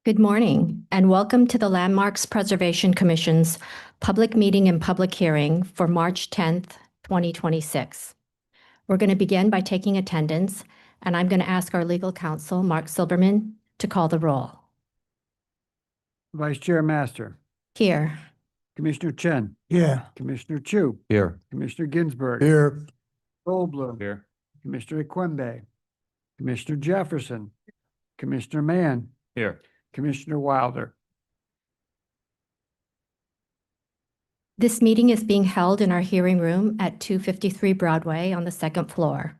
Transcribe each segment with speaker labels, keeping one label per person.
Speaker 1: Good morning, and welcome to the Landmarks Preservation Commission's public meeting and public hearing for March 10th, 2026. We're going to begin by taking attendance, and I'm going to ask our legal counsel, Mark Silberman, to call the roll.
Speaker 2: Vice Chair Master.
Speaker 1: Here.
Speaker 2: Commissioner Chen.
Speaker 3: Yeah.
Speaker 2: Commissioner Chu.
Speaker 3: Here.
Speaker 2: Commissioner Ginsburg.
Speaker 3: Here.
Speaker 2: Goldblum.
Speaker 3: Here.
Speaker 2: Commissioner Equembe. Commissioner Jefferson. Commissioner Mann.
Speaker 3: Here.
Speaker 2: Commissioner Wilder.
Speaker 1: This meeting is being held in our hearing room at 253 Broadway on the second floor.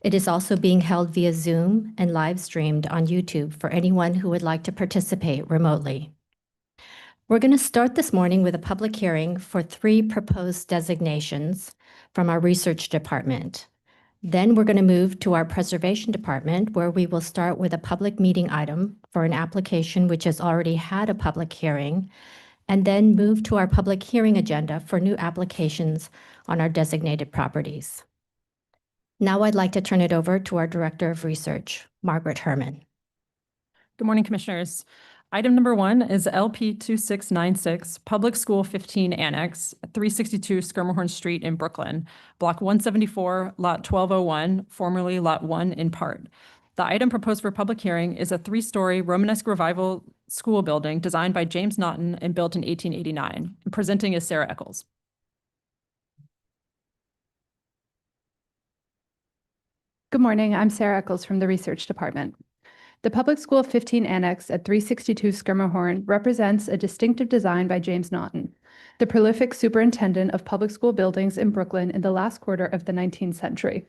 Speaker 1: It is also being held via Zoom and live streamed on YouTube for anyone who would like to participate remotely. We're going to start this morning with a public hearing for 3 proposed designations from our research department. Then we're going to move to our preservation department, where we will start with a public meeting item for an application which has already had a public hearing, and then move to our public hearing agenda for new applications on our designated properties. Now I'd like to turn it over to our Director of Research, Margaret Herman.
Speaker 4: Good morning, Commissioners. Item number 1 is LP 2696, Public School 15 Annex, 362 Schermerhorn Street in Brooklyn, Block 174, Lot 1201, formerly Lot 1 in part. The item proposed for public hearing is a 3-story Romanesque Revival school building designed by James Naughton and built in 1889. Presenting is Sarah Eccles.
Speaker 5: Good morning, I'm Sarah Eccles from the Research Department. The Public School 15 Annex at 362 Schermerhorn represents a distinctive design by James Naughton, the prolific superintendent of public school buildings in Brooklyn in the last quarter of the 19th century.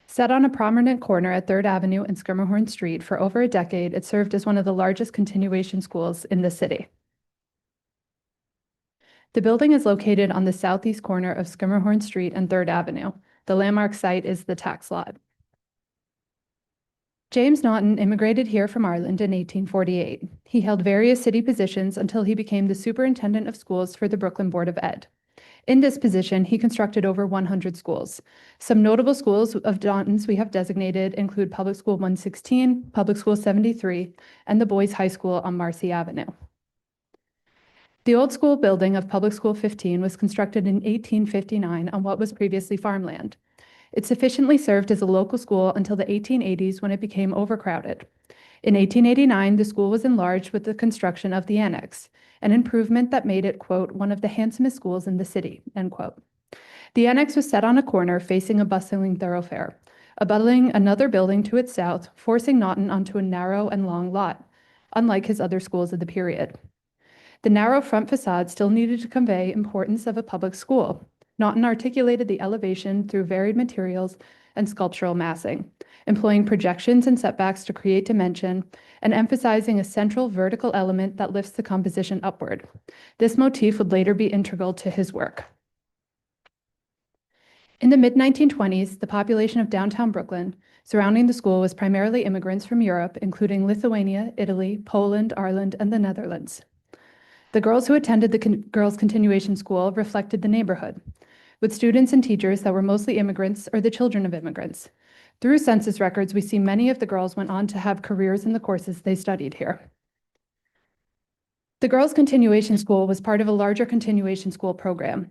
Speaker 5: Set on a prominent corner at 3rd Avenue and Schermerhorn Street for over a decade, it served as one of the largest continuation schools in the city. The building is located on the southeast corner of Schermerhorn Street and 3rd Avenue. The landmark site is the tax lot. James Naughton immigrated here from Ireland in 1848. He held various city positions until he became the superintendent of schools for the Brooklyn Board of Ed. In this position, he constructed over 100 schools. Some notable schools of Naughton's we have designated include Public School 116, Public School 73, and the Boys High School on Marcy Avenue. The old school building of Public School 15 was constructed in 1859 on what was previously farmland. It sufficiently served as a local school until the 1880s when it became overcrowded. In 1889, the school was enlarged with the construction of the Annex, an improvement that made it, quote, one of the handsomest schools in the city, end quote. The Annex was set on a corner facing a bustling thoroughfare, abutting another building to its south, forcing Naughton onto a narrow and long lot, unlike his other schools of the period. The narrow front facade still needed to convey importance of a public school. Naughton articulated the elevation through varied materials and sculptural massing, employing projections and setbacks to create dimension, and emphasizing a central vertical element that lifts the composition upward. This motif would later be integral to his work. In the mid-1920s, the population of downtown Brooklyn surrounding the school was primarily immigrants from Europe, including Lithuania, Italy, Poland, Ireland, and the Netherlands. The girls who attended the girls' continuation school reflected the neighborhood, with students and teachers that were mostly immigrants or the children of immigrants. Through census records, we see many of the girls went on to have careers in the courses they studied here. The girls' continuation school was part of a larger continuation school program,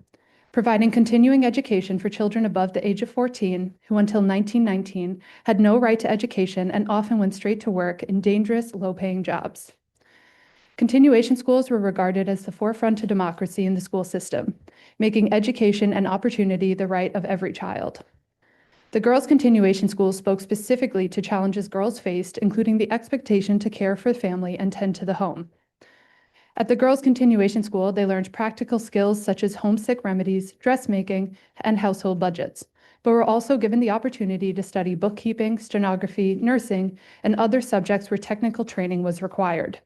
Speaker 5: providing continuing education for children above the age of 14 who until 1919 had no right to education and often went straight to work in dangerous, low-paying jobs. Continuation schools were regarded as the forefront to democracy in the school system, making education and opportunity the right of every child. The girls' continuation school spoke specifically to challenges girls faced, including the expectation to care for the family and tend to the home. At the girls' continuation school, they learned practical skills such as homesick remedies, dressmaking, and household budgets, but were also given the opportunity to study bookkeeping, stenography, nursing, and other subjects where technical training was required.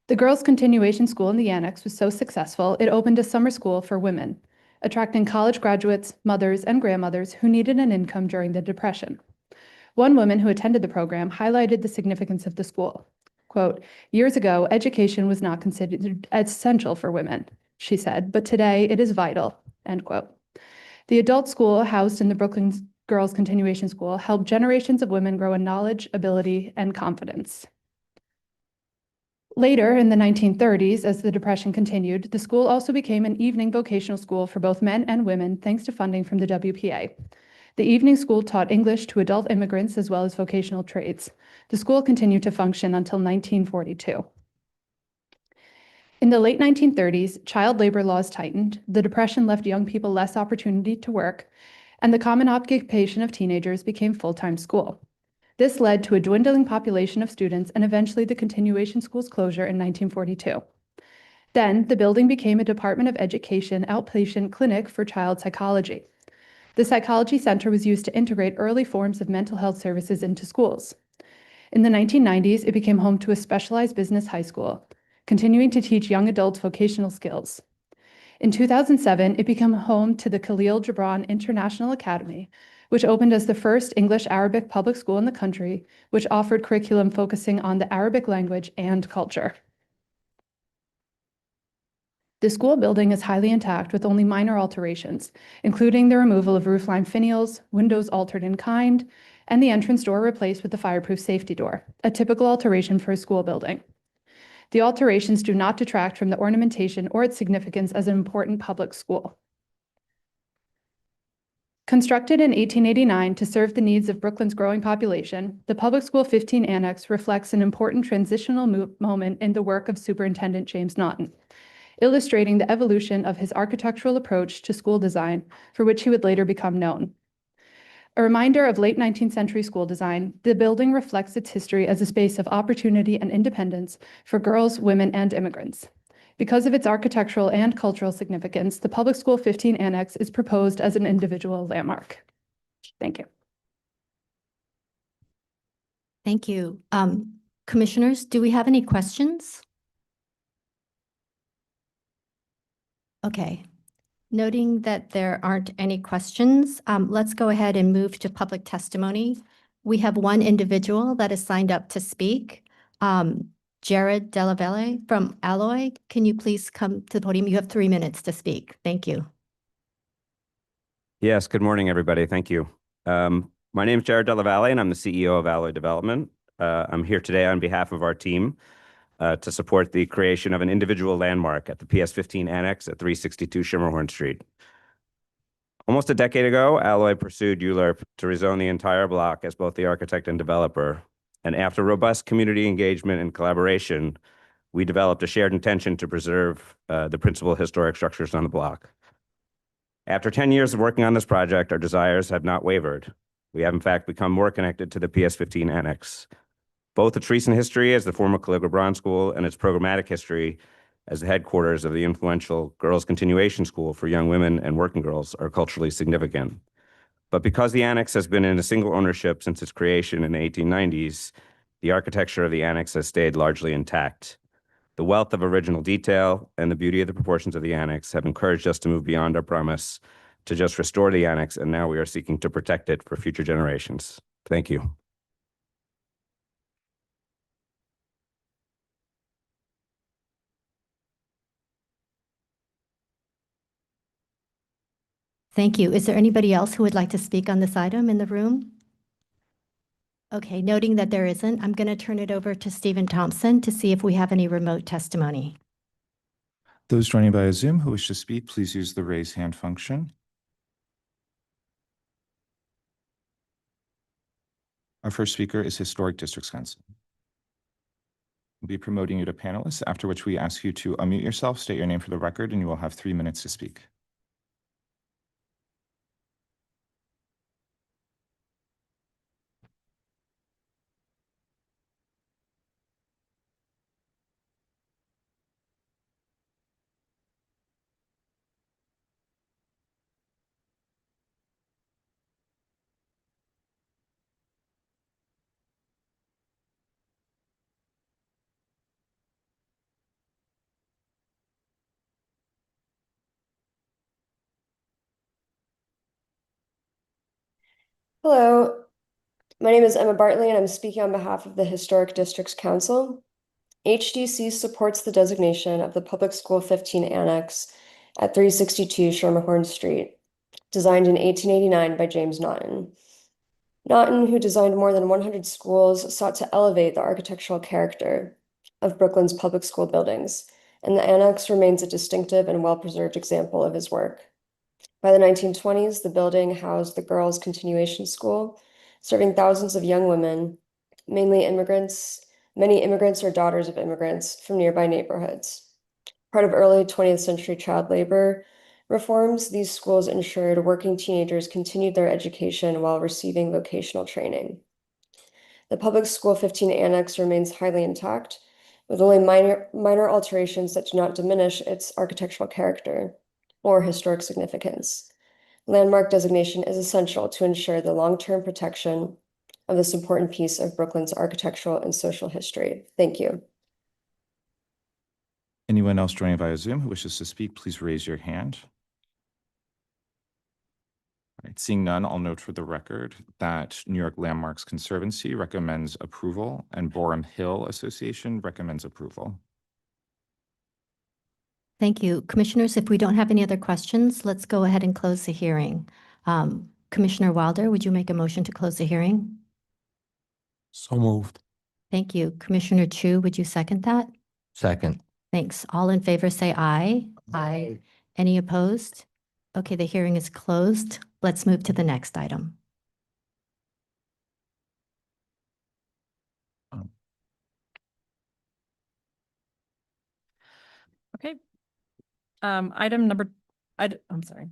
Speaker 5: The girls' continuation school in the Annex was so successful, it opened a summer school for women, attracting college graduates, mothers, and grandmothers who needed an income during the Depression. One woman who attended the program highlighted the significance of the school. Quote, "Years ago, education was not considered essential for women," she said, "but today it is vital," end quote. The adult school housed in the Brooklyn girls' continuation school helped generations of women grow in knowledge, ability, and confidence. Later, in the 1930s, as the Depression continued, the school also became an evening vocational school for both men and women, thanks to funding from the WPA. The evening school taught English to adult immigrants as well as vocational trades. The school continued to function until 1942. In the late 1930s, child labor laws tightened, the Depression left young people less opportunity to work, and the common occupation of teenagers became full-time school. This led to a dwindling population of students and eventually the continuation school's closure in 1942. Then, the building became a Department of Education outpatient clinic for child psychology. The Psychology Center was used to integrate early forms of mental health services into schools. In the 1990s, it became home to a specialized business high school, continuing to teach young adults vocational skills. In 2007, it became home to the Khalil Gibran International Academy, which opened as the first English-Arabic public school in the country, which offered curriculum focusing on the Arabic language and culture. The school building is highly intact with only minor alterations, including the removal of roofline finials, windows altered in kind, and the entrance door replaced with the fireproof safety door, a typical alteration for a school building. The alterations do not detract from the ornamentation or its significance as an important public school. Constructed in 1889 to serve the needs of Brooklyn's growing population, the Public School 15 Annex reflects an important transitional moment in the work of Superintendent James Naughton, illustrating the evolution of his architectural approach to school design, for which he would later become known. A reminder of late 19th century school design, the building reflects its history as a space of opportunity and independence for girls, women, and immigrants. Because of its architectural and cultural significance, the Public School 15 Annex is proposed as an individual landmark. Thank you.
Speaker 1: Thank you. Commissioners, do we have any questions? Okay. Noting that there aren't any questions, let's go ahead and move to public testimony. We have one individual that is signed up to speak. Jared Delavelle from Alloy, can you please come to the podium? You have 3 minutes to speak. Thank you.
Speaker 3: Yes, good morning, everybody. Thank you. My name is Jared Delavelle, and I'm the CEO of Alloy Development. I'm here today on behalf of our team to support the creation of an individual landmark at the PS15 Annex at 362 Schermerhorn Street. Almost a decade ago, Alloy pursued ULURP to rezone the entire block as both the architect and developer. And after robust community engagement and collaboration, we developed a shared intention to preserve the principal historic structures on the block. After 10 years of working on this project, our desires have not wavered. We have, in fact, become more connected to the PS15 Annex. Both its recent history as the former Khalil Gibran School and its programmatic history as the headquarters of the influential Girls Continuation School for young women and working girls are culturally significant. But because the Annex has been in a single ownership since its creation in the 1890s, the architecture of the Annex has stayed largely intact. The wealth of original detail and the beauty of the proportions of the Annex have encouraged us to move beyond our promise to just restore the Annex, and now we are seeking to protect it for future generations. Thank you.
Speaker 1: Thank you. Is there anybody else who would like to speak on this item in the room? Okay, noting that there isn't, I'm going to turn it over to Stephen Thompson to see if we have any remote testimony.
Speaker 6: Those joining via Zoom who wish to speak, please use the raise hand function. Our first speaker is Historic Districts Council. We'll be promoting you to panelists, after which we ask you to unmute yourself, state your name for the record, and you will have 3 minutes to speak.
Speaker 7: Hello, my name is Emma Bartley and I'm speaking on behalf of the Historic Districts Council. HDC supports the designation of the Public School 15 Annex at 362 Schermerhorn Street. designed in 1889 by James Naughton. Naughton, who designed more than 100 schools, sought to elevate the architectural character of Brooklyn's public school buildings, and the Annex remains a distinctive and well-preserved example of his work. By the 1920s, the building housed the Girls' Continuation School, serving thousands of young women, mainly immigrants, many immigrants or daughters of immigrants from nearby neighborhoods. Part of early 20th century child labor reforms, these schools ensured working teenagers continued their education while receiving vocational training. The Public School 15 Annex remains highly intact, with only minor alterations that do not diminish its architectural character or historic significance. Landmark designation is essential to ensure the long-term protection of this important piece of Brooklyn's architectural and social history. Thank you.
Speaker 6: Anyone else joining via Zoom who wishes to speak, please raise your hand. All right, seeing none, I'll note for the record that New York Landmarks Conservancy recommends approval and Borum Hill Association recommends approval.
Speaker 1: Thank you. Commissioners, if we don't have any other questions, let's go ahead and close the hearing. Commissioner Wilder, would you make a motion to close the hearing?
Speaker 8: So moved.
Speaker 1: Thank you. Commissioner Chu, would you second that?
Speaker 8: Second.
Speaker 1: Thanks. All in favor say aye. Aye. Any opposed? Okay, the hearing is closed. Let's move to the next item.
Speaker 4: Okay. I'm sorry.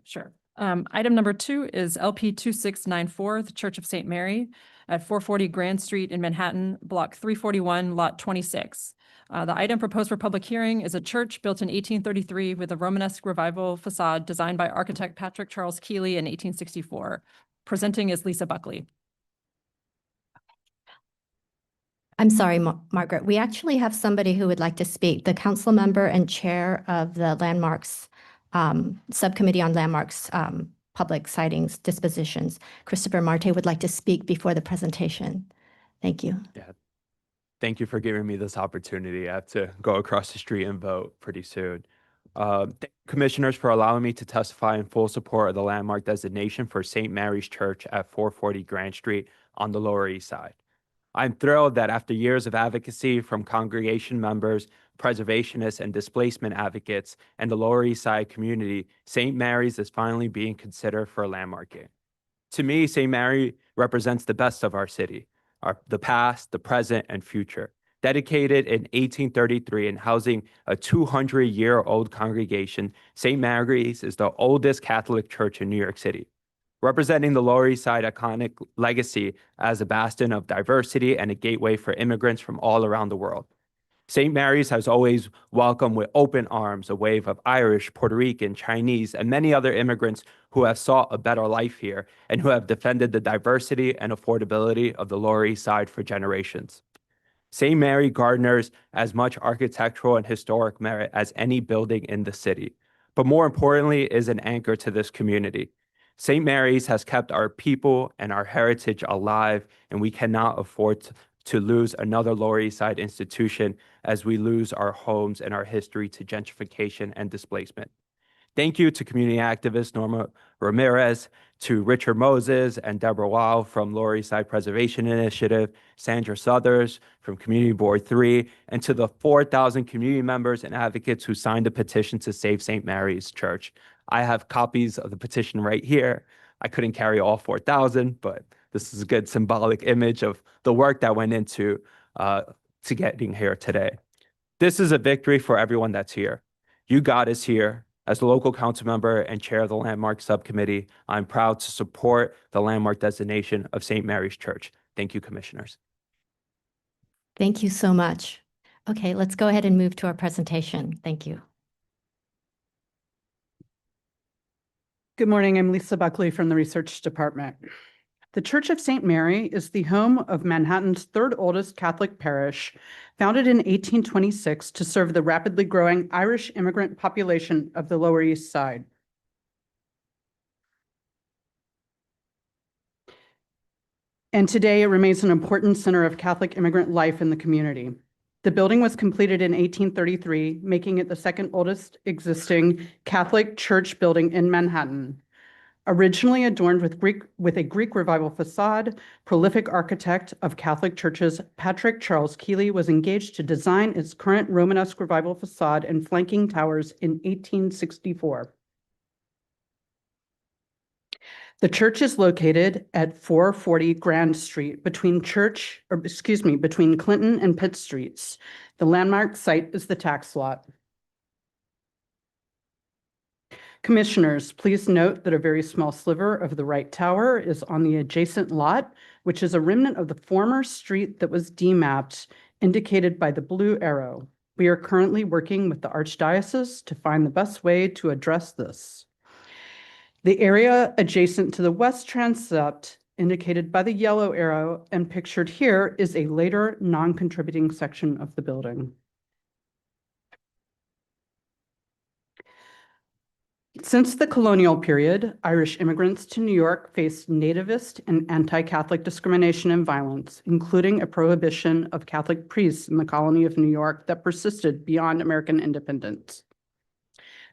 Speaker 4: Sure. Item number 2 is LP 2694, the Church of St. Mary at 440 Grand Street in Manhattan, Block 341, Lot 26. The item proposed for public hearing is a church built in 1833 with a Romanesque revival facade designed by architect Patrick Charles Keeley in 1864. Presenting is Lisa Buckley.
Speaker 1: I'm sorry, Margaret. We actually have somebody who would like to speak. The council member and chair of the Landmarks Subcommittee on Landmarks Public Sightings Dispositions, Christopher Marte, would like to speak before the presentation. Thank you.
Speaker 9: Yeah. Thank you for giving me this opportunity. I have to go across the street and vote pretty soon. Thank you, commissioners, for allowing me to testify in full support of the landmark designation for St. Mary's Church at 440 Grand Street on the Lower East Side. I'm thrilled that after years of advocacy from congregation members, preservationists, and displacement advocates, and the Lower East Side community, St. Mary's is finally being considered for landmarking. To me, St. Mary represents the best of our city, the past, the present, and future. Dedicated in 1833 and housing a 200-year-old congregation, St. Mary's is the oldest Catholic church in New York City, representing the Lower East Side iconic legacy as a bastion of diversity and a gateway for immigrants from all around the world. St. Mary's has always welcomed with open arms a wave of Irish, Puerto Rican, Chinese, and many other immigrants who have sought a better life here and who have defended the diversity and affordability of the Lower East Side for generations. St. Mary garners as much architectural and historic merit as any building in the city, but more importantly is an anchor to this community. St. Mary's has kept our people and our heritage alive, and we cannot afford to lose another Lower East Side institution as we lose our homes and our history to gentrification and displacement. Thank you to community activist Norma Ramirez, to Richard Moses and Deborah Weil from Lower East Side Preservation Initiative, Sandra Southers from Community Board 3, and to the 4,000 community members and advocates who signed a petition to save St. Mary's Church. I have copies of the petition right here. I couldn't carry all 4,000, but this is a good symbolic image of the work that went into to getting here today. This is a victory for everyone that's here. You got us here. As the local council member and chair of the Landmark Subcommittee, I'm proud to support the landmark designation of St. Mary's Church. Thank you, commissioners.
Speaker 1: Thank you so much. Okay, let's go ahead and move to our presentation. Thank you.
Speaker 10: Good morning, I'm Lisa Buckley from the Research Department. The Church of St. Mary is the home of Manhattan's third oldest Catholic parish, founded in 1826 to serve the rapidly growing Irish immigrant population of the Lower East Side. And today it remains an important center of Catholic immigrant life in the community. The building was completed in 1833, making it the second oldest existing Catholic church building in Manhattan. Originally adorned with a Greek Revival facade, prolific architect of Catholic churches Patrick Charles Keeley was engaged to design its current Romanesque Revival facade and flanking towers in 1864. The church is located at 440 Grand Street between Clinton and Pitt Streets. The landmark site is the tax lot. Commissioners, please note that a very small sliver of the right tower is on the adjacent lot, which is a remnant of the former street that was demapped, indicated by the blue arrow. We are currently working with the Archdiocese to find the best way to address this. The area adjacent to the west transept, indicated by the yellow arrow and pictured here, is a later non-contributing section of the building. Since the colonial period, Irish immigrants to New York faced nativist and anti-Catholic discrimination and violence, including a prohibition of Catholic priests in the colony of New York that persisted beyond American independence.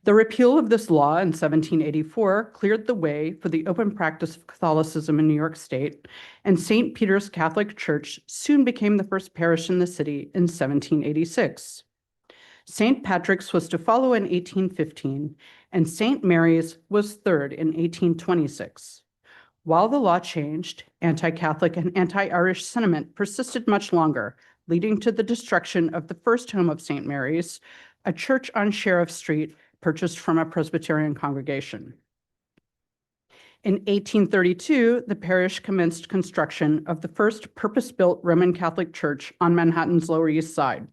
Speaker 10: The repeal of this law in 1784 cleared the way for the open practice of Catholicism in New York State, and St. Peter's Catholic Church soon became the first parish in the city in 1786. St. Patrick's was to follow in 1815, and St. Mary's was third in 1826. While the law changed, anti-Catholic and anti-Irish sentiment persisted much longer, leading to the destruction of the first home of St. Mary's, a church on Sheriff Street purchased from a Presbyterian congregation. In 1832, the parish commenced construction of the first purpose-built Roman Catholic church on Manhattan's Lower East Side.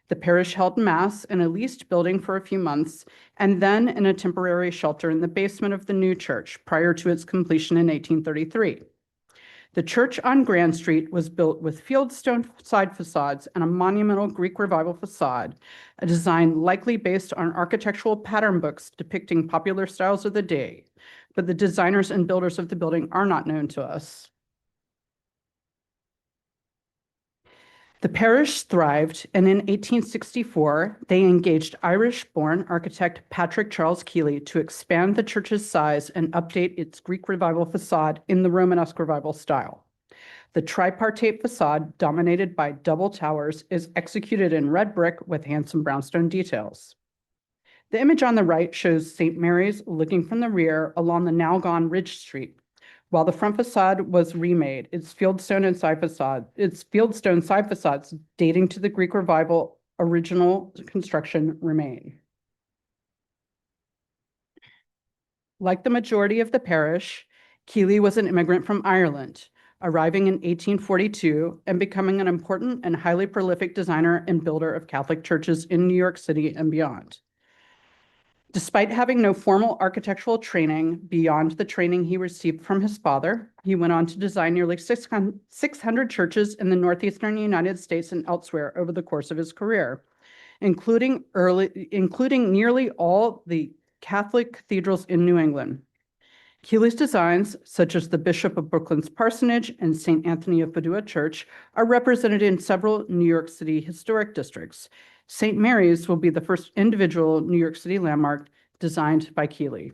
Speaker 10: The parish held Mass in a leased building for a few months, and then in a temporary shelter in the basement of the new church prior to its completion in 1833. The church on Grand Street was built with Fieldston side facades and a monumental Greek Revival facade, a design likely based on architectural pattern books depicting popular styles of the day, but the designers and builders of the building are not known to us. The parish thrived, and in 1864, they engaged Irish-born architect Patrick Charles Keeley to expand the church's size and update its Greek Revival facade in the Romanesque Revival style. The tripartite facade, dominated by double towers, is executed in red brick with handsome brownstone details. The image on the right shows St. Mary's looking from the rear along the now-gone Ridge Street. While the front facade was remade, its Fieldstone side facades dating to the Greek Revival original construction remain. Like the majority of the parish, Keeley was an immigrant from Ireland, arriving in 1842 and becoming an important and highly prolific designer and builder of Catholic churches in New York City and beyond. Despite having no formal architectural training beyond the training he received from his father, he went on to design nearly 600 churches in the northeastern United States and elsewhere over the course of his career, including nearly all the Catholic cathedrals in New England. Keeley's designs, such as the Bishop of Brooklyn's Parsonage and St. Anthony of Padua Church, are represented in several New York City historic districts. St. Mary's will be the first individual New York City landmark designed by Keeley.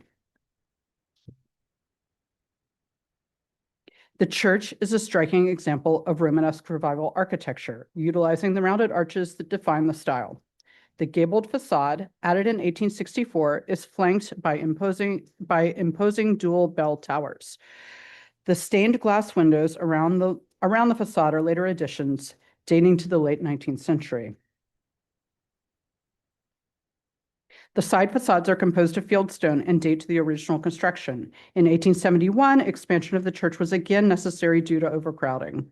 Speaker 10: The church is a striking example of Romanesque Revival architecture, utilizing the rounded arches that define the style. The gabled facade, added in 1864, is flanked by imposing dual bell towers. The stained glass windows around the facade are later additions dating to the late 19th century. The side facades are composed of fieldstone and date to the original construction. In 1871, expansion of the church was again necessary due to overcrowding.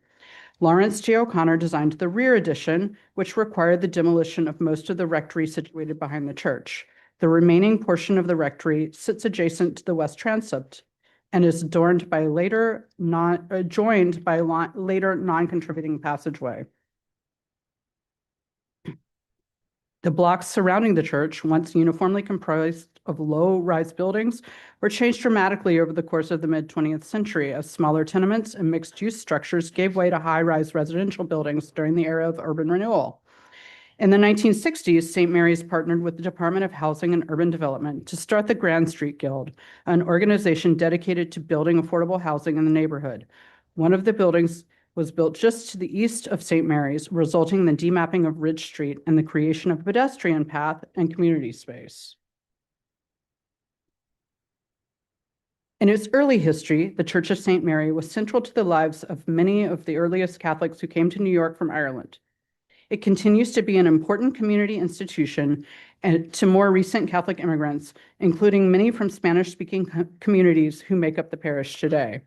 Speaker 10: Lawrence J. O'Connor designed the rear addition, which required the demolition of most of the rectory situated behind the church. The remaining portion of the rectory sits adjacent to the west transept and is joined by later non-contributing passageway. The blocks surrounding the church, once uniformly comprised of low-rise buildings, were changed dramatically over the course of the mid-20th century as smaller tenements and mixed-use structures gave way to high-rise residential buildings during the era of urban renewal. In the 1960s, St. Mary's partnered with the Department of Housing and Urban Development to start the Grand Street Guild, an organization dedicated to building affordable housing in the neighborhood. One of the buildings was built just to the east of St. Mary's, resulting in the demapping of Ridge Street and the creation of a pedestrian path and community space. In its early history, the Church of St. Mary was central to the lives of many of the earliest Catholics who came to New York from Ireland. It continues to be an important community institution and to more recent Catholic immigrants, including many from Spanish-speaking communities who make up the parish today.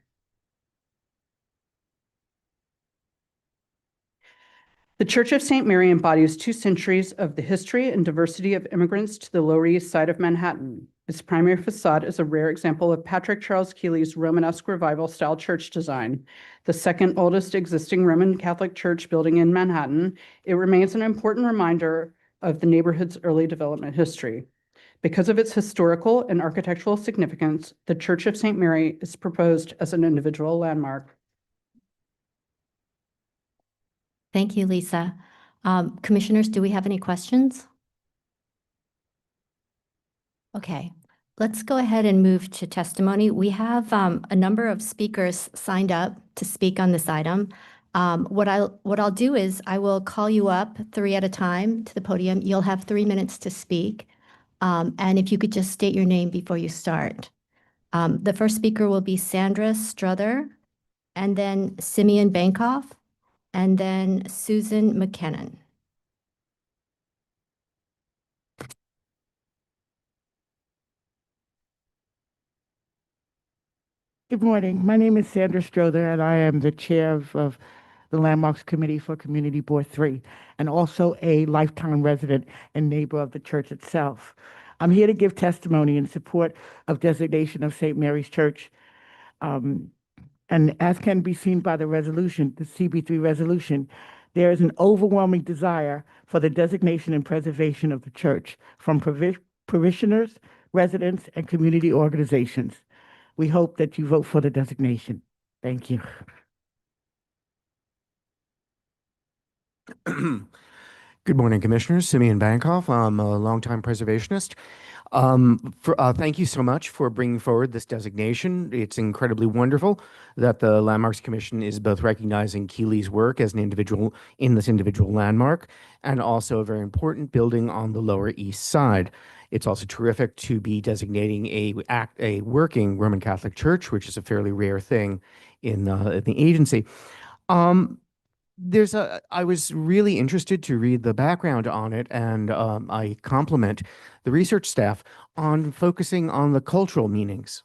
Speaker 10: The Church of St. Mary embodies 2 centuries of the history and diversity of immigrants to the Lower East Side of Manhattan. Its primary facade is a rare example of Patrick Charles Keeley's Romanesque Revival-style church design. The second oldest existing Roman Catholic church building in Manhattan, it remains an important reminder of the neighborhood's early development history. Because of its historical and architectural significance, the Church of St. Mary is proposed as an individual landmark.
Speaker 1: Thank you, Lisa. Commissioners, do we have any questions? Okay, let's go ahead and move to testimony. We have a number of speakers signed up to speak on this item. What I'll do is I will call you up 3 at a time to the podium. You'll have 3 minutes to speak. And if you could just state your name before you start. The first speaker will be Sandra Struther, and then Simeon Bankoff, and then Susan McKinnon.
Speaker 11: Good morning. My name is Sandra Strother, and I am the chair of the Landmarks Committee for Community Board 3, and also a lifetime resident and neighbor of the church itself. I'm here to give testimony in support of designation of St. Mary's Church. And as can be seen by the resolution, the CB3 resolution, there is an overwhelming desire for the designation and preservation of the church from parishioners, residents, and community organizations. We hope that you vote for the designation. Thank you.
Speaker 12: Good morning, Commissioners. Simeon Bankoff. I'm a longtime preservationist. Thank you so much for bringing forward this designation. It's incredibly wonderful that the Landmarks Commission is both recognizing Keeley's work as an individual in this individual landmark and also a very important building on the Lower East Side. It's also terrific to be designating a working Roman Catholic church, which is a fairly rare thing in the agency. I was really interested to read the background on it, and I compliment the research staff on focusing on the cultural meanings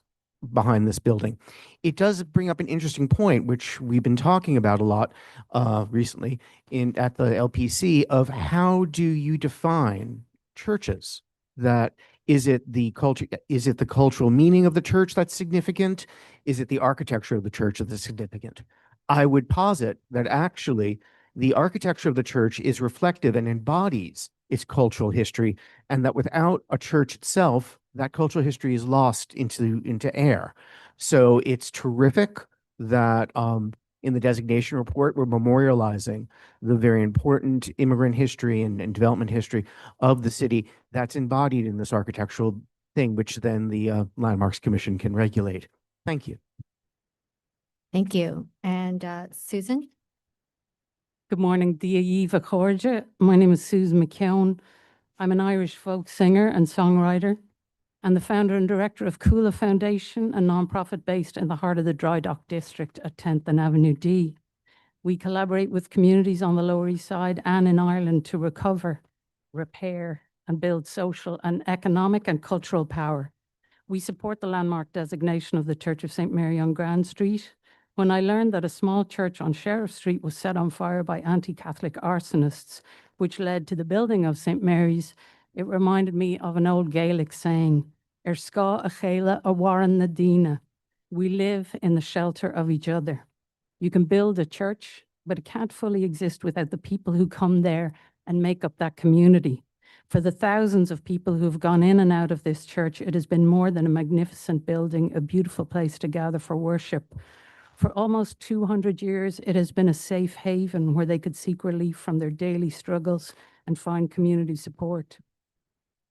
Speaker 12: behind this building. It does bring up an interesting point, which we've been talking about a lot recently at the LPC, of how do you define churches? That is it the cultural meaning of the church that's significant? Is it the architecture of the church that's significant? I would posit that actually the architecture of the church is reflective and embodies its cultural history, and that without a church itself, that cultural history is lost into air. So it's terrific that in the designation report, we're memorializing the very important immigrant history and development history of the city that's embodied in this architectural thing, which then the Landmarks Commission can regulate. Thank you.
Speaker 1: Thank you. And Susan?
Speaker 13: Good morning, Eva Corja. My name is Susan McKeown. I'm an Irish folk singer and songwriter, and the founder and director of Coola Foundation, a nonprofit based in the heart of the Dry Dock District at 10th and Avenue D. We collaborate with communities on the Lower East Side and in Ireland to recover, repair, and build social and economic and cultural power. We support the landmark designation of the Church of St. Mary on Grand Street. When I learned that a small church on Sheriff Street was set on fire by anti-Catholic arsonists, which led to the building of St. Mary's, it reminded me of an old Gaelic saying, "Er ska a chéile a warren na dina." We live in the shelter of each other. You can build a church, but it can't fully exist without the people who come there and make up that community. For the thousands of people who have gone in and out of this church, it has been more than a magnificent building, a beautiful place to gather for worship. For almost 200 years, it has been a safe haven where they could seek relief from their daily struggles and find community support.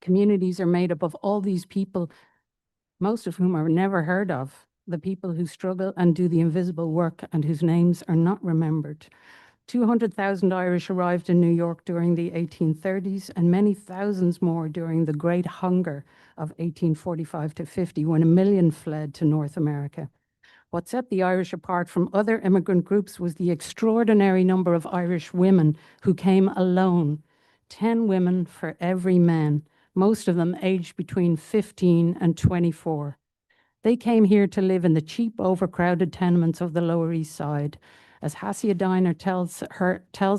Speaker 13: Communities are made up of all these people, most of whom are never heard of, the people who struggle and do the invisible work and whose names are not remembered. 200,000 Irish arrived in New York during the 1830s and many thousands more during the Great Hunger of 1845 to 50, when 1 million fled to North America. What set the Irish apart from other immigrant groups was the extraordinary number of Irish women who came alone, 10 women for every man, most of them aged between 15 and 24. They came here to live in the cheap, overcrowded tenements of the Lower East Side. As Hassia Diner tells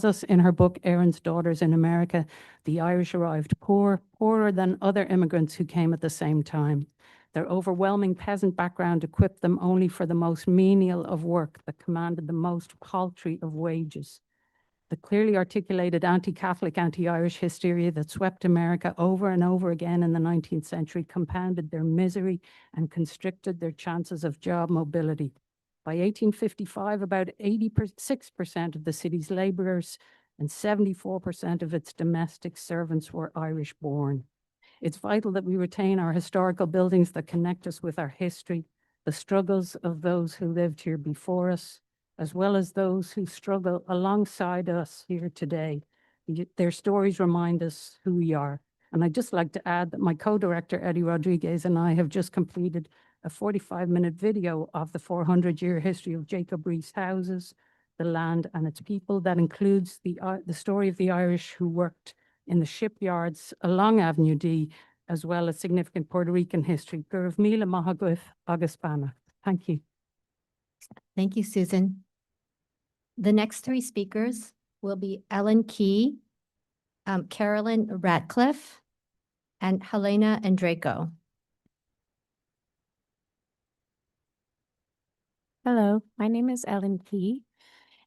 Speaker 13: us in her book, Erin's Daughters in America, the Irish arrived poor, poorer than other immigrants who came at the same time. Their overwhelming peasant background equipped them only for the most menial of work that commanded the most paltry of wages. The clearly articulated anti-Catholic, anti-Irish hysteria that swept America over and over again in the 19th century compounded their misery and constricted their chances of job mobility. By 1855, about 86% of the city's laborers and 74% of its domestic servants were Irish-born. It's vital that we retain our historical buildings that connect us with our history, the struggles of those who lived here before us, as well as those who struggle alongside us here today. Their stories remind us who we are. And I'd just like to add that my co-director, Eddie Rodriguez, and I have just completed a 45-minute video of the 400-year history of Jacob Riis houses, the land and its people. That includes the story of the Irish who worked in the shipyards along Avenue D, as well as significant Puerto Rican history. Gurv Mila Mahagwith Aguspana. Thank you.
Speaker 1: Thank you, Susan. The next three speakers will be Ellen Key, Carolyn Ratcliffe, and Helena Andraco.
Speaker 14: Hello, my name is Ellen Key,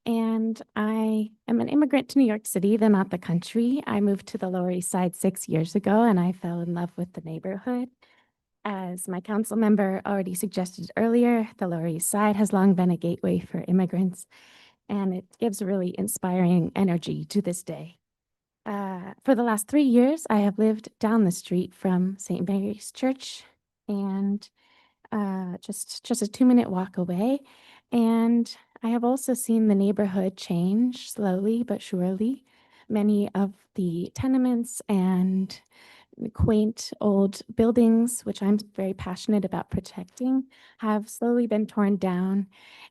Speaker 14: and I am an immigrant to New York City, then not the country. I moved to the Lower East Side 6 years ago, and I fell in love with the neighborhood. As my council member already suggested earlier, the Lower East Side has long been a gateway for immigrants, and it gives a really inspiring energy to this day. For the last 3 years, I have lived down the street from St. Mary's Church, and just a 2-minute walk away. And I have also seen the neighborhood change slowly but surely. Many of the tenements and the quaint old buildings, which I'm very passionate about protecting, have slowly been torn down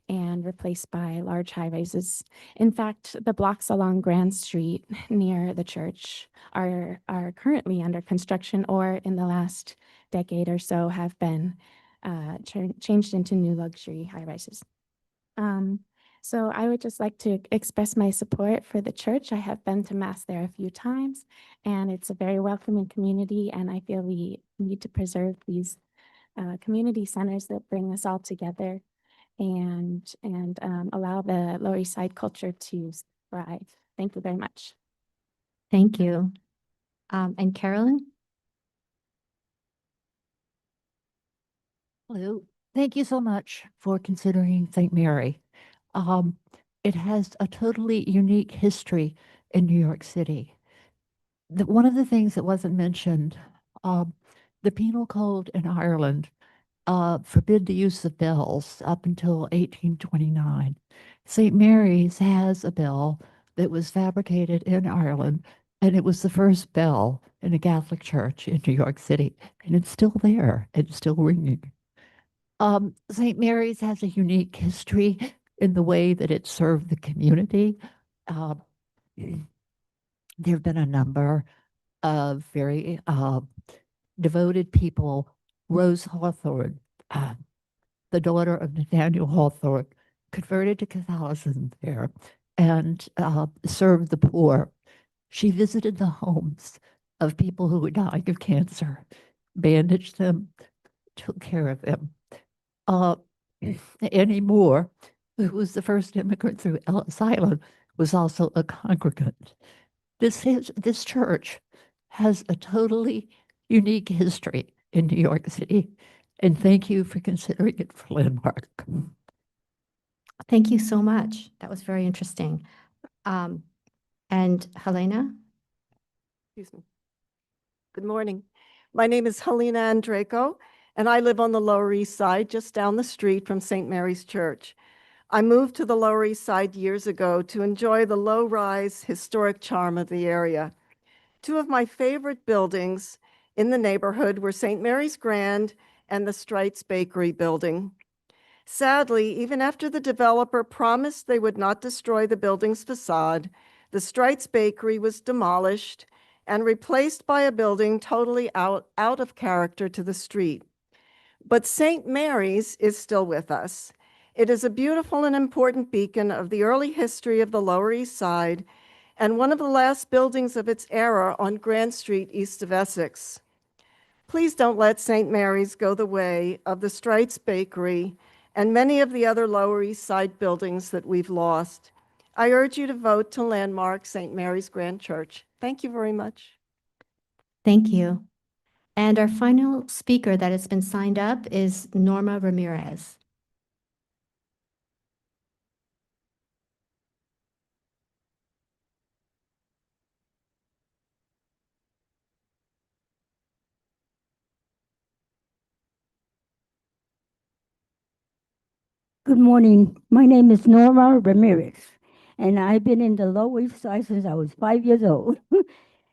Speaker 14: and replaced by large high-rises. In fact, the blocks along Grand Street near the church are currently under construction, or in the last decade or so have been changed into new luxury high-rises. So I would just like to express my support for the church. I have been to Mass there a few times, and it's a very welcoming community, and I feel we need to preserve these community centers that bring us all together and allow the Lower East Side culture to thrive. Thank you very much.
Speaker 1: Thank you. And Carolyn?
Speaker 15: Hello. Thank you so much for considering St. Mary. It has a totally unique history in New York City. One of the things that wasn't mentioned, the penal code in Ireland forbid the use of bells up until 1829. St. Mary's has a bell that was fabricated in Ireland, and it was the first bell in a Catholic church in New York City, and it's still there. It's still ringing. St. Mary's has a unique history in the way that it served the community. There have been a number of very devoted people. Rose Hawthorne, the daughter of Nathaniel Hawthorne, converted to Catholicism there and served the poor. She visited the homes of people who were dying of cancer, bandaged them, took care of them. Annie Moore, who was the first immigrant through Ellis Island, was also a congregant. This church has a totally unique history in New York City, and thank you for considering it for landmark.
Speaker 1: Thank you so much. That was very interesting. And Helena?
Speaker 16: Excuse me. Good morning. My name is Helena Andraco, and I live on the Lower East Side, just down the street from St. Mary's Church. I moved to the Lower East Side years ago to enjoy the low-rise historic charm of the area. Two of my favorite buildings in the neighborhood were St. Mary's Grand and the Streit's Bakery building. Sadly, even after the developer promised they would not destroy the building's facade, the Streit's Bakery was demolished and replaced by a building totally out of character to the street. But St. Mary's is still with us. It is a beautiful and important beacon of the early history of the Lower East Side and one of the last buildings of its era on Grand Street east of Essex. Please don't let St. Mary's go the way of the Streit's Bakery and many of the other Lower East Side buildings that we've lost. I urge you to vote to landmark St. Mary's Grand Church. Thank you very much.
Speaker 1: Thank you. And our final speaker that has been signed up is Norma Ramirez.
Speaker 17: Good morning. My name is Norma Ramirez, and I've been in the Lower East Side since I was 5 years old.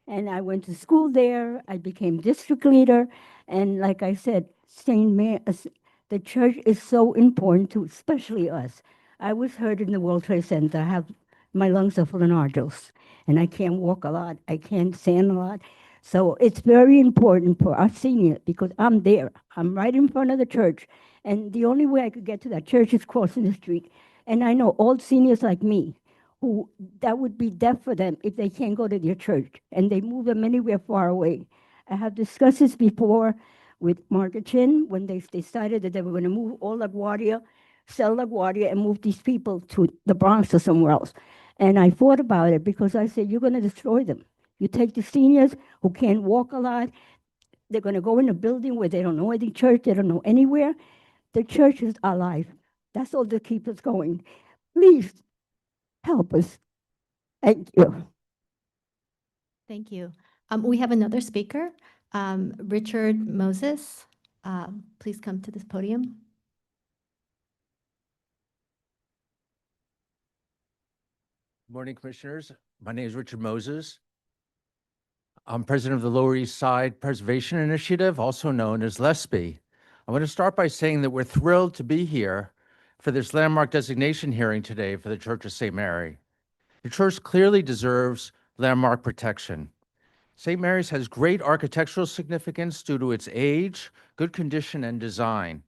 Speaker 17: And I went to school there. I became district leader. And like I said, the church is so important to especially us. I was hurt in the World Trade Center. My lungs are full of nodules, and I can't walk a lot. I can't stand a lot. So it's very important for us seniors because I'm there. I'm right in front of the church. And the only way I could get to that church is crossing the street. And I know old seniors like me who that would be death for them if they can't go to their church and they move them anywhere far away. I have discussed this before with Margaret Chin when they decided that they were going to move all LaGuardia, sell LaGuardia, and move these people to the Bronx or somewhere else. And I thought about it because I said, you're going to destroy them. You take the seniors who can't walk a lot, they're going to go in a building where they don't know any church, they don't know anywhere. The church is our life. That's all that keeps us going. Please help us. Thank you.
Speaker 1: Thank you. We have another speaker, Richard Moses. Please come to this podium.
Speaker 18: Good morning, Commissioners. My name is Richard Moses. I'm president of the Lower East Side Preservation Initiative, also known as LESPI. I want to start by saying that we're thrilled to be here for this landmark designation hearing today for the Church of St. Mary. The church clearly deserves landmark protection. St. Mary's has great architectural significance due to its age, good condition, and design.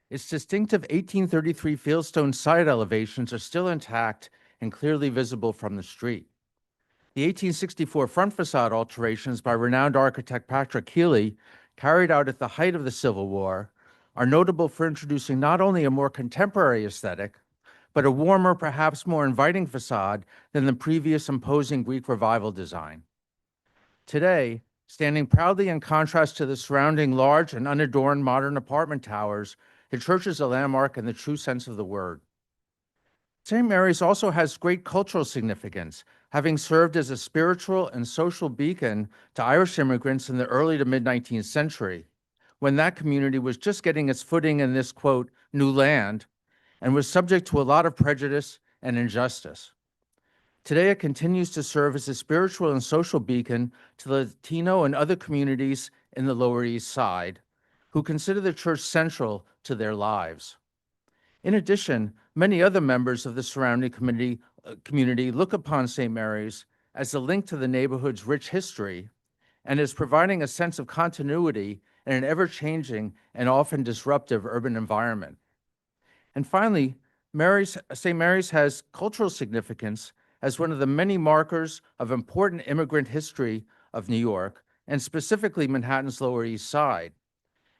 Speaker 18: Its distinctive 1833 fieldstone side elevations are still intact and clearly visible from the street. The 1864 front facade alterations by renowned architect Patrick Healy, carried out at the height of the Civil War, are notable for introducing not only a more contemporary aesthetic, but a warmer, perhaps more inviting facade than the previous imposing Greek Revival design. Today, standing proudly in contrast to the surrounding large and unadorned modern apartment towers, the church is a landmark in the true sense of the word. St. Mary's also has great cultural significance, having served as a spiritual and social beacon to Irish immigrants in the early to mid-19th century, when that community was just getting its footing in this, quote, new land, and was subject to a lot of prejudice and injustice. Today, it continues to serve as a spiritual and social beacon to the Latino and other communities in the Lower East Side, who consider the church central to their lives. In addition, many other members of the surrounding community look upon St. Mary's as a link to the neighborhood's rich history and as providing a sense of continuity in an ever-changing and often disruptive urban environment. And finally, St. Mary's has cultural significance as one of the many markers of important immigrant history of New York, and specifically Manhattan's Lower East Side.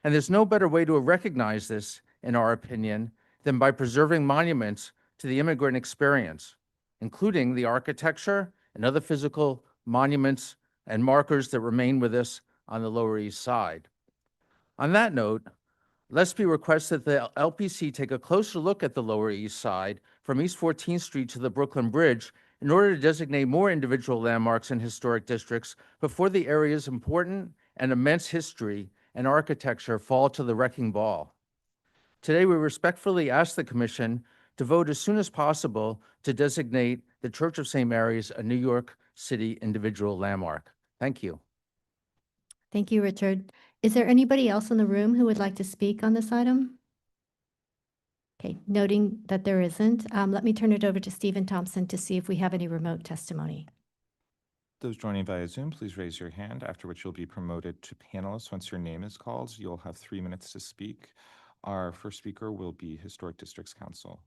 Speaker 18: And there's no better way to recognize this, in our opinion, than by preserving monuments to the immigrant experience, including the architecture and other physical monuments and markers that remain with us on the Lower East Side. On that note, LESPI requests that the LPC take a closer look at the Lower East Side from East 14th Street to the Brooklyn Bridge in order to designate more individual landmarks in historic districts before the area's important and immense history and architecture fall to the wrecking ball. Today, we respectfully ask the Commission to vote as soon as possible to designate the Church of St. Mary's a New York City individual landmark. Thank you.
Speaker 1: Thank you, Richard. Is there anybody else in the room who would like to speak on this item? Okay, noting that there isn't, let me turn it over to Stephen Thompson to see if we have any remote testimony.
Speaker 6: Those joining via Zoom, please raise your hand, after which you'll be promoted to panelists. Once your name is called, you'll have 3 minutes to speak. Our first speaker will be Historic Districts Council.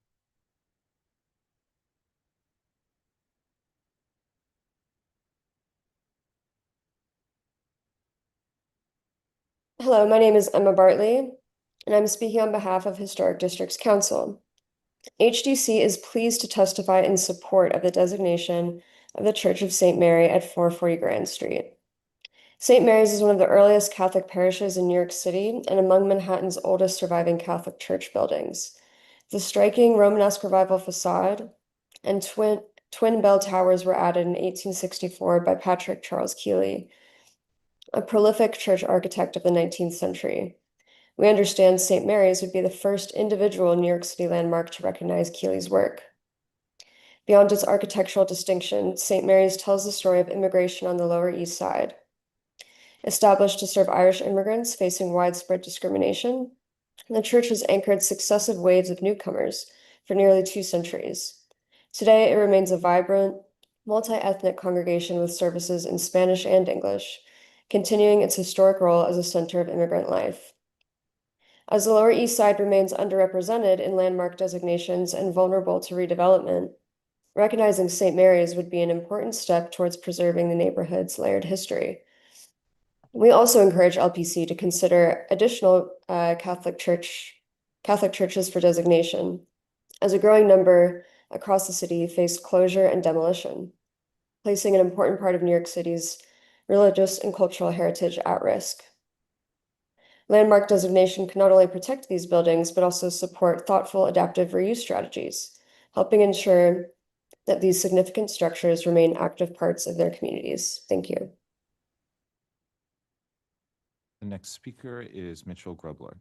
Speaker 7: Hello, my name is Emma Bartley, and I'm speaking on behalf of Historic Districts Council. HDC is pleased to testify in support of the designation of the Church of St. Mary at 440 Grand Street. St. Mary's is one of the earliest Catholic parishes in New York City and among Manhattan's oldest surviving Catholic church buildings. The striking Romanesque Revival facade and twin bell towers were added in 1864 by Patrick Charles Keeley, a prolific church architect of the 19th century. We understand St. Mary's would be the first individual New York City landmark to recognize Keeley's work. Beyond its architectural distinction, St. Mary's tells the story of immigration on the Lower East Side. Established to serve Irish immigrants facing widespread discrimination, the church has anchored successive waves of newcomers for nearly 2 centuries. Today, it remains a vibrant, multi-ethnic congregation with services in Spanish and English, continuing its historic role as a center of immigrant life. As the Lower East Side remains underrepresented in landmark designations and vulnerable to redevelopment, recognizing St. Mary's would be an important step towards preserving the neighborhood's layered history. We also encourage LPC to consider additional Catholic churches for designation, as a growing number across the city face closure and demolition, placing an important part of New York City's religious and cultural heritage at risk. Landmark designation can not only protect these buildings, but also support thoughtful adaptive reuse strategies, helping ensure that these significant structures remain active parts of their communities. Thank you.
Speaker 6: The next speaker is Mitchell Grobler.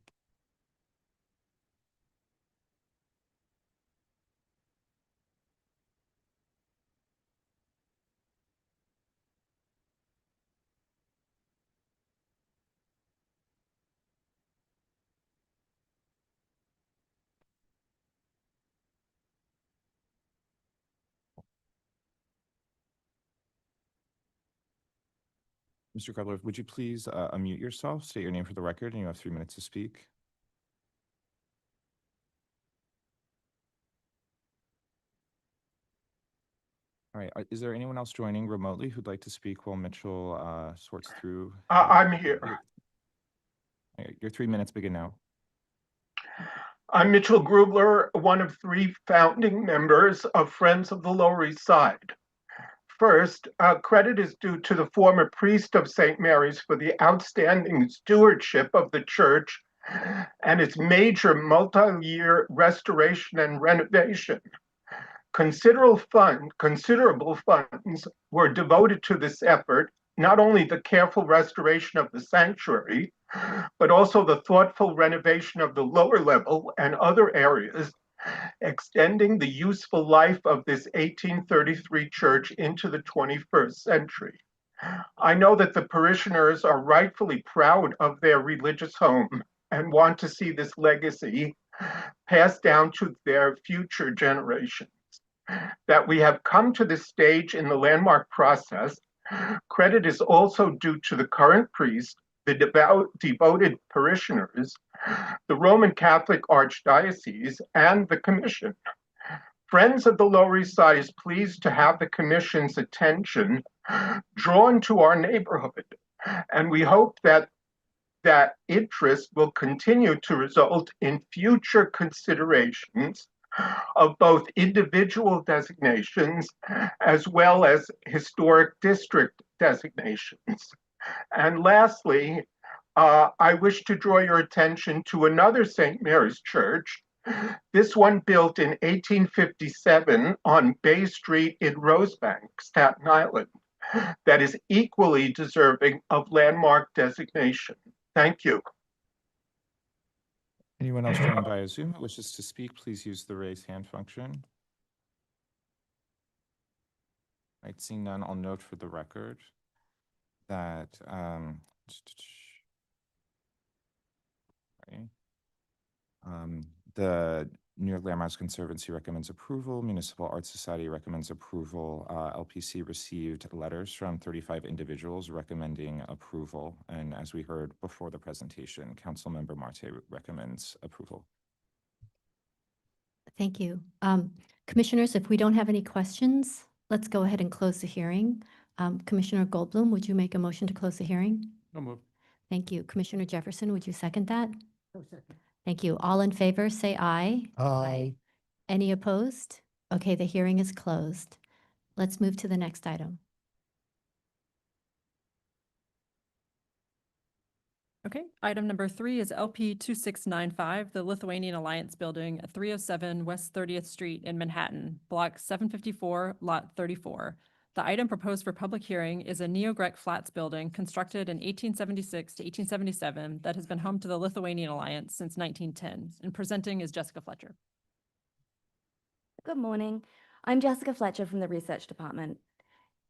Speaker 6: Mr. Grobler, would you please unmute yourself, state your name for the record, and you have 3 minutes to speak. All right, is there anyone else joining remotely who'd like to speak while Mitchell sorts through?
Speaker 19: I'm here.
Speaker 6: All right, your 3 minutes begin now.
Speaker 19: I'm Mitchell Grubler, one of 3 founding members of Friends of the Lower East Side. First, credit is due to the former priest of St. Mary's for the outstanding stewardship of the church and its major multi-year restoration and renovation. Considerable funds were devoted to this effort, not only the careful restoration of the sanctuary, but also the thoughtful renovation of the lower level and other areas, extending the useful life of this 1833 church into the 21st century. I know that the parishioners are rightfully proud of their religious home and want to see this legacy passed down to their future generations. That we have come to this stage in the landmark process, credit is also due to the current priest, the devoted parishioners, the Roman Catholic Archdiocese, and the Commission. Friends of the Lower East Side is pleased to have the Commission's attention drawn to our neighborhood, and we hope that that interest will continue to result in future considerations of both individual designations as well as historic district designations. And lastly, I wish to draw your attention to another St. Mary's Church This one built in 1857 on Bay Street in Rosebank, Staten Island, that is equally deserving of landmark designation. Thank you.
Speaker 6: Anyone else joining via Zoom that wishes to speak, please use the raise hand function. Right, seeing none, I'll note for the record that the New York Landmarks Conservancy recommends approval. Municipal Art Society recommends approval. LPC received letters from 35 individuals recommending approval. And as we heard before the presentation, Councilmember Marte recommends approval.
Speaker 1: Thank you. Commissioners, if we don't have any questions, let's go ahead and close the hearing. Commissioner Goldblum, would you make a motion to close the hearing?
Speaker 2: No move.
Speaker 1: Thank you. Commissioner Jefferson, would you second that? No second. Thank you. All in favor, say aye.
Speaker 8: Aye.
Speaker 1: Any opposed? Okay, the hearing is closed. Let's move to the next item.
Speaker 4: Okay, item number 3 is LP 2695, the Lithuanian Alliance Building at 307 West 30th Street in Manhattan, Block 754, Lot 34. The item proposed for public hearing is a neo-Grek flats building constructed in 1876 to 1877 that has been home to the Lithuanian Alliance since 1910. And presenting is Jessica Fletcher.
Speaker 20: Good morning. I'm Jessica Fletcher from the Research Department.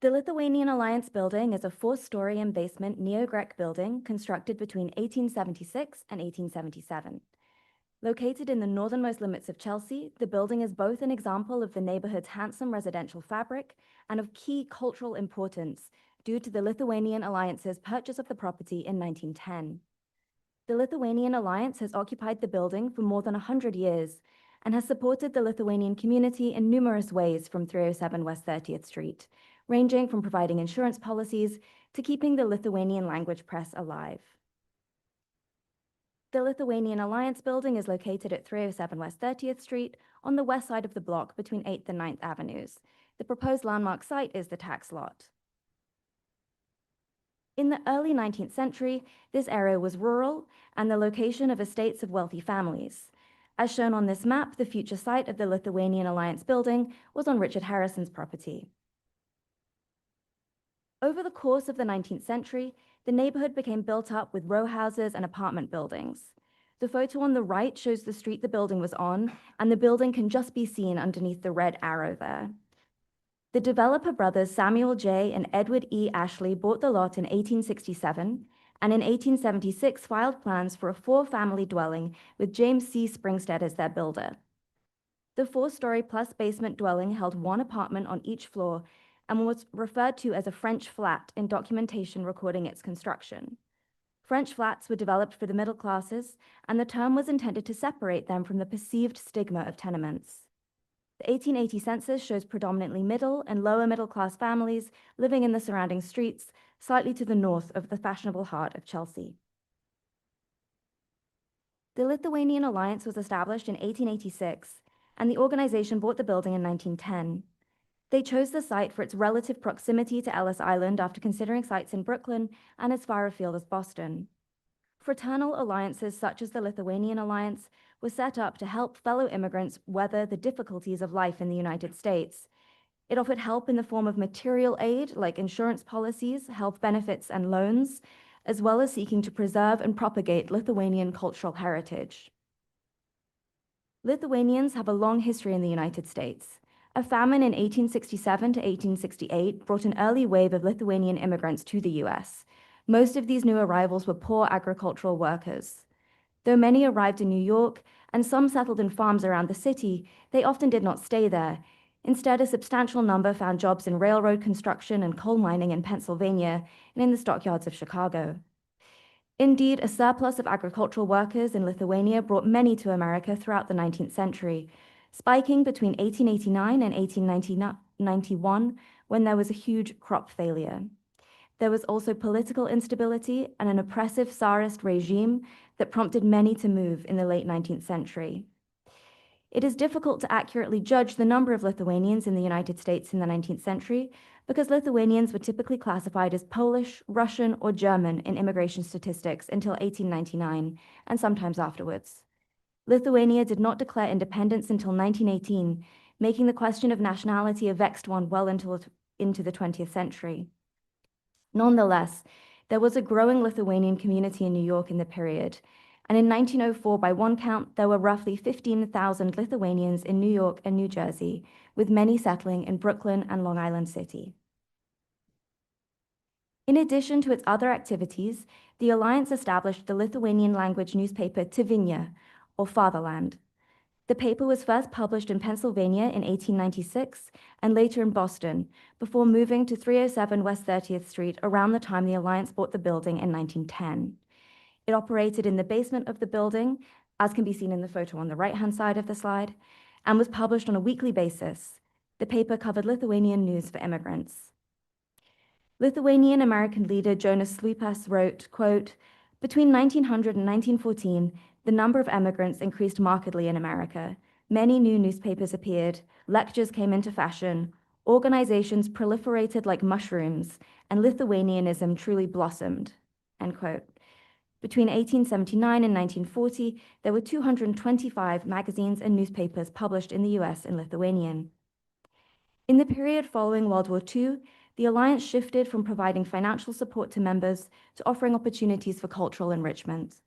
Speaker 20: The Lithuanian Alliance Building is a 4-story and basement neo-Grek building constructed between 1876 and 1877. Located in the northernmost limits of Chelsea, the building is both an example of the neighborhood's handsome residential fabric and of key cultural importance due to the Lithuanian Alliance's purchase of the property in 1910. The Lithuanian Alliance has occupied the building for more than 100 years and has supported the Lithuanian community in numerous ways from 307 West 30th Street, ranging from providing insurance policies to keeping the Lithuanian language press alive. The Lithuanian Alliance Building is located at 307 West 30th Street on the west side of the block between 8th and 9th Avenues. The proposed landmark site is the tax lot. In the early 19th century, this area was rural and the location of estates of wealthy families. As shown on this map, the future site of the Lithuanian Alliance Building was on Richard Harrison's property. Over the course of the 19th century, the neighborhood became built up with row houses and apartment buildings. The photo on the right shows the street the building was on, and the building can just be seen underneath the red arrow there. The developer brothers Samuel J. and Edward E. Ashley bought the lot in 1867, and in 1876 filed plans for a 4-family dwelling with James C. Springstead as their builder. The 4-story plus basement dwelling held 1 apartment on each floor and was referred to as a French flat in documentation recording its construction. French flats were developed for the middle classes, and the term was intended to separate them from the perceived stigma of tenements. The 1880 census shows predominantly middle and lower middle class families living in the surrounding streets, slightly to the north of the fashionable heart of Chelsea. The Lithuanian Alliance was established in 1886, and the organization bought the building in 1910. They chose the site for its relative proximity to Ellis Island after considering sites in Brooklyn and as far afield as Boston. Fraternal alliances such as the Lithuanian Alliance were set up to help fellow immigrants weather the difficulties of life in the United States. It offered help in the form of material aid like insurance policies, health benefits, and loans, as well as seeking to preserve and propagate Lithuanian cultural heritage. Lithuanians have a long history in the United States. A famine in 1867 to 1868 brought an early wave of Lithuanian immigrants to the US. Most of these new arrivals were poor agricultural workers. Though many arrived in New York and some settled in farms around the city, they often did not stay there. Instead, a substantial number found jobs in railroad construction and coal mining in Pennsylvania and in the stockyards of Chicago. Indeed, a surplus of agricultural workers in Lithuania brought many to America throughout the 19th century, spiking between 1889 and 1891 when there was a huge crop failure. There was also political instability and an oppressive Tsarist regime that prompted many to move in the late 19th century. It is difficult to accurately judge the number of Lithuanians in the United States in the 19th century because Lithuanians were typically classified as Polish, Russian, or German in immigration statistics until 1899, and sometimes afterwards. Lithuania did not declare independence until 1918, making the question of nationality a vexed one well into the 20th century. Nonetheless, there was a growing Lithuanian community in New York in the period, and in 1904, by one count, there were roughly 15,000 Lithuanians in New York and New Jersey, with many settling in Brooklyn and Long Island City. In addition to its other activities, the Alliance established the Lithuanian language newspaper Tėvynė, or Fatherland. The paper was first published in Pennsylvania in 1896 and later in Boston, before moving to 307 West 30th Street around the time the Alliance bought the building in 1910. It operated in the basement of the building, as can be seen in the photo on the right-hand side of the slide, and was published on a weekly basis. The paper covered Lithuanian news for immigrants. Lithuanian American leader Jonas Sluipas wrote, quote, "Between 1900 and 1914, the number of emigrants increased markedly in America. Many new newspapers appeared, lectures came into fashion, organizations proliferated like mushrooms, and Lithuanianism truly blossomed," end quote. Between 1879 and 1940, there were 225 magazines and newspapers published in the US in Lithuanian. In the period following World War II, the Alliance shifted from providing financial support to members to offering opportunities for cultural enrichment.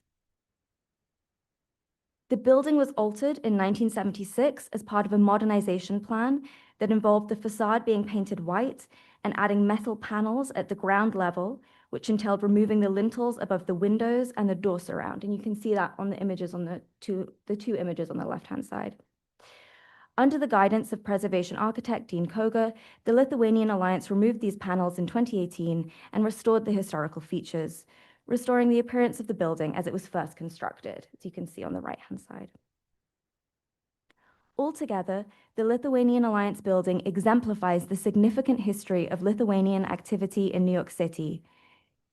Speaker 20: The building was altered in 1976 as part of a modernization plan that involved the facade being painted white and adding metal panels at the ground level, which entailed removing the lintels above the windows and the door surround. And you can see that on the images on the two images on the left-hand side. Under the guidance of preservation architect Dean Koga, the Lithuanian Alliance removed these panels in 2018 and restored the historical features, restoring the appearance of the building as it was first constructed, as you can see on the right-hand side. Altogether, the Lithuanian Alliance building exemplifies the significant history of Lithuanian activity in New York City.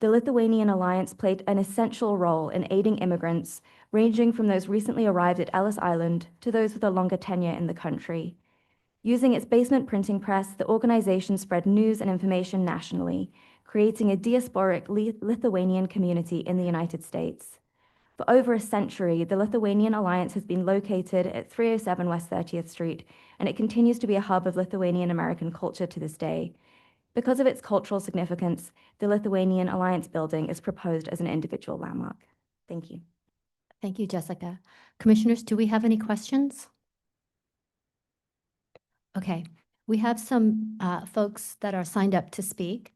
Speaker 20: The Lithuanian Alliance played an essential role in aiding immigrants, ranging from those recently arrived at Ellis Island to those with a longer tenure in the country. Using its basement printing press, the organization spread news and information nationally, creating a diasporic Lithuanian community in the United States. For over a century, the Lithuanian Alliance has been located at 307 West 30th Street, and it continues to be a hub of Lithuanian American culture to this day. Because of its cultural significance, the Lithuanian Alliance building is proposed as an individual landmark. Thank you.
Speaker 1: Thank you, Jessica. Commissioners, do we have any questions? Okay, we have some folks that are signed up to speak.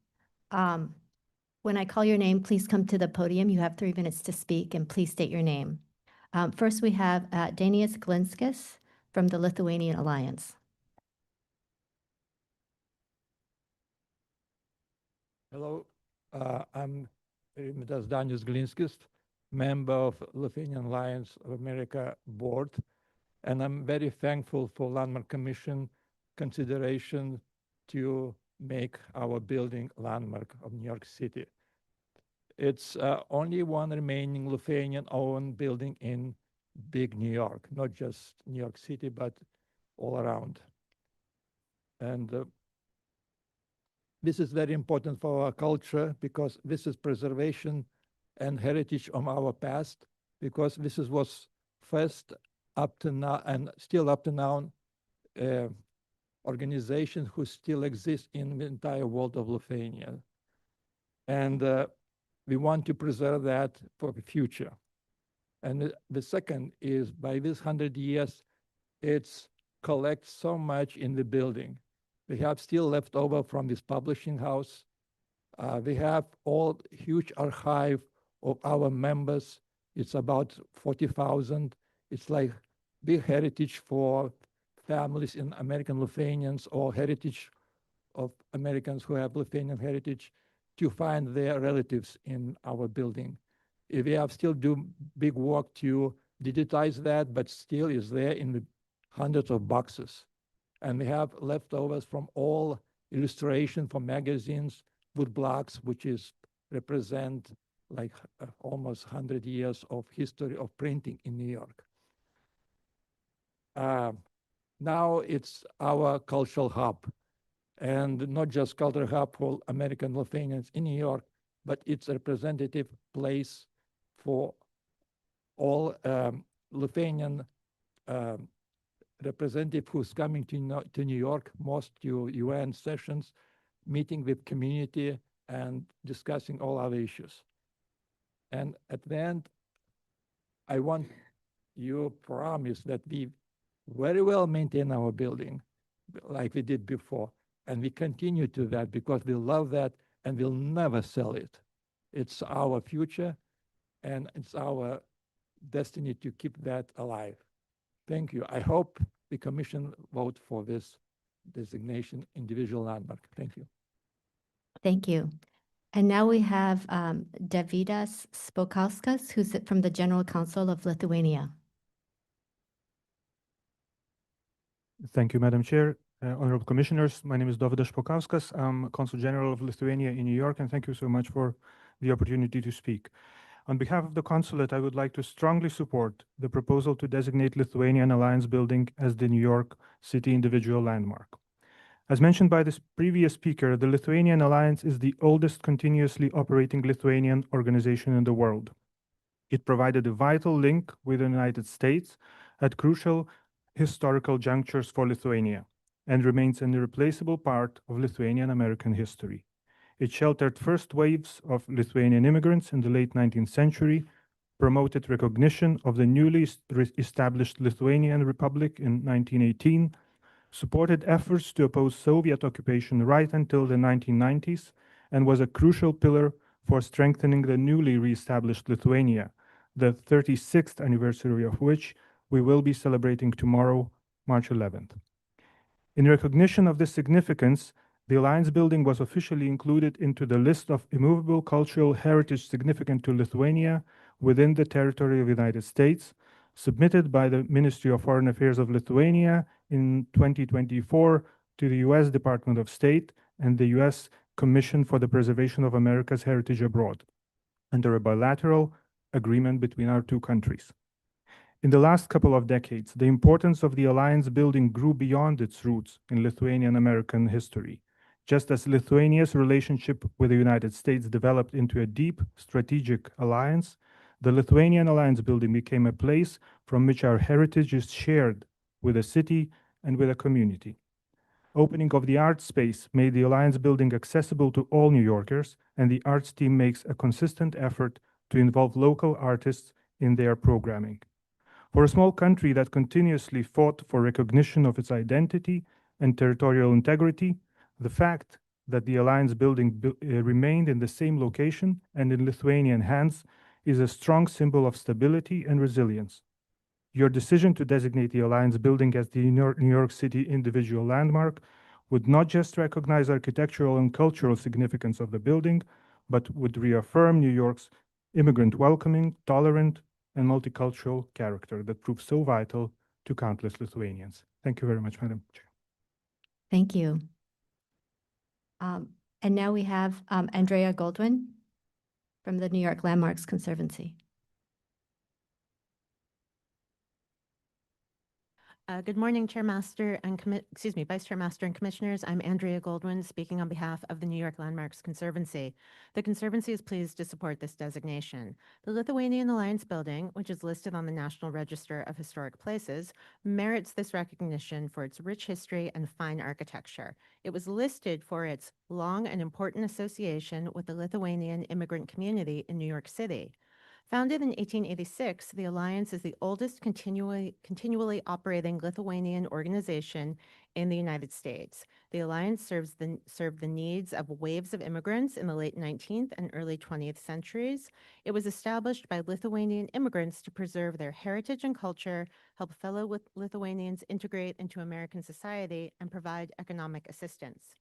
Speaker 1: When I call your name, please come to the podium. You have 3 minutes to speak, and please state your name. First, we have Danius Glinskis from the Lithuanian Alliance.
Speaker 21: Hello, I'm Rimtas Danius Glinskis, member of Lithuanian Alliance of America board, and I'm very thankful for Landmark Commission consideration to make our building landmark of New York City. It's only one remaining Lithuanian-owned building in big New York, not just New York City, but all around. And this is very important for our culture because this is preservation and heritage of our past, because this is was first up to now and still up to now organization who still exists in the entire world of Lithuania. And we want to preserve that for the future. And the second is by this 100 years, it's collects so much in the building. We have still left over from this publishing house. We have all huge archive of our members. It's about 40,000. It's like big heritage for families in American Lithuanians or heritage of Americans who have Lithuanian heritage to find their relatives in our building. We have still do big work to digitize that, but still is there in the hundreds of boxes. And we have leftovers from all illustration from magazines, wood blocks, which is represent like almost 100 years of history of printing in New York. Now it's our cultural hub, and not just cultural hub for American Lithuanians in New York, but it's a representative place for all Lithuanian representative who's coming to New York, most to UN sessions, meeting with community and discussing all other issues. And at the end, I want you promise that we very well maintain our building like we did before. And we continue to that because we love that and we'll never sell it. It's our future and it's our destiny to keep that alive. Thank you. I hope the commission vote for this designation individual landmark. Thank you.
Speaker 1: Thank you. And now we have Davidas Spokauskas, who's from the General Council of Lithuania.
Speaker 5: Thank you, Madam Chair. Honorable Commissioners, my name is Dovydas Špokauskas. I'm Consul General of Lithuania in New York, and thank you so much for the opportunity to speak. On behalf of the Consulate, I would like to strongly support the proposal to designate Lithuanian Alliance Building as the New York City individual landmark. As mentioned by this previous speaker, the Lithuanian Alliance is the oldest continuously operating Lithuanian organization in the world. It provided a vital link with the United States at crucial historical junctures for Lithuania and remains an irreplaceable part of Lithuanian American history. It sheltered first waves of Lithuanian immigrants in the late 19th century, promoted recognition of the newly established Lithuanian Republic in 1918, supported efforts to oppose Soviet occupation right until the 1990s, and was a crucial pillar for strengthening the newly re-established Lithuania, the 36th anniversary of which we will be celebrating tomorrow, March 11th. In recognition of this significance, the Alliance Building was officially included into the list of immovable cultural heritage significant to Lithuania within the territory of the United States, submitted by the Ministry of Foreign Affairs of Lithuania in 2024 to the U.S. Department of State and the U.S. Commission for the Preservation of America's Heritage Abroad, under a bilateral agreement between our two countries. In the last couple of decades, the importance of the Alliance Building grew beyond its roots in Lithuanian American history. Just as Lithuania's relationship with the United States developed into a deep strategic alliance, the Lithuanian Alliance Building became a place from which our heritage is shared with a city and with a community. Opening of the art space made the Alliance Building accessible to all New Yorkers, and the arts team makes a consistent effort to involve local artists in their programming. For a small country that continuously fought for recognition of its identity and territorial integrity, the fact that the Alliance Building remained in the same location and in Lithuanian hands is a strong symbol of stability and resilience. Your decision to designate the Alliance Building as the New York City individual landmark would not just recognize architectural and cultural significance of the building, but would reaffirm New York's immigrant welcoming, tolerant, and multicultural character that proves so vital to countless Lithuanians. Thank you very much, Madam Chair.
Speaker 1: Thank you. And now we have Andrea Goldwyn from the New York Landmarks Conservancy.
Speaker 22: Good morning, Chairmaster and Vice Chairmaster and Commissioners. I'm Andrea Goldwyn, speaking on behalf of the New York Landmarks Conservancy. The Conservancy is pleased to support this designation. The Lithuanian Alliance Building, which is listed on the National Register of Historic Places, merits this recognition for its rich history and fine architecture. It was listed for its long and important association with the Lithuanian immigrant community in New York City. Founded in 1886, the Alliance is the oldest continually operating Lithuanian organization in the United States. The Alliance served the needs of waves of immigrants in the late 19th and early 20th centuries. It was established by Lithuanian immigrants to preserve their heritage and culture, help fellow Lithuanians integrate into American society, and provide economic assistance.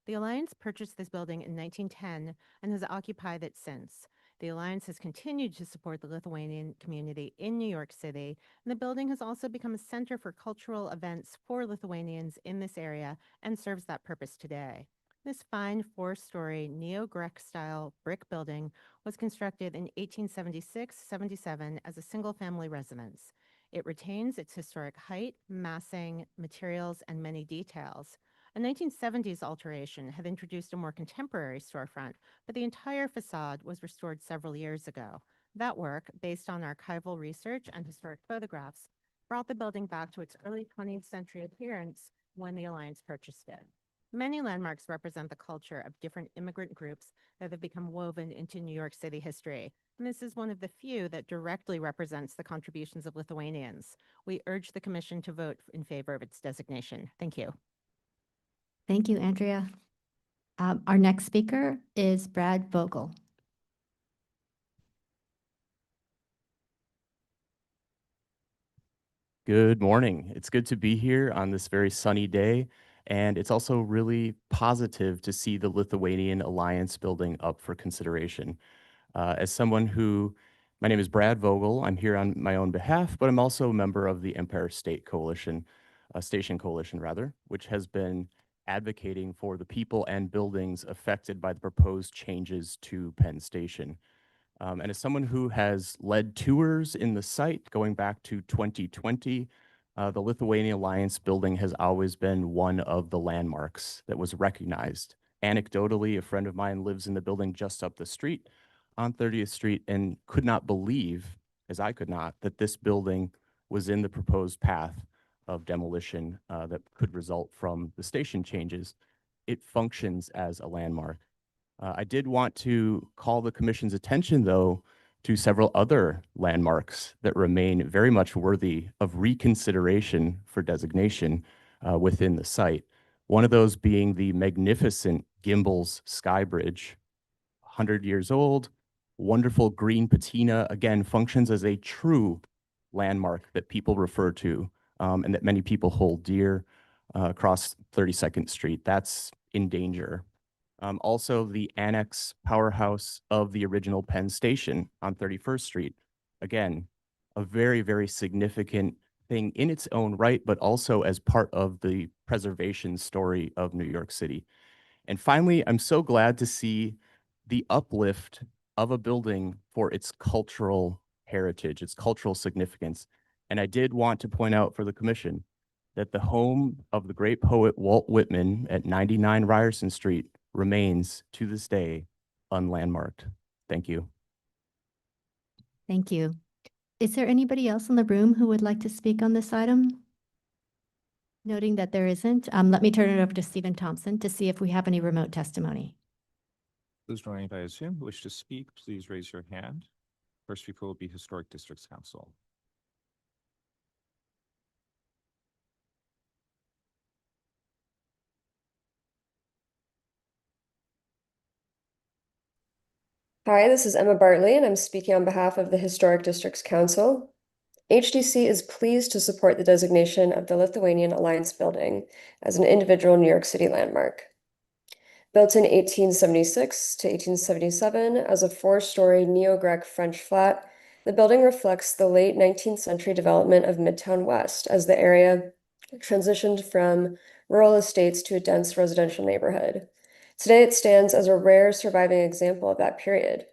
Speaker 22: The Alliance purchased this building in 1910 and has occupied it since. The Alliance has continued to support the Lithuanian community in New York City, and the building has also become a center for cultural events for Lithuanians in this area and serves that purpose today. This fine four-story neo-Grek-style brick building was constructed in 1876-77 as a single-family residence. It retains its historic height, massing, materials, and many details. A 1970s alteration had introduced a more contemporary storefront, but the entire facade was restored several years ago. That work, based on archival research and historic photographs, brought the building back to its early 20th century appearance when the Alliance purchased it. Many landmarks represent the culture of different immigrant groups that have become woven into New York City history, and this is one of the few that directly represents the contributions of Lithuanians. We urge the Commission to vote in favor of its designation. Thank you.
Speaker 1: Thank you, Andrea. Our next speaker is Brad Vogel.
Speaker 3: Good morning. It's good to be here on this very sunny day, and it's also really positive to see the Lithuanian Alliance building up for consideration. As someone who, my name is Brad Vogel. I'm here on my own behalf, but I'm also a member of the Empire State Coalition, Station Coalition rather, which has been advocating for the people and buildings affected by the proposed changes to Penn Station. And as someone who has led tours in the site going back to 2020, the Lithuanian Alliance building has always been one of the landmarks that was recognized. Anecdotally, a friend of mine lives in the building just up the street on 30th Street and could not believe, as I could not, that this building was in the proposed path of demolition that could result from the station changes. It functions as a landmark. I did want to call the Commission's attention, though, to several other landmarks that remain very much worthy of reconsideration for designation within the site. One of those being the magnificent Gimbel's Sky Bridge, 100 years old, wonderful green patina, again, functions as a true landmark that people refer to and that many people hold dear across 32nd Street. That's in danger. Also, the Annex powerhouse of the original Penn Station on 31st Street. Again, a very, very significant thing in its own right, but also as part of the preservation story of New York City. And finally, I'm so glad to see the uplift of a building for its cultural heritage, its cultural significance. And I did want to point out for the Commission that the home of the great poet Walt Whitman at 99 Ryerson Street remains to this day unlandmarked. Thank you.
Speaker 1: Thank you. Is there anybody else in the room who would like to speak on this item? Noting that there isn't, let me turn it over to Stephen Thompson to see if we have any remote testimony.
Speaker 6: Those joining by Zoom who wish to speak, please raise your hand. First speaker will be Historic Districts Council.
Speaker 7: Hi, this is Emma Bartley, and I'm speaking on behalf of the Historic Districts Council. HDC is pleased to support the designation of the Lithuanian Alliance building as an individual New York City landmark. Built in 1876 to 1877 as a four-story neo-Grec French flat, the building reflects the late 19th century development of Midtown West as the area transitioned from rural estates to a dense residential neighborhood. Today, it stands as a rare surviving example of that period.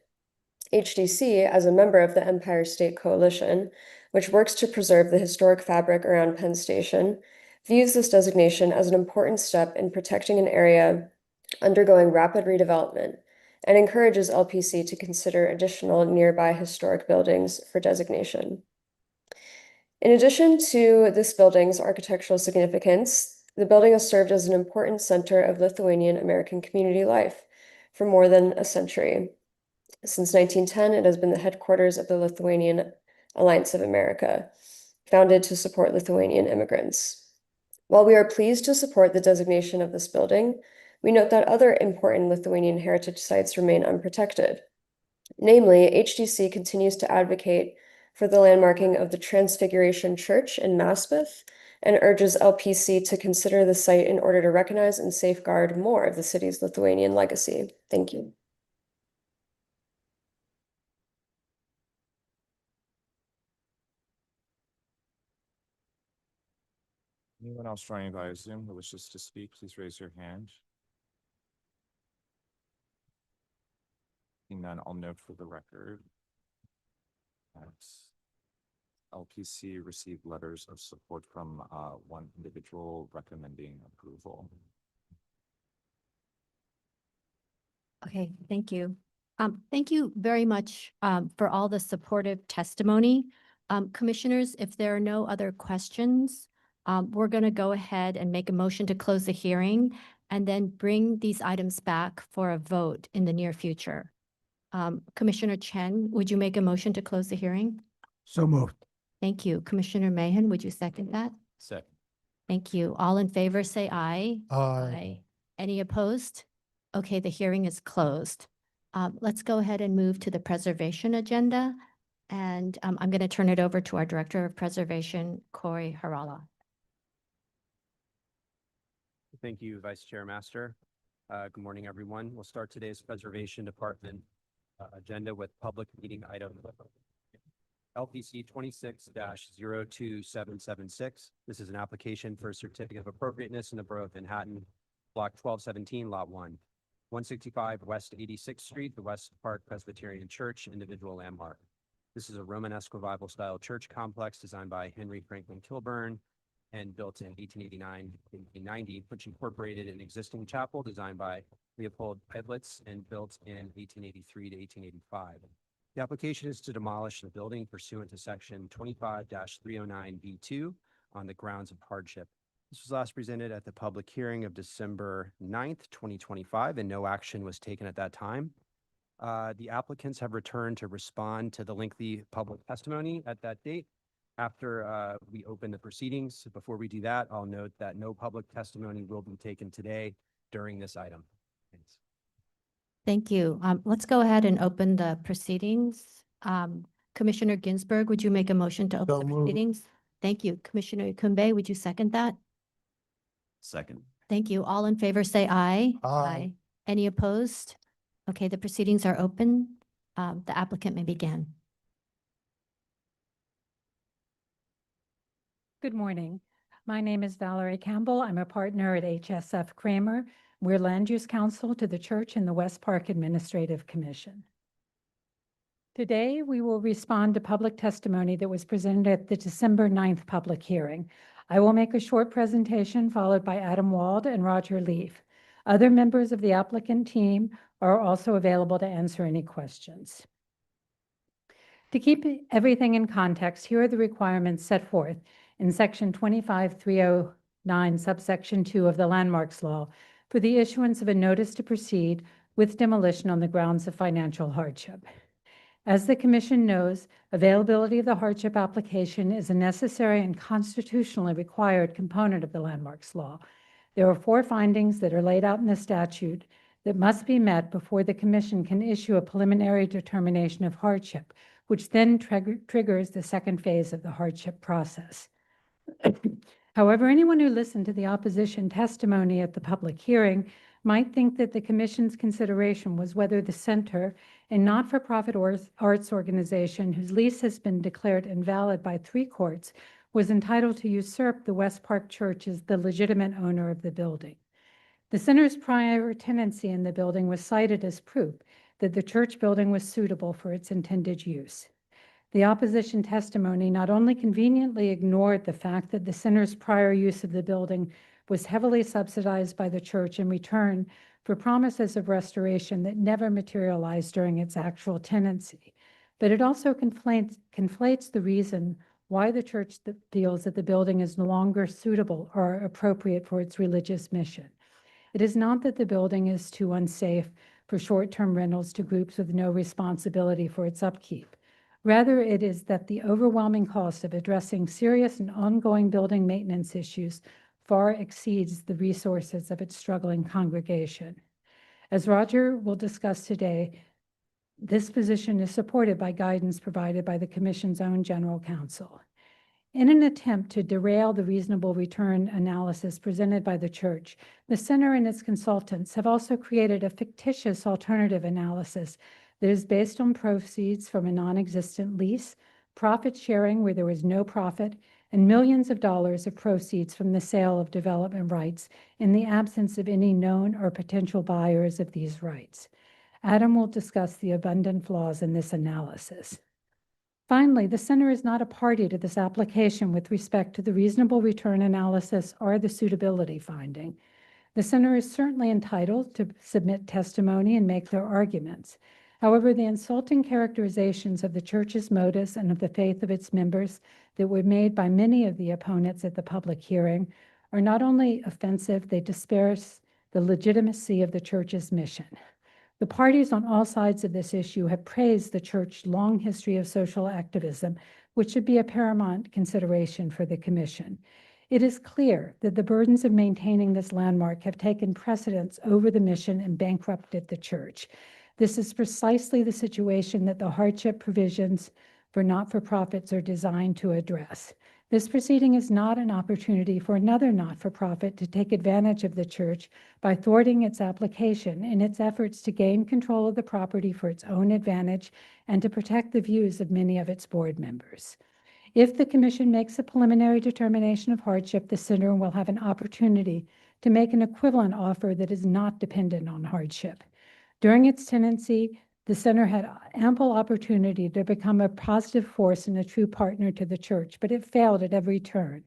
Speaker 7: HDC, as a member of the Empire State Coalition, which works to preserve the historic fabric around Penn Station, views this designation as an important step in protecting an area undergoing rapid redevelopment and encourages LPC to consider additional nearby historic buildings for designation. In addition to this building's architectural significance, the building has served as an important center of Lithuanian American community life for more than a century. Since 1910, it has been the headquarters of the Lithuanian Alliance of America, founded to support Lithuanian immigrants. While we are pleased to support the designation of this building, we note that other important Lithuanian heritage sites remain unprotected. Namely, HDC continues to advocate for the landmarking of the Transfiguration Church in Maspeth and urges LPC to consider the site in order to recognize and safeguard more of the city's Lithuanian legacy. Thank you.
Speaker 6: Anyone else joining via Zoom who wishes to speak, please raise your hand. Seeing none, I'll note for the record that LPC received letters of support from one individual recommending approval.
Speaker 1: Okay, thank you. Thank you very much for all the supportive testimony. Commissioners, if there are no other questions, we're going to go ahead and make a motion to close the hearing and then bring these items back for a vote in the near future. Commissioner Chen, would you make a motion to close the hearing?
Speaker 2: So moved.
Speaker 1: Thank you. Commissioner Mahan, would you second that?
Speaker 3: Second.
Speaker 1: Thank you. All in favor, say aye.
Speaker 8: Aye.
Speaker 1: Any opposed? Okay, the hearing is closed. Let's go ahead and move to the preservation agenda. And I'm going to turn it over to our Director of Preservation, Corey Harala.
Speaker 9: Thank you, Vice Chair Master. Good morning, everyone. We'll start today's Preservation Department agenda with public meeting item LPC 26-02776. This is an application for a certificate of appropriateness in the Borough of Manhattan, Block 1217, Lot 1, 165 West 86th Street, the West Park Presbyterian Church, individual landmark. This is a Romanesque Revival style church complex designed by Henry Franklin Kilburn and built in 1889-1890, which incorporated an existing chapel designed by Leopold Pedlitz and built in 1883 to 1885. The application is to demolish the building pursuant to section 25-309B2 on the grounds of hardship. This was last presented at the public hearing of December 9th, 2025, and no action was taken at that time. The applicants have returned to respond to the lengthy public testimony at that date. After we open the proceedings, before we do that, I'll note that no public testimony will be taken today during this item. Thanks.
Speaker 1: Thank you. Let's go ahead and open the proceedings. Commissioner Ginsburg, would you make a motion to open the proceedings? Thank you. Commissioner Kumbe, would you second that?
Speaker 3: Second.
Speaker 1: Thank you. All in favor, say aye.
Speaker 8: Aye.
Speaker 1: Any opposed? Okay, the proceedings are open. The applicant may begin.
Speaker 10: Good morning. My name is Valerie Campbell. I'm a partner at HSF Kramer. We're Land Use Counsel to the Church and the West Park Administrative Commission. Today, we will respond to public testimony that was presented at the December 9th public hearing. I will make a short presentation followed by Adam Wald and Roger Leaf. Other members of the applicant team are also available to answer any questions. To keep everything in context, here are the requirements set forth in section 25309, subsection 2 of the Landmarks Law for the issuance of a notice to proceed with demolition on the grounds of financial hardship. As the Commission knows, availability of the hardship application is a necessary and constitutionally required component of the Landmarks Law. There are 4 findings that are laid out in the statute that must be met before the Commission can issue a preliminary determination of hardship, which then triggers the second phase of the hardship process. However, anyone who listened to the opposition testimony at the public hearing might think that the Commission's consideration was whether the center, a not-for-profit arts organization whose lease has been declared invalid by 3 courts, was entitled to usurp the West Park Church as the legitimate owner of the building. The center's prior tenancy in the building was cited as proof that the church building was suitable for its intended use. The opposition testimony not only conveniently ignored the fact that the center's prior use of the building was heavily subsidized by the church in return for promises of restoration that never materialized during its actual tenancy, but it also conflates the reason why the church feels that the building is no longer suitable or appropriate for its religious mission. It is not that the building is too unsafe for short-term rentals to groups with no responsibility for its upkeep. Rather, it is that the overwhelming cost of addressing serious and ongoing building maintenance issues far exceeds the resources of its struggling congregation. As Roger will discuss today, this position is supported by guidance provided by the Commission's own General Counsel. In an attempt to derail the reasonable return analysis presented by the church, the center and its consultants have also created a fictitious alternative analysis that is based on proceeds from a non-existent lease, profit sharing where there was no profit, and millions of dollars of proceeds from the sale of development rights in the absence of any known or potential buyers of these rights. Adam will discuss the abundant flaws in this analysis. Finally, the center is not a party to this application with respect to the reasonable return analysis or the suitability finding. The center is certainly entitled to submit testimony and make their arguments. However, the insulting characterizations of the church's motives and of the faith of its members that were made by many of the opponents at the public hearing are not only offensive, they disparage the legitimacy of the church's mission. The parties on all sides of this issue have praised the church's long history of social activism, which should be a paramount consideration for the commission. It is clear that the burdens of maintaining this landmark have taken precedence over the mission and bankrupted the church. This is precisely the situation that the hardship provisions for not-for-profits are designed to address. This proceeding is not an opportunity for another not-for-profit to take advantage of the church by thwarting its application in its efforts to gain control of the property for its own advantage and to protect the views of many of its board members. If the commission makes a preliminary determination of hardship, the center will have an opportunity to make an equivalent offer that is not dependent on hardship. During its tenancy, the center had ample opportunity to become a positive force and a true partner to the church, but it failed at every turn.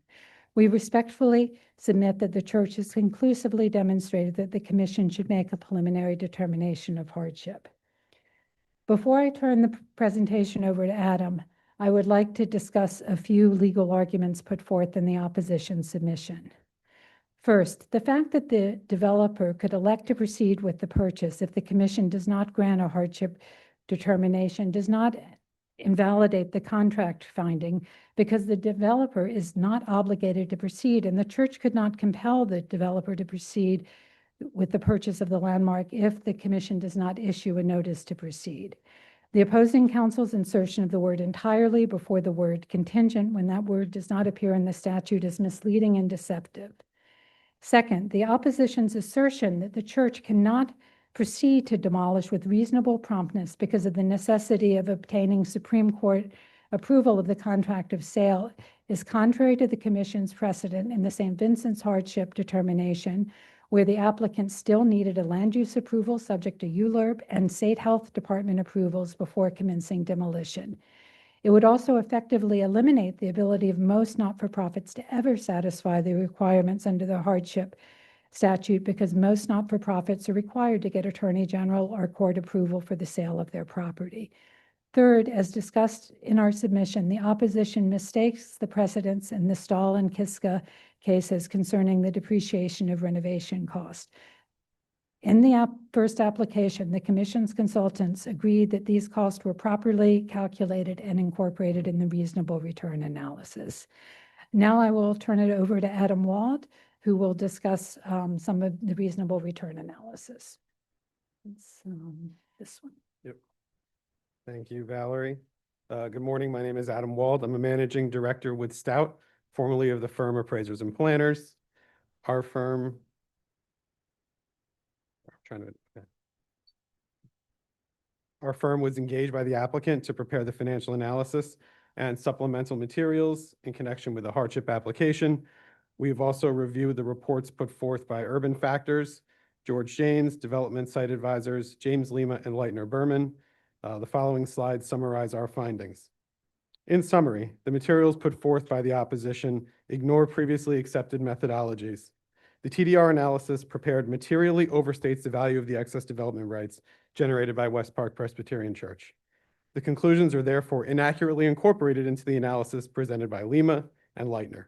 Speaker 10: We respectfully submit that the church has conclusively demonstrated that the commission should make a preliminary determination of hardship. Before I turn the presentation over to Adam, I would like to discuss a few legal arguments put forth in the opposition submission. First, the fact that the developer could elect to proceed with the purchase if the commission does not grant a hardship determination does not invalidate the contract finding because the developer is not obligated to proceed, and the church could not compel the developer to proceed with the purchase of the landmark if the commission does not issue a notice to proceed. The opposing counsel's insertion of the word entirely before the word contingent when that word does not appear in the statute is misleading and deceptive. Second, the opposition's assertion that the church cannot proceed to demolish with reasonable promptness because of the necessity of obtaining Supreme Court approval of the contract of sale is contrary to the commission's precedent in the St. Vincent's hardship determination, where the applicant still needed a land use approval subject to ULURP and state health department approvals before commencing demolition. It would also effectively eliminate the ability of most not-for-profits to ever satisfy the requirements under the hardship statute because most not-for-profits are required to get Attorney General or court approval for the sale of their property. Third, as discussed in our submission, the opposition mistakes the precedents in the Stahl and Kiska cases concerning the depreciation of renovation cost. In the first application, the commission's consultants agreed that these costs were properly calculated and incorporated in the reasonable return analysis. Now I will turn it over to Adam Wald, who will discuss some of the reasonable return analysis. It's this one.
Speaker 11: Yep. Thank you, Valerie. Good morning. My name is Adam Wald. I'm a managing director with Stout, formerly of the firm Appraisers and Planners. Our firm Our firm was engaged by the applicant to prepare the financial analysis and supplemental materials in connection with the hardship application. We've also reviewed the reports put forth by Urban Factors, George Janes, Development Site Advisors, James Lima, and Leitner Berman. The following slides summarize our findings. In summary, the materials put forth by the opposition ignore previously accepted methodologies. The TDR analysis prepared materially overstates the value of the excess development rights generated by West Park Presbyterian Church. The conclusions are therefore inaccurately incorporated into the analysis presented by Lima and Leitner.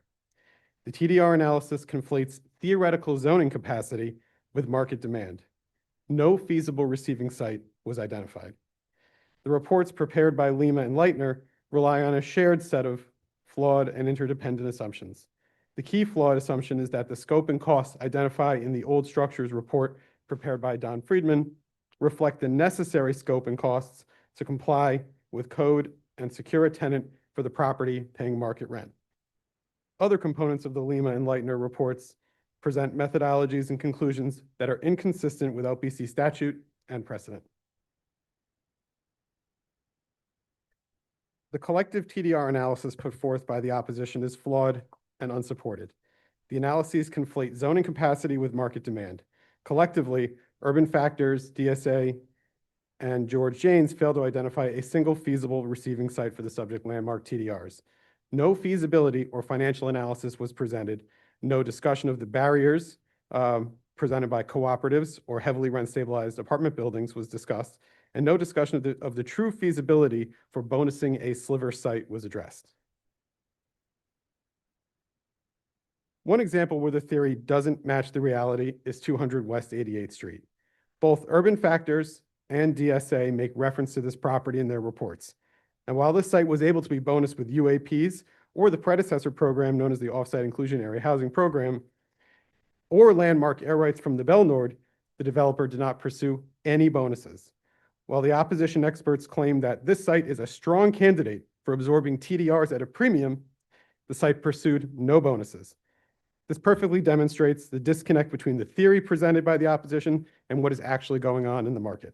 Speaker 11: The TDR analysis conflates theoretical zoning capacity with market demand. No feasible receiving site was identified. The reports prepared by Lima and Leitner rely on a shared set of flawed and interdependent assumptions. The key flawed assumption is that the scope and costs identified in the old structures report prepared by Don Friedman reflect the necessary scope and costs to comply with code and secure a tenant for the property paying market rent. Other components of the Lima and Leitner reports present methodologies and conclusions that are inconsistent with LPC statute and precedent. The collective TDR analysis put forth by the opposition is flawed and unsupported. The analyses conflate zoning capacity with market demand. Collectively, Urban Factors, DSA, and George Janes failed to identify a single feasible receiving site for the subject landmark TDRs. No feasibility or financial analysis was presented. No discussion of the barriers presented by cooperatives or heavily rent stabilized apartment buildings was discussed. and no discussion of the true feasibility for bonusing a sliver site was addressed. One example where the theory doesn't match the reality is 200 West 88th Street. Both Urban Factors and DSA make reference to this property in their reports. And while this site was able to be bonused with UAPs or the predecessor program known as the Offsite Inclusionary Housing Program or landmark air rights from the Belnord, the developer did not pursue any bonuses. While the opposition experts claim that this site is a strong candidate for absorbing TDRs at a premium, the site pursued no bonuses. This perfectly demonstrates the disconnect between the theory presented by the opposition and what is actually going on in the market.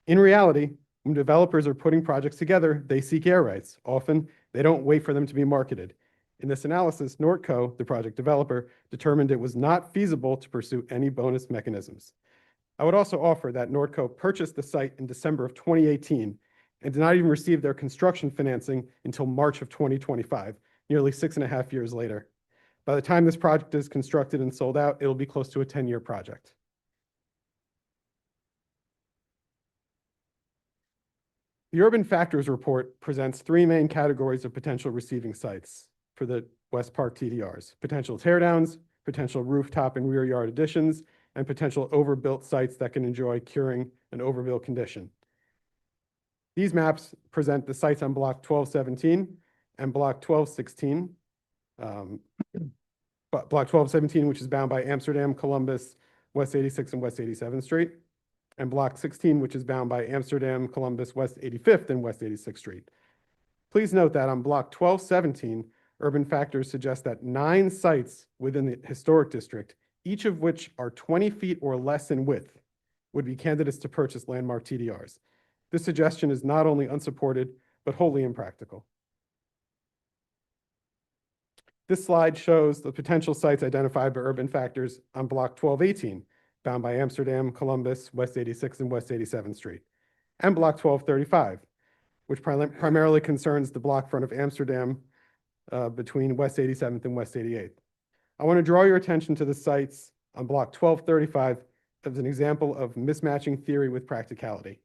Speaker 11: In reality, when developers are putting projects together, they seek air rights. Often, they don't wait for them to be marketed. In this analysis, Nordco, the project developer, determined it was not feasible to pursue any bonus mechanisms. I would also offer that Nordco purchased the site in December of 2018 and did not even receive their construction financing until March of 2025, nearly 6.5 years later. By the time this project is constructed and sold out, it'll be close to a 10-year project. The Urban Factors Report presents three main categories of potential receiving sites for the West Park TDRs: potential teardowns, potential rooftop and rear yard additions, and potential overbuilt sites that can enjoy curing an overbuilt condition. These maps present the sites on Block 1217 and Block 1216. Block 1217, which is bound by Amsterdam, Columbus, West 86th and West 87th Street, and Block 16, which is bound by Amsterdam, Columbus, West 85th and West 86th Street. Please note that on Block 1217, Urban Factors suggest that 9 sites within the historic district, each of which are 20 feet or less in width, would be candidates to purchase landmark TDRs. This suggestion is not only unsupported, but wholly impractical. This slide shows the potential sites identified by Urban Factors on Block 1218, bound by Amsterdam, Columbus, West 86th and West 87th Street, and Block 1235, which primarily concerns the block front of Amsterdam between West 87th and West 88th. I want to draw your attention to the sites on Block 1235 as an example of mismatching theory with practicality.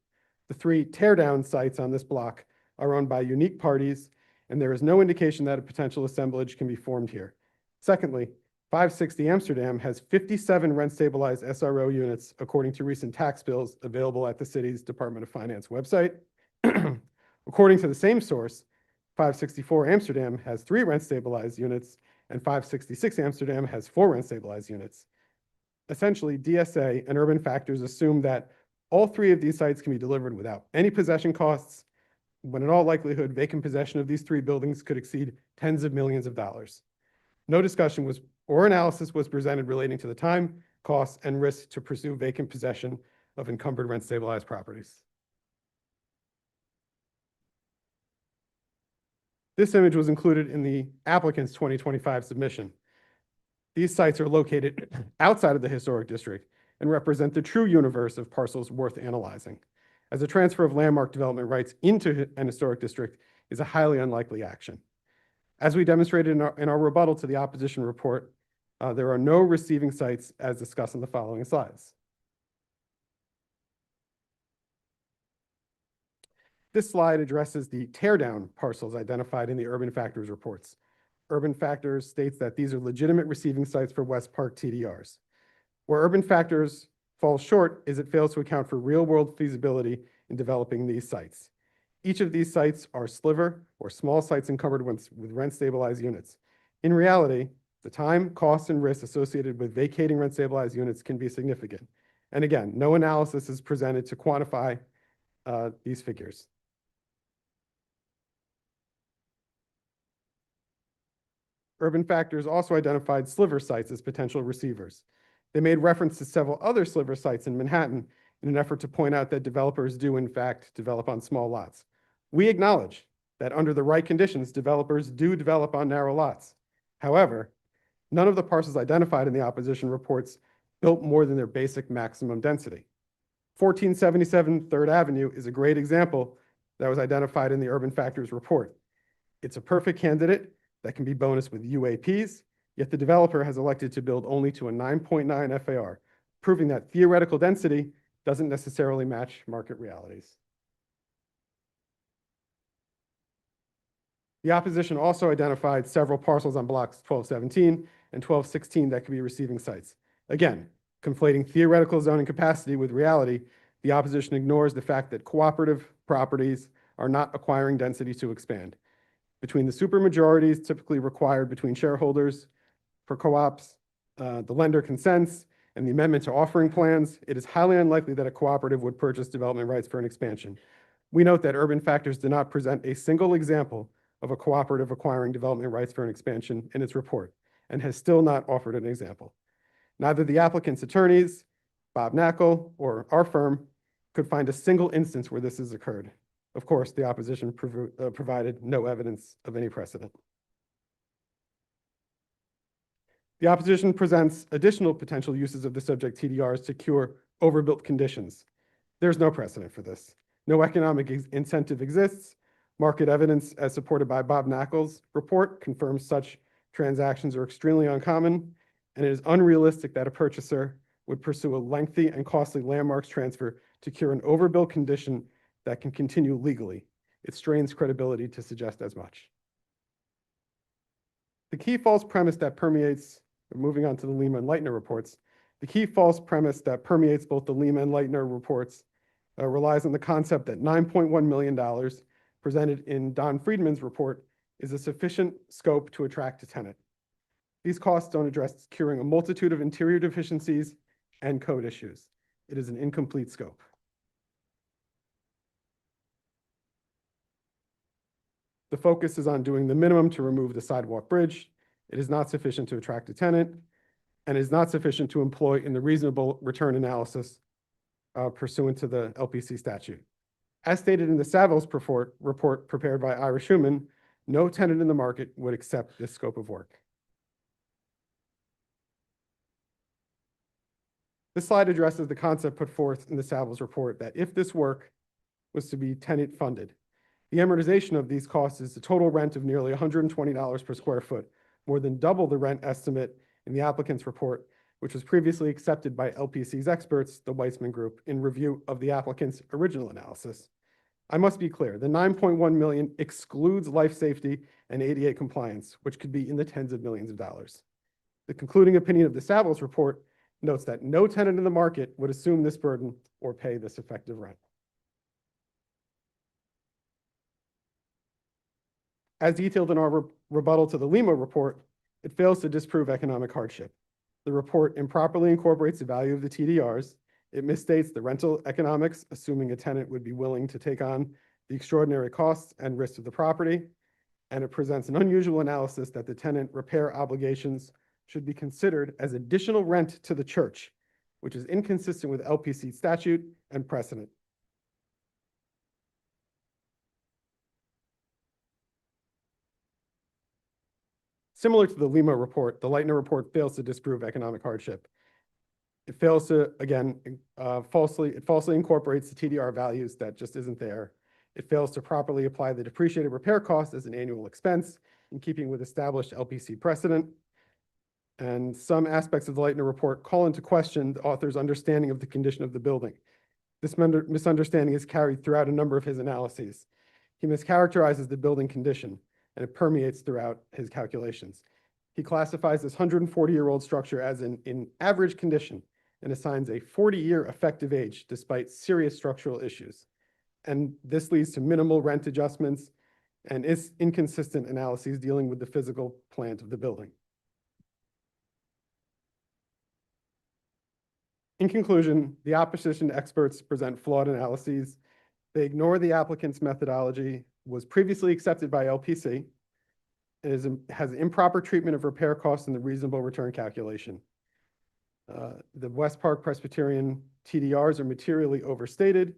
Speaker 11: The 3 teardown sites on this block are owned by unique parties, and there is no indication that a potential assemblage can be formed here. Secondly, 560 Amsterdam has 57 rent-stabilized SRO units, according to recent tax bills available at the city's Department of Finance website. According to the same source, 564 Amsterdam has 3 rent-stabilized units, and 566 Amsterdam has 4 rent-stabilized units. Essentially, DSA and Urban Factors assume that all 3 of these sites can be delivered without any possession costs, when in all likelihood, vacant possession of these 3 buildings could exceed tens of millions of dollars. No discussion or analysis was presented relating to the time, costs, and risks to pursue vacant possession of encumbered rent-stabilized properties. This image was included in the applicant's 2025 submission. These sites are located outside of the historic district and represent the true universe of parcels worth analyzing, as a transfer of landmark development rights into an historic district is a highly unlikely action. As we demonstrated in our rebuttal to the opposition report, there are no receiving sites as discussed in the following slides. This slide addresses the teardown parcels identified in the Urban Factors reports. Urban Factors states that these are legitimate receiving sites for West Park TDRs. Where Urban Factors falls short is it fails to account for real-world feasibility in developing these sites. Each of these sites are sliver or small sites encumbered with rent-stabilized units. In reality, the time, costs, and risks associated with vacating rent-stabilized units can be significant. And again, no analysis is presented to quantify these figures. Urban Factors also identified sliver sites as potential receivers. They made reference to several other sliver sites in Manhattan in an effort to point out that developers do, in fact, develop on small lots. We acknowledge that under the right conditions, developers do develop on narrow lots. However, none of the parcels identified in the opposition reports built more than their basic maximum density. 1477 3rd Avenue is a great example that was identified in the Urban Factors report. It's a perfect candidate that can be bonused with UAPs, yet the developer has elected to build only to a 9.9 FAR, proving that theoretical density doesn't necessarily match market realities. The opposition also identified several parcels on blocks 1217 and 1216 that could be receiving sites. Again, conflating theoretical zoning capacity with reality, the opposition ignores the fact that cooperative properties are not acquiring density to expand. Between the supermajorities typically required between shareholders for co-ops, the lender consents, and the amendment to offering plans, it is highly unlikely that a cooperative would purchase development rights for an expansion. We note that Urban Factors did not present a single example of a cooperative acquiring development rights for an expansion in its report, and has still not offered an example. Neither the applicant's attorneys, Bob Knackel, or our firm could find a single instance where this has occurred. Of course, the opposition provided no evidence of any precedent. The opposition presents additional potential uses of the subject TDRs to cure overbuilt conditions. There's no precedent for this. No economic incentive exists. Market evidence, as supported by Bob Knackel's report, confirms such transactions are extremely uncommon, and it is unrealistic that a purchaser would pursue a lengthy and costly landmarks transfer to cure an overbuilt condition that can continue legally. It strains credibility to suggest as much. The key false premise that permeates, moving on to the Lima and Leitner reports, the key false premise that permeates both the Lima and Leitner reports relies on the concept that $9.1 million presented in Don Friedman's report is a sufficient scope to attract a tenant. These costs don't address curing a multitude of interior deficiencies and code issues. It is an incomplete scope. The focus is on doing the minimum to remove the sidewalk bridge. It is not sufficient to attract a tenant, and is not sufficient to employ in the reasonable return analysis pursuant to the LPC statute. As stated in the Savills report prepared by Ira Schuman, no tenant in the market would accept this scope of work. This slide addresses the concept put forth in the Savills report that if this work was to be tenant funded, the amortization of these costs is the total rent of nearly $120 per square foot, more than double the rent estimate in the applicant's report, which was previously accepted by LPC's experts, the Weissman Group, in review of the applicant's original analysis. I must be clear, the $9.1 million excludes life safety and ADA compliance, which could be in the tens of millions of dollars. The concluding opinion of the Savills report notes that no tenant in the market would assume this burden or pay this effective rent. As detailed in our rebuttal to the Lima report, it fails to disprove economic hardship. The report improperly incorporates the value of the TDRs. It misstates the rental economics, assuming a tenant would be willing to take on the extraordinary costs and risks of the property. And it presents an unusual analysis that the tenant repair obligations should be considered as additional rent to the church, which is inconsistent with LPC statute and precedent. Similar to the Lima report, the Leitner report fails to disprove economic hardship. It fails to, again, falsely incorporates the TDR values that just isn't there. It fails to properly apply the depreciated repair cost as an annual expense in keeping with established LPC precedent. And some aspects of the Leitner report call into question the author's understanding of the condition of the building. This misunderstanding is carried throughout a number of his analyses. He mischaracterizes the building condition, and it permeates throughout his calculations. He classifies this 140-year-old structure as in average condition and assigns a 40-year effective age despite serious structural issues. And this leads to minimal rent adjustments and is inconsistent analyses dealing with the physical plant of the building. In conclusion, the opposition experts present flawed analyses. They ignore the applicant's methodology, was previously accepted by LPC, and has improper treatment of repair costs in the reasonable return calculation. The West Park Presbyterian TDRs are materially overstated,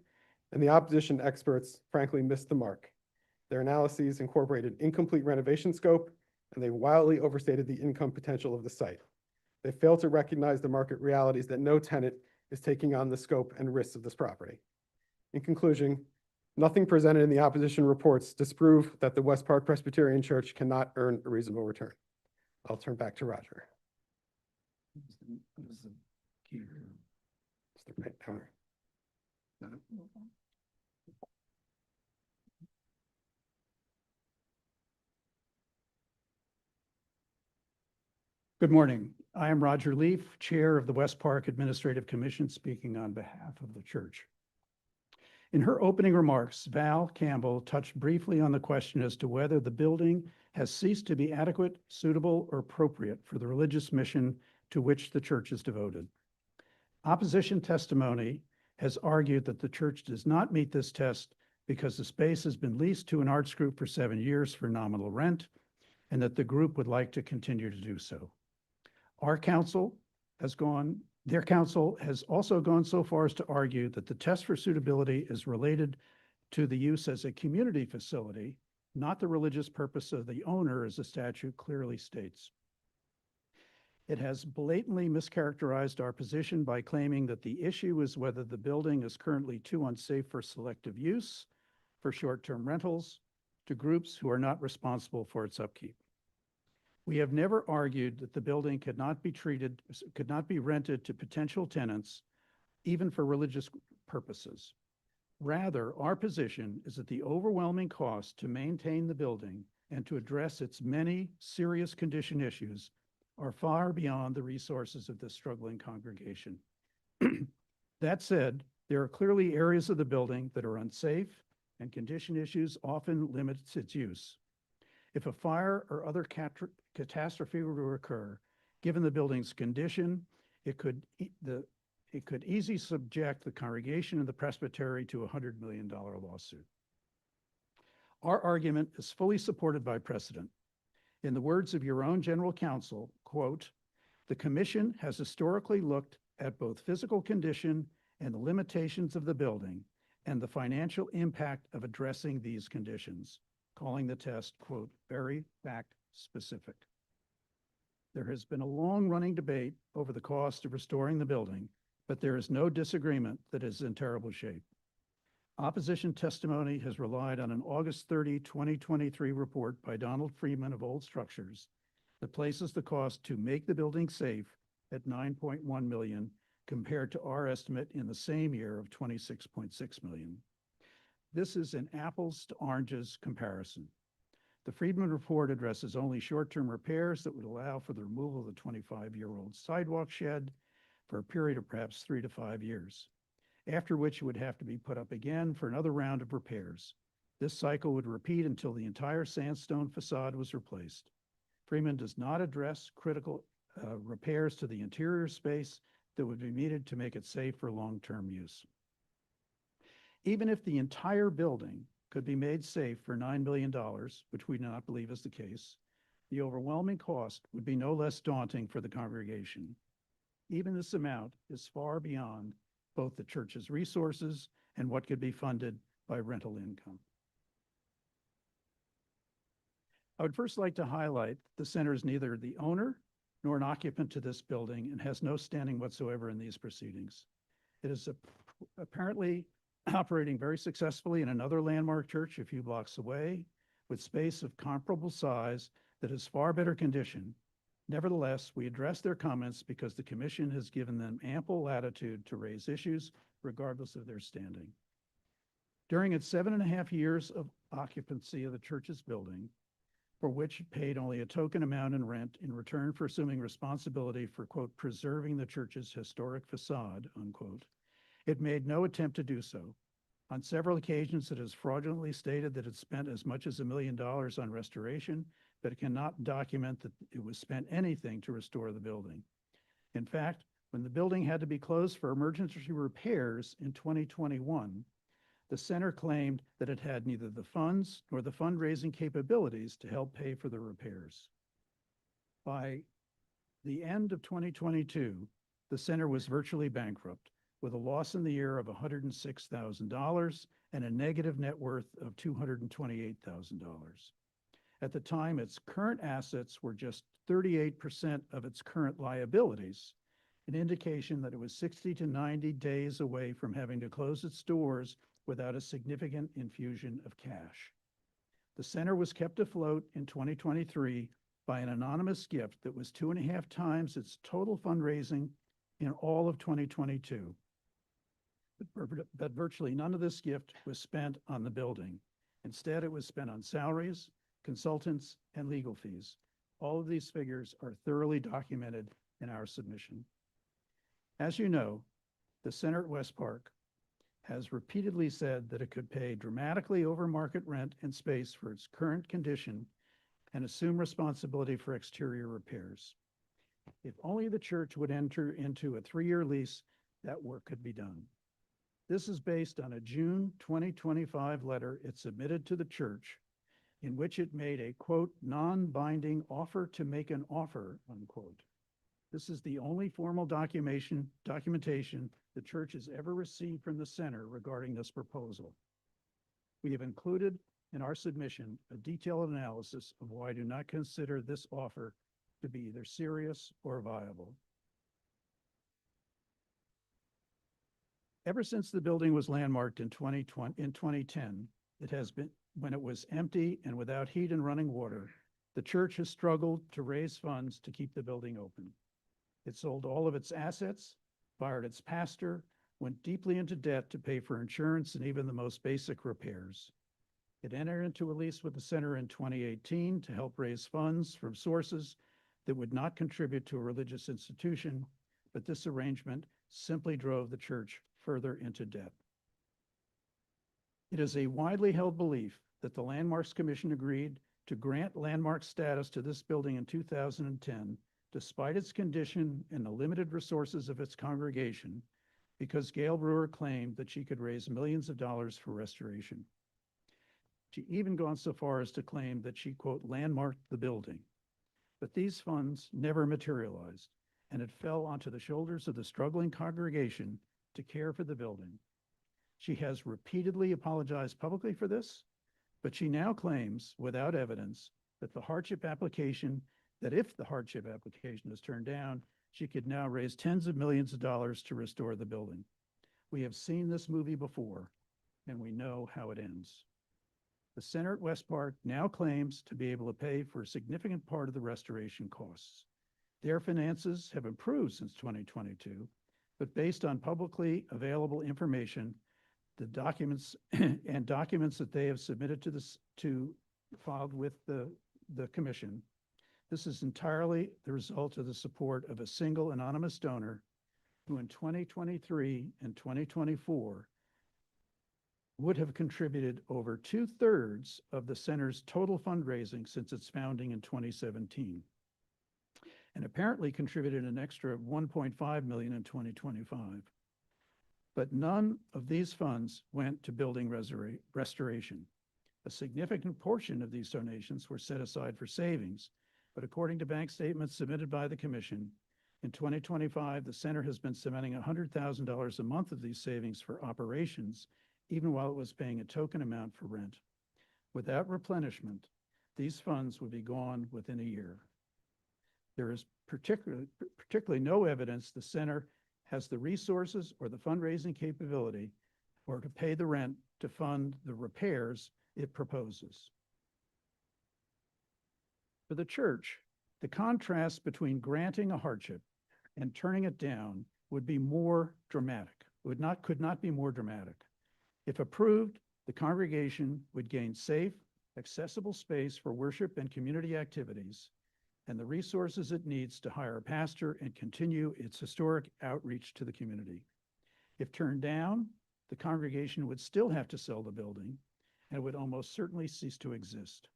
Speaker 11: and the opposition experts frankly missed the mark. Their analyses incorporated incomplete renovation scope, and they wildly overstated the income potential of the site. They failed to recognize the market realities that no tenant is taking on the scope and risks of this property. In conclusion, nothing presented in the opposition reports disprove that the West Park Presbyterian Church cannot earn a reasonable return. I'll turn back to Roger.
Speaker 12: Good morning. I am Roger Leaf, Chair of the West Park Administrative Commission, speaking on behalf of the church. In her opening remarks, Val Campbell touched briefly on the question as to whether the building has ceased to be adequate, suitable, or appropriate for the religious mission to which the church is devoted. Opposition testimony has argued that the church does not meet this test because the space has been leased to an arts group for 7 years for nominal rent, and that the group would like to continue to do so. Their counsel has also gone so far as to argue that the test for suitability is related to the use as a community facility, not the religious purpose of the owner, as the statute clearly states. It has blatantly mischaracterized our position by claiming that the issue is whether the building is currently too unsafe for selective use, for short-term rentals, to groups who are not responsible for its upkeep. We have never argued that the building could not be rented to potential tenants, even for religious purposes. Rather, our position is that the overwhelming cost to maintain the building and to address its many serious condition issues are far beyond the resources of this struggling congregation. That said, there are clearly areas of the building that are unsafe, and condition issues often limit its use. If a fire or other catastrophe were to occur, given the building's condition, it could easily subject the congregation and the presbytery to a $100 million lawsuit. Our argument is fully supported by precedent. In the words of your own general counsel, quote, "The commission has historically looked at both physical condition and the limitations of the building and the financial impact of addressing these conditions, calling the test, quote, very fact specific." There has been a long-running debate over the cost of restoring the building, but there is no disagreement that it is in terrible shape. Opposition testimony has relied on an August 30, 2023 report by Donald Freeman of Old Structures that places the cost to make the building safe at $9.1 million compared to our estimate in the same year of $26.6 million. This is an apples to oranges comparison. The Freeman report addresses only short-term repairs that would allow for the removal of the 25-year-old sidewalk shed for a period of perhaps 3 to 5 years, after which it would have to be put up again for another round of repairs. This cycle would repeat until the entire sandstone facade was replaced. Freeman does not address critical repairs to the interior space that would be needed to make it safe for long-term use. Even if the entire building could be made safe for $9 million, which we do not believe is the case, the overwhelming cost would be no less daunting for the congregation. Even this amount is far beyond both the church's resources and what could be funded by rental income. I would first like to highlight the center is neither the owner nor an occupant to this building and has no standing whatsoever in these proceedings. It is apparently operating very successfully in another landmark church a few blocks away with space of comparable size that is far better condition. Nevertheless, we address their comments because the commission has given them ample latitude to raise issues regardless of their standing. During its 7.5 years of occupancy of the church's building, for which it paid only a token amount in rent in return for assuming responsibility for, quote, preserving the church's historic facade, unquote, it made no attempt to do so. On several occasions, it has fraudulently stated that it spent as much as $1 million on restoration, but it cannot document that it was spent anything to restore the building. In fact, when the building had to be closed for emergency repairs in 2021, the center claimed that it had neither the funds nor the fundraising capabilities to help pay for the repairs. By the end of 2022, the center was virtually bankrupt, with a loss in the year of $106,000 and a negative net worth of $228,000. At the time, its current assets were just 38% of its current liabilities, an indication that it was 60 to 90 days away from having to close its doors without a significant infusion of cash. The center was kept afloat in 2023 by an anonymous gift that was 2.5 times its total fundraising in all of 2022. but virtually none of this gift was spent on the building. Instead, it was spent on salaries, consultants, and legal fees. All of these figures are thoroughly documented in our submission. As you know, the Center at West Park has repeatedly said that it could pay dramatically over market rent and space for its current condition and assume responsibility for exterior repairs. If only the church would enter into a 3-year lease, that work could be done. This is based on a June 2025 letter it submitted to the church in which it made a, quote, non-binding offer to make an offer, unquote. This is the only formal documentation the church has ever received from the center regarding this proposal. We have included in our submission a detailed analysis of why I do not consider this offer to be either serious or viable. Ever since the building was landmarked in 2010, it has been, when it was empty and without heat and running water, the church has struggled to raise funds to keep the building open. It sold all of its assets, fired its pastor, went deeply into debt to pay for insurance and even the most basic repairs. It entered into a lease with the center in 2018 to help raise funds from sources that would not contribute to a religious institution, but this arrangement simply drove the church further into debt. It is a widely held belief that the Landmarks Commission agreed to grant landmark status to this building in 2010, despite its condition and the limited resources of its congregation, because Gail Brewer claimed that she could raise millions of dollars for restoration. She even gone so far as to claim that she, quote, landmarked the building. But these funds never materialized, and it fell onto the shoulders of the struggling congregation to care for the building. She has repeatedly apologized publicly for this, but she now claims, without evidence, that if the hardship application is turned down, she could now raise tens of millions of dollars to restore the building. We have seen this movie before, and we know how it ends. The Center at West Park now claims to be able to pay for a significant part of the restoration costs. Their finances have improved since 2022, but based on publicly available information, the documents that they have submitted filed with the commission, this is entirely the result of the support of a single anonymous donor who in 2023 and 2024 would have contributed over 2/3 of the center's total fundraising since its founding in 2017, and apparently contributed an extra $1.5 million in 2025. But none of these funds went to building restoration. A significant portion of these donations were set aside for savings, but according to bank statements submitted by the commission, in 2025, the center has been spending $100,000 a month of these savings for operations, even while it was paying a token amount for rent. Without replenishment, these funds would be gone within a year. There is particularly no evidence the center has the resources or the fundraising capability or to pay the rent to fund the repairs it proposes. For the church, the contrast between granting a hardship and turning it down would be more dramatic. Could not be more dramatic. If approved, the congregation would gain safe, accessible space for worship and community activities, and the resources it needs to hire a pastor and continue its historic outreach to the community. If turned down, the congregation would still have to sell the building and it would almost certainly cease to exist.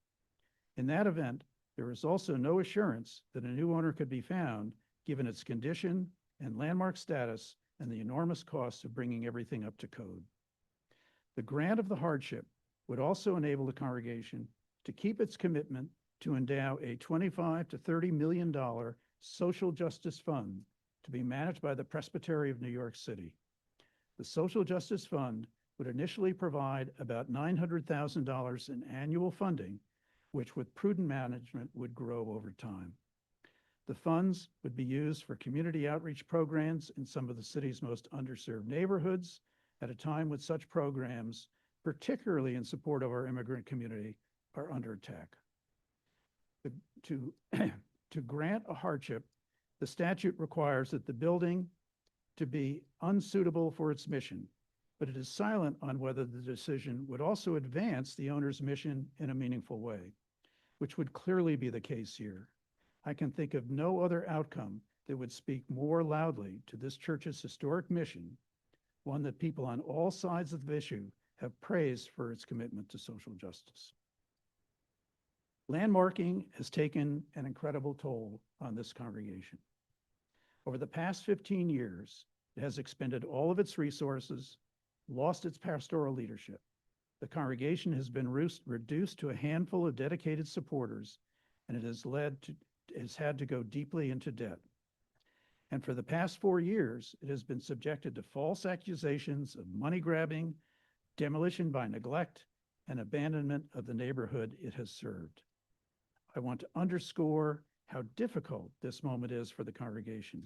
Speaker 12: In that event, there is also no assurance that a new owner could be found given its condition and landmark status and the enormous cost of bringing everything up to code. The grant of the hardship would also enable the congregation to keep its commitment to endow a $25 to $30 million social justice fund to be managed by the Presbyterian of New York City. The social justice fund would initially provide about $900,000 in annual funding, which with prudent management would grow over time. The funds would be used for community outreach programs in some of the city's most underserved neighborhoods at a time when such programs, particularly in support of our immigrant community, are under attack. To grant a hardship, the statute requires that the building to be unsuitable for its mission, but it is silent on whether the decision would also advance the owner's mission in a meaningful way, which would clearly be the case here. I can think of no other outcome that would speak more loudly to this church's historic mission, one that people on all sides of the issue have praised for its commitment to social justice. Landmarking has taken an incredible toll on this congregation. Over the past 15 years, it has expended all of its resources, lost its pastoral leadership. The congregation has been reduced to a handful of dedicated supporters, and it has had to go deeply into debt. And for the past 4 years, it has been subjected to false accusations of money grabbing, demolition by neglect, and abandonment of the neighborhood it has served. I want to underscore how difficult this moment is for the congregation.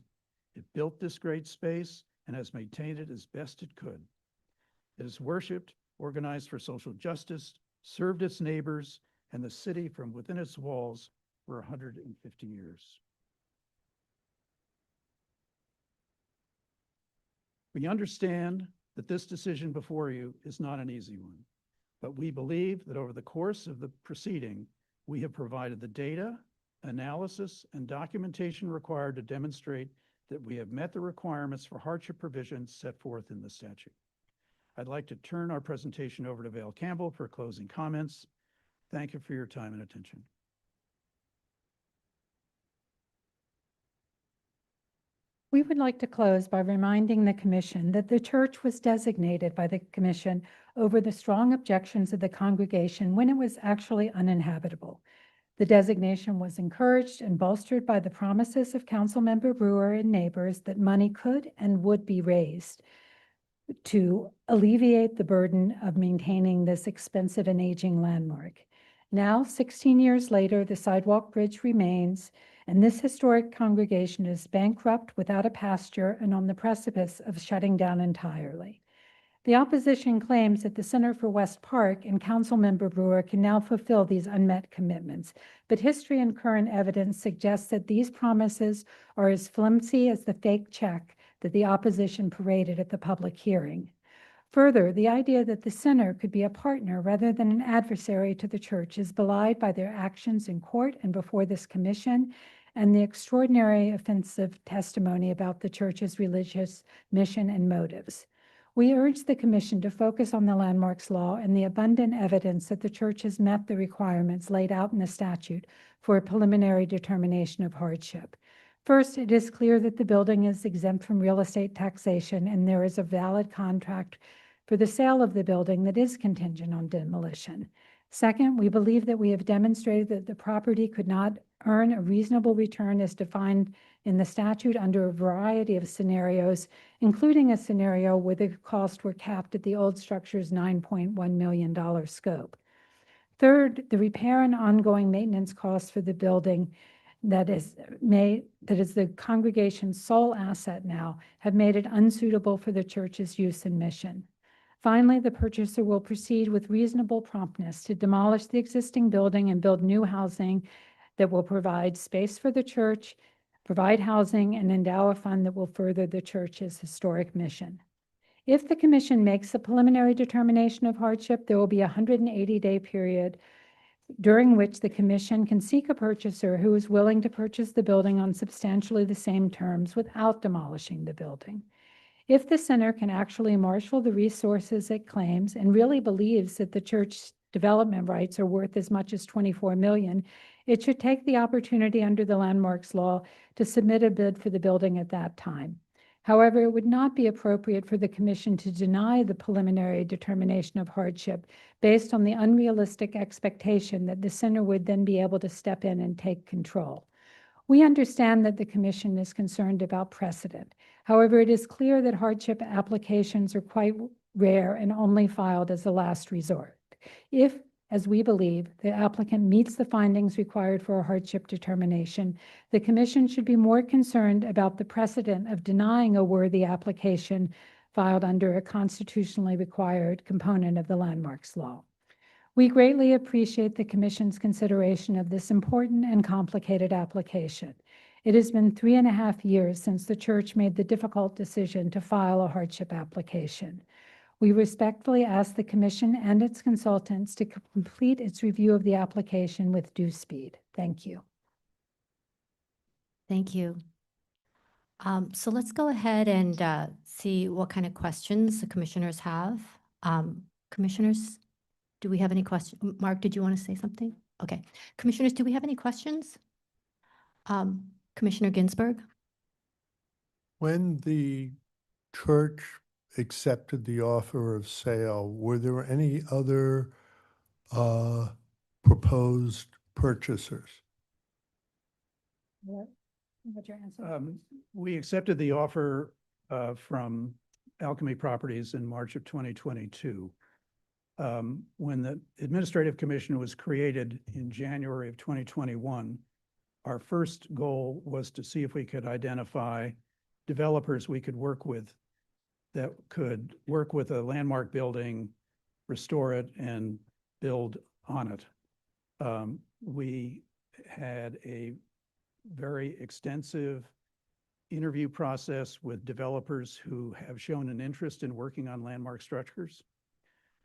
Speaker 12: It built this great space and has maintained it as best it could. It has worshiped, organized for social justice, served its neighbors and the city from within its walls for 150 years. We understand that this decision before you is not an easy one, but we believe that over the course of the proceeding, we have provided the data, analysis, and documentation required to demonstrate that we have met the requirements for hardship provisions set forth in the statute. I'd like to turn our presentation over to Vale Campbell for closing comments. Thank you for your time and attention.
Speaker 10: We would like to close by reminding the Commission that the church was designated by the Commission over the strong objections of the congregation when it was actually uninhabitable. The designation was encouraged and bolstered by the promises of Councilmember Brewer and neighbors that money could and would be raised to alleviate the burden of maintaining this expensive and aging landmark. Now, 16 years later, the sidewalk bridge remains, and this historic congregation is bankrupt, without a pasture, and on the precipice of shutting down entirely. The opposition claims that the Center for West Park and Councilmember Brewer can now fulfill these unmet commitments, but history and current evidence suggests that these promises are as flimsy as the fake check that the opposition paraded at the public hearing. Further, the idea that the center could be a partner rather than an adversary to the church is belied by their actions in court and before this commission, and the extraordinary offensive testimony about the church's religious mission and motives. We urge the Commission to focus on the Landmarks Law and the abundant evidence that the church has met the requirements laid out in the statute for a preliminary determination of hardship. First, it is clear that the building is exempt from real estate taxation, and there is a valid contract for the sale of the building that is contingent on demolition. Second, we believe that we have demonstrated that the property could not earn a reasonable return as defined in the statute under a variety of scenarios, including a scenario where the costs were capped at the old structure's $9.1 million scope. Third, the repair and ongoing maintenance costs for the building that is the congregation's sole asset now have made it unsuitable for the church's use and mission. Finally, the purchaser will proceed with reasonable promptness to demolish the existing building and build new housing that will provide space for the church, provide housing, and endow a fund that will further the church's historic mission. If the Commission makes a preliminary determination of hardship, there will be a 180-day period during which the Commission can seek a purchaser who is willing to purchase the building on substantially the same terms without demolishing the building. If the center can actually marshal the resources it claims and really believes that the church's development rights are worth as much as $24 million, it should take the opportunity under the Landmarks Law to submit a bid for the building at that time. However, it would not be appropriate for the Commission to deny the preliminary determination of hardship based on the unrealistic expectation that the center would then be able to step in and take control. We understand that the Commission is concerned about precedent. However, it is clear that hardship applications are quite rare and only filed as a last resort. If, as we believe, the applicant meets the findings required for a hardship determination, the Commission should be more concerned about the precedent of denying a worthy application filed under a constitutionally required component of the Landmarks Law. We greatly appreciate the Commission's consideration of this important and complicated application. It has been 3.5 years since the church made the difficult decision to file a hardship application. We respectfully ask the commission and its consultants to complete its review of the application with due speed. Thank you.
Speaker 1: Thank you. So let's go ahead and see what kind of questions the commissioners have. Commissioners, do we have any questions? Mark, did you want to say something? Okay. Commissioners, do we have any questions? Commissioner Ginsburg?
Speaker 13: When the church accepted the offer of sale, were there any other proposed purchasers?
Speaker 10: What's your answer?
Speaker 12: We accepted the offer from Alchemy Properties in March of 2022. When the Administrative Commission was created in January of 2021, our first goal was to see if we could identify developers we could work with that could work with a landmark building, restore it, and build on it. We had a very extensive interview process with developers who have shown an interest in working on landmark structures.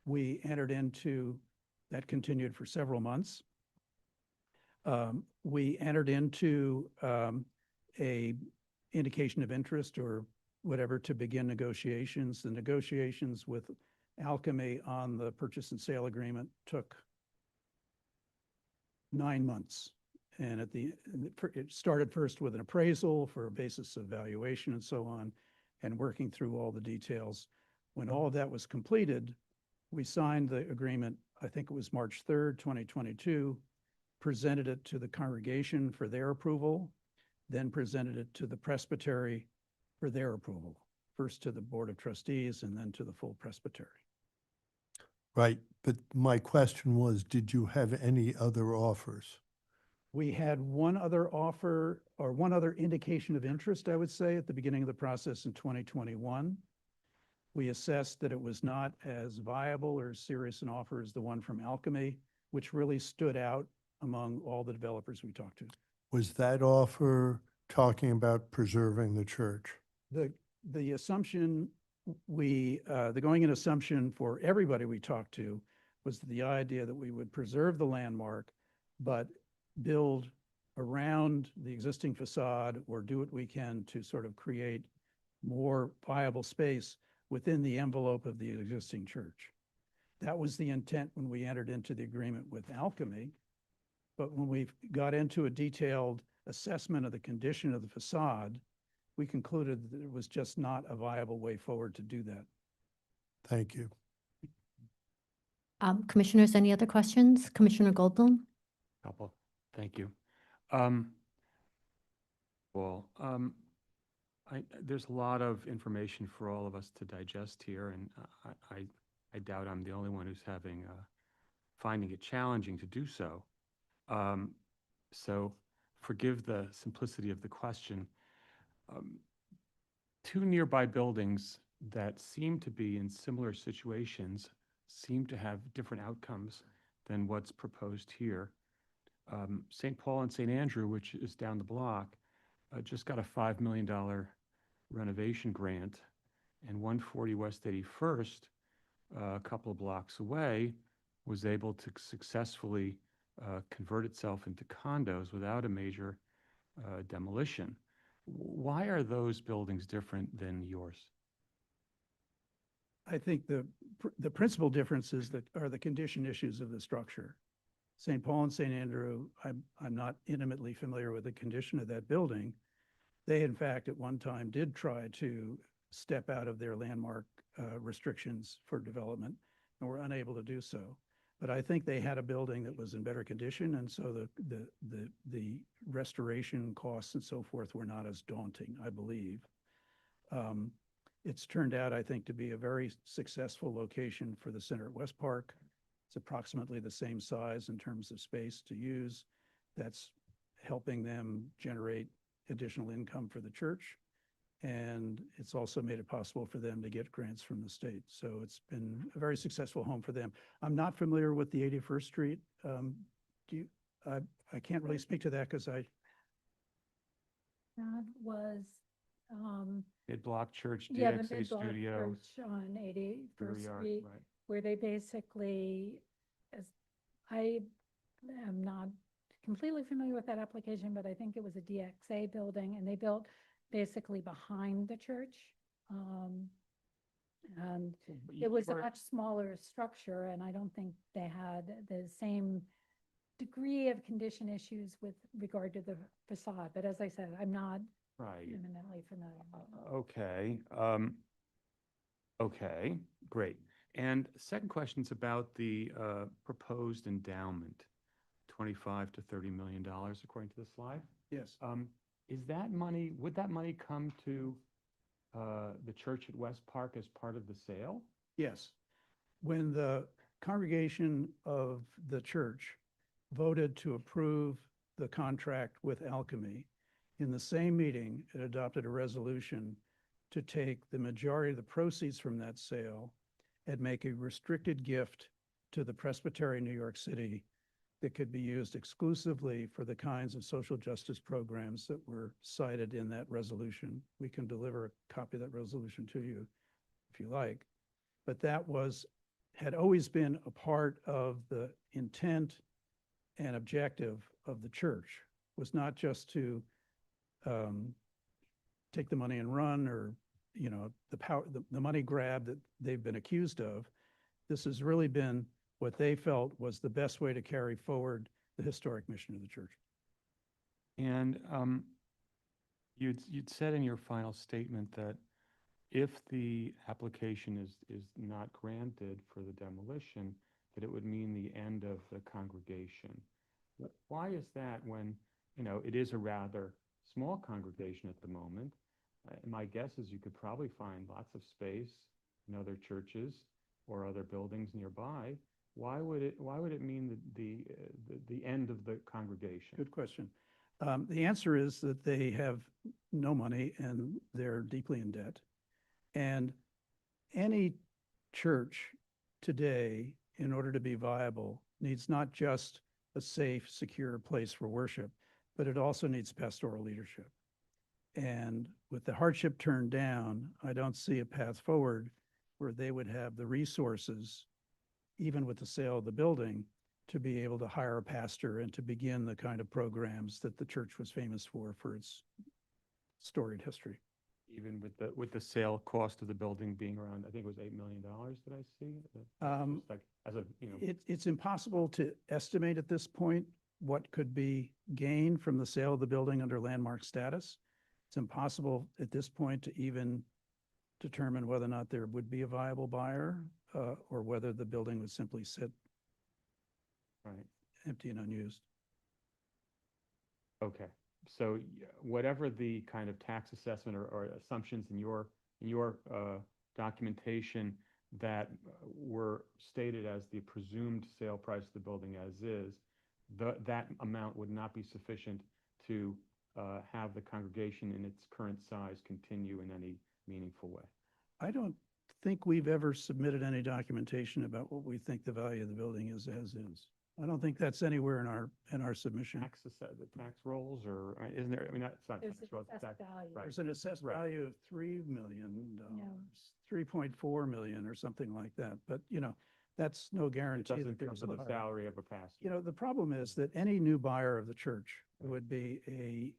Speaker 12: We entered into, that continued for several months. We entered into a indication of interest or whatever to begin negotiations. The negotiations with Alchemy on the purchase and sale agreement took 9 months. And it started first with an appraisal for a basis of valuation and so on, and working through all the details. When all of that was completed, we signed the agreement, I think it was March 3rd, 2022, presented it to the congregation for their approval, then presented it to the presbytery for their approval, first to the Board of Trustees and then to the full presbytery.
Speaker 13: Right, but my question was, did you have any other offers?
Speaker 12: We had one other offer or one other indication of interest, I would say, at the beginning of the process in 2021. We assessed that it was not as viable or serious an offer as the one from Alchemy, which really stood out among all the developers we talked to.
Speaker 13: Was that offer talking about preserving the church?
Speaker 12: The assumption the going-in assumption for everybody we talked to was the idea that we would preserve the landmark, but build around the existing facade or do what we can to sort of create more viable space within the envelope of the existing church. That was the intent when we entered into the agreement with Alchemy. But when we got into a detailed assessment of the condition of the facade, we concluded that it was just not a viable way forward to do that.
Speaker 13: Thank you.
Speaker 1: Commissioners, any other questions? Commissioner Goldblum?
Speaker 14: Couple. Thank you. Well, there's a lot of information for all of us to digest here, and I doubt I'm the only one who's finding it challenging to do so. So forgive the simplicity of the question. Two nearby buildings that seem to be in similar situations seem to have different outcomes than what's proposed here. St. Paul and St. Andrew, which is down the block, just got a $5 million renovation grant, and 140 West 81st, a couple of blocks away, was able to successfully convert itself into condos without a major demolition. Why are those buildings different than yours?
Speaker 12: I think the principal differences that are the condition issues of the structure. St. Paul and St. Andrew, I'm not intimately familiar with the condition of that building. They, in fact, at one time did try to step out of their landmark restrictions for development and were unable to do so. But I think they had a building that was in better condition, and so the restoration costs and so forth were not as daunting, I believe. It's turned out, I think, to be a very successful location for the Center at West Park. It's approximately the same size in terms of space to use. That's helping them generate additional income for the church. And it's also made it possible for them to get grants from the state. So it's been a very successful home for them. I'm not familiar with the 81st Street. I can't really speak to that because
Speaker 10: That was
Speaker 14: Mid-block church,
Speaker 10: Yeah, the
Speaker 14: DXA
Speaker 10: mid-block
Speaker 14: Studios.
Speaker 10: church on 81st
Speaker 14: Yard,
Speaker 10: Street,
Speaker 14: right.
Speaker 10: where they basically, as I am not completely familiar with that application, but I think it was a DXA building, and they built basically behind the church. And it was a much smaller structure, and I don't think they had the same degree of condition issues with regard to the facade. But as I said, I'm not
Speaker 14: Right.
Speaker 10: eminently familiar.
Speaker 14: Okay. Okay, great. And second question is about the proposed endowment, $25 to $30 million, according to the slide.
Speaker 12: Yes.
Speaker 14: Is that money, would that money come to the church at West Park as part of the sale?
Speaker 12: Yes. When the congregation of the church voted to approve the contract with Alchemy, in the same meeting, it adopted a resolution to take the majority of the proceeds from that sale and make a restricted gift to the Presbyterian New York City that could be used exclusively for the kinds of social justice programs that were cited in that resolution. We can deliver a copy of that resolution to you if you like. But that had always been a part of the intent and objective of the church, was not just to take the money and run, or the money grab that they've been accused of. This has really been what they felt was the best way to carry forward the historic mission of the church.
Speaker 14: And you'd said in your final statement that if the application is not granted for the demolition, that it would mean the end of the congregation. Why is that when, it is a rather small congregation at the moment? My guess is you could probably find lots of space in other churches or other buildings nearby. Why would it mean the end of the congregation?
Speaker 12: Good question. The answer is that they have no money and they're deeply in debt. And any church today, in order to be viable, needs not just a safe, secure place for worship, but it also needs pastoral leadership. And with the hardship turned down, I don't see a path forward where they would have the resources, even with the sale of the building, to be able to hire a pastor and to begin the kind of programs that the church was famous for its storied history.
Speaker 14: Even with the sale cost of the building being around, I think it was $8 million that I see. Just like as a,
Speaker 12: It's impossible to estimate at this point what could be gained from the sale of the building under landmark status. It's impossible at this point to even determine whether or not there would be a viable buyer, or whether the building would simply sit empty and unused.
Speaker 14: Okay, so whatever the kind of tax assessment or assumptions in your documentation that were stated as the presumed sale price of the building as is, that amount would not be sufficient to have the congregation in its current size continue in any meaningful way.
Speaker 12: I don't think we've ever submitted any documentation about what we think the value of the building is as is. I don't think that's anywhere in our submission.
Speaker 14: The tax rolls, or isn't there? I mean, that's not
Speaker 10: There's
Speaker 14: tax
Speaker 10: an
Speaker 14: rolls.
Speaker 10: assessed value.
Speaker 14: Right.
Speaker 12: There's an assessed value of $3 million, $3.4 million or something like that. But, that's no guarantee.
Speaker 14: It doesn't come to the salary of a pastor.
Speaker 12: The problem is that any new buyer of the church would be a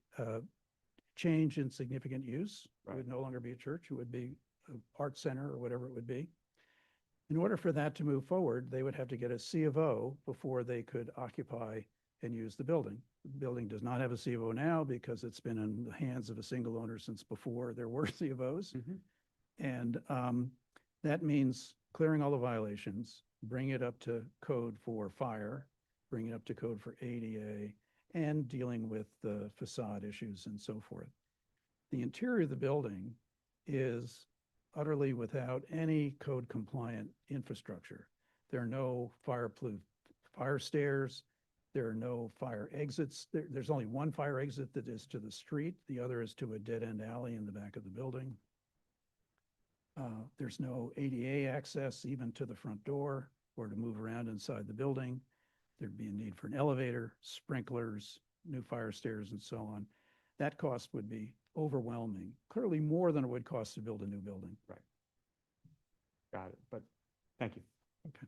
Speaker 12: change in significant use. It would no longer be a church. It would be an art center or whatever it would be. In order for that to move forward, they would have to get a C of O before they could occupy and use the building. The building does not have a C of O now because it's been in the hands of a single owner since before there were C of Os. And that means clearing all the violations, bring it up to code for fire, bring it up to code for ADA, and dealing with the facade issues and so forth. The interior of the building is utterly without any code compliant infrastructure. There are no fireproof fire stairs. There are no fire exits. There's only one fire exit that is to the street. The other is to a dead end alley in the back of the building. There's no ADA access even to the front door or to move around inside the building. There'd be a need for an elevator, sprinklers, new fire stairs, and so on. That cost would be overwhelming, clearly more than it would cost to build a new building.
Speaker 14: Right. Got it, but thank you.
Speaker 12: Okay.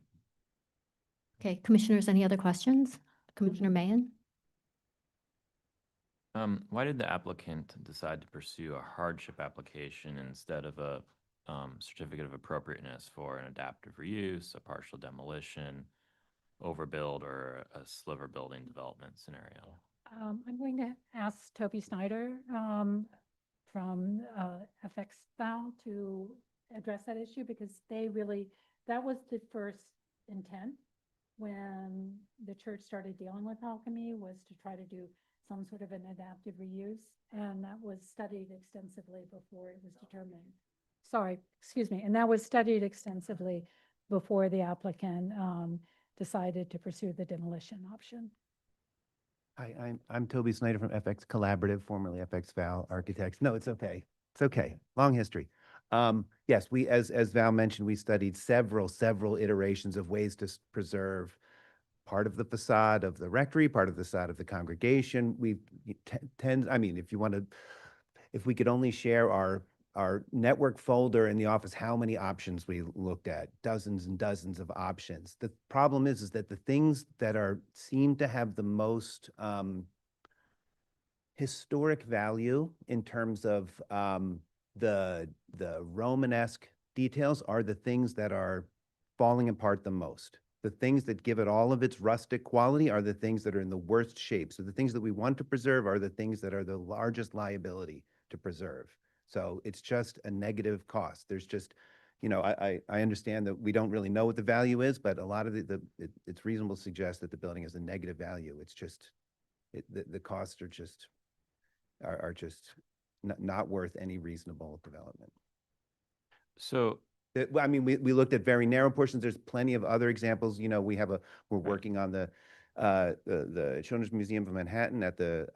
Speaker 1: Okay, commissioners, any other questions? Commissioner Mahan?
Speaker 15: Why did the applicant decide to pursue a hardship application instead of a certificate of appropriateness for an adaptive reuse, a partial demolition, overbuild, or a sliver building development scenario?
Speaker 10: I'm going to ask Toby Snyder from FX Val to address that issue because that was the first intent when the church started dealing with alchemy, was to try to do some sort of an adaptive reuse. And that was studied extensively before it was determined. Sorry, excuse me. And that was studied extensively before the applicant decided to pursue the demolition option.
Speaker 16: Hi, I'm Toby Snyder from FX Collaborative, formerly FX Val Architects. No, it's okay. It's okay. Long history. Yes, we, as Val mentioned, we studied several iterations of ways to preserve part of the facade of the rectory, part of the facade of the congregation. We tend, I mean, if we could only share our network folder in the office, how many options we looked at, dozens and dozens of options. The problem is that the things that seem to have the most historic value in terms of the Romanesque details are the things that are falling apart the most. The things that give it all of its rustic quality are the things that are in the worst shape. So the things that we want to preserve are the things that are the largest liability to preserve. So it's just a negative cost. There's just, you know, I understand that we don't really know what the value is, but a lot of it's reasonable to suggest that the building has a negative value. It's just, the costs are just not worth any reasonable development.
Speaker 15: So,
Speaker 16: I mean, we looked at very narrow portions. There's plenty of other examples. You know, we're working on the Children's Museum of Manhattan at the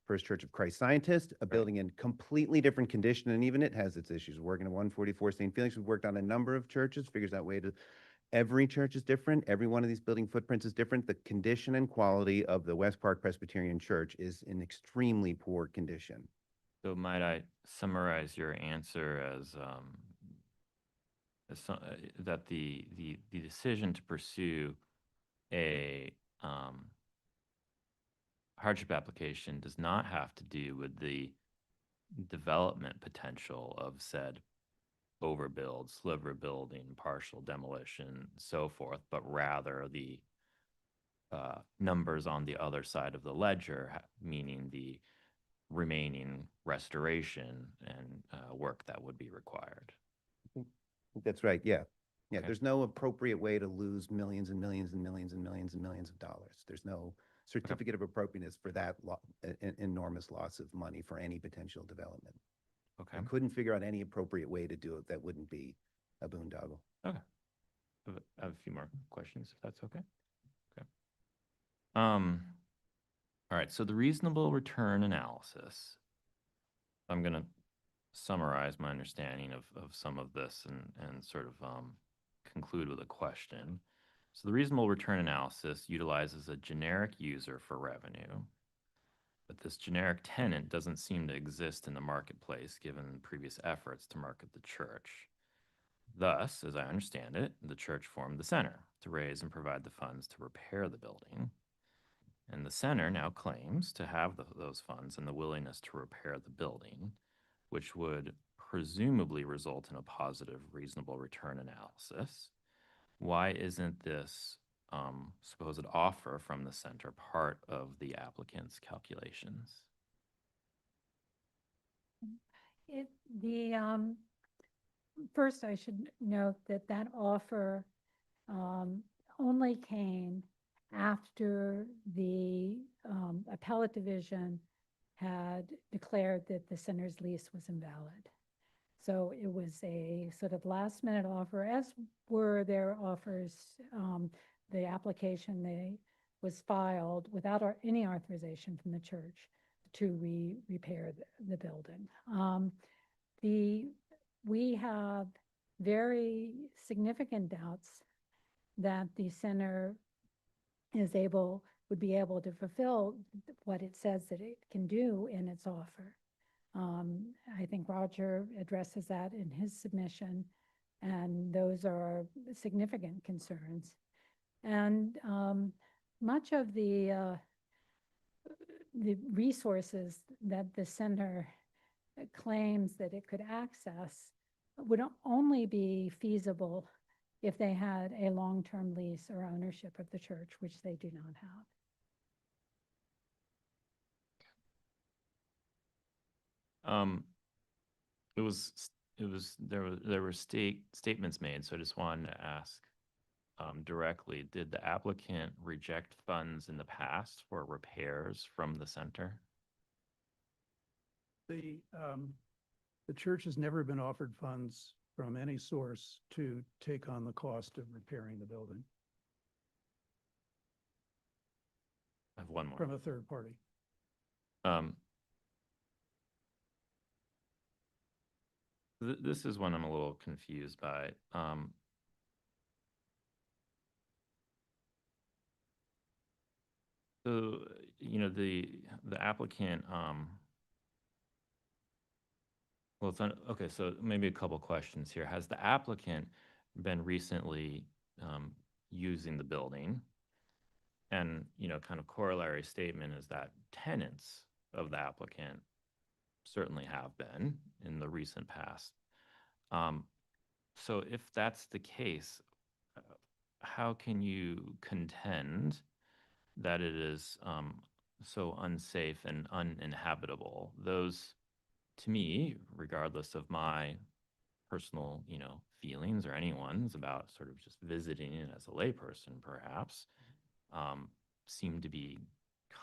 Speaker 16: First Church of Christ Scientist, a building in completely different condition, and even it has its issues. We're working on 144 St. Felix. We've worked on a number of churches, figures that way to, every church is different. Every one of these building footprints is different. The condition and quality of the West Park Presbyterian Church is in extremely poor condition.
Speaker 15: So might I summarize your answer as that the decision to pursue a hardship application does not have to do with the development potential of said overbuild, sliver building, partial demolition, so forth, but rather the numbers on the other side of the ledger, meaning the remaining restoration and work that would be required.
Speaker 16: That's right, yeah. Yeah,
Speaker 15: Okay.
Speaker 16: there's no appropriate way to lose millions and millions and millions and millions and millions of dollars. There's no certificate of appropriateness for that enormous loss of money for any potential development.
Speaker 15: Okay.
Speaker 16: I couldn't figure out any appropriate way to do it that wouldn't be a boondoggle.
Speaker 15: Okay. I have a few more questions, if that's okay. Okay. All right, so the reasonable return analysis, I'm going to summarize my understanding of some of this and sort of conclude with a question. So the reasonable return analysis utilizes a generic user for revenue, but this generic tenant doesn't seem to exist in the marketplace given previous efforts to market the church. Thus, as I understand it, the church formed the center to raise and provide the funds to repair the building. And the center now claims to have those funds and the willingness to repair the building, which would presumably result in a positive reasonable return analysis. Why isn't this supposed offer from the center part of the applicant's calculations?
Speaker 10: First, I should note that offer only came after the appellate division had declared that the center's lease was invalid. So it was a sort of last minute offer, as were their offers. The application was filed without any authorization from the church to repair the building. We have very significant doubts that the center would be able to fulfill what it says that it can do in its offer. I think Roger addresses that in his submission, and those are significant concerns. And much of the resources that the center claims that it could access would only be feasible if they had a long-term lease or ownership of the church, which they do not have.
Speaker 15: There were statements made, so I just wanted to ask directly, did the applicant reject funds in the past for repairs from the center?
Speaker 12: The church has never been offered funds from any source to take on the cost of repairing the building
Speaker 15: I have one more.
Speaker 12: from a third party.
Speaker 15: This is one I'm a little confused by. So, you know, the applicant, well, okay, so maybe a couple questions here. Has the applicant been recently using the building? And, you know, kind of corollary statement is that tenants of the applicant certainly have been in the recent past. So if that's the case, how can you contend that it is so unsafe and uninhabitable? Those, to me, regardless of my personal, you know, feelings or anyone's about sort of just visiting it as a layperson, perhaps, seem to be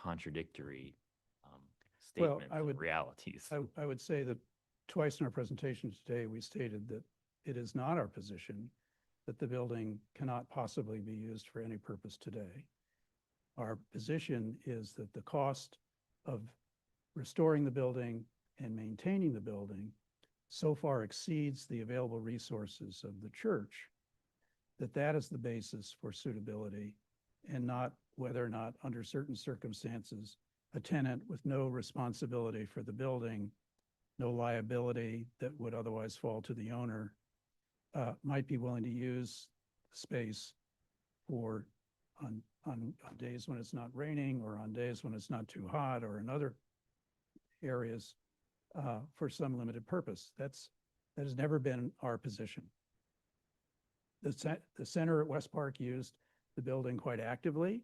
Speaker 15: contradictory statements and realities.
Speaker 12: I would say that twice in our presentation today, we stated that it is not our position that the building cannot possibly be used for any purpose today. Our position is that the cost of restoring the building and maintaining the building so far exceeds the available resources of the church, that is the basis for suitability, and not whether or not, under certain circumstances, a tenant with no responsibility for the building, no liability that would otherwise fall to the owner, might be willing to use the space for on days when it's not raining, or on days when it's not too hot, or in other areas for some limited purpose. That has never been our position. The center at West Park used the building quite actively,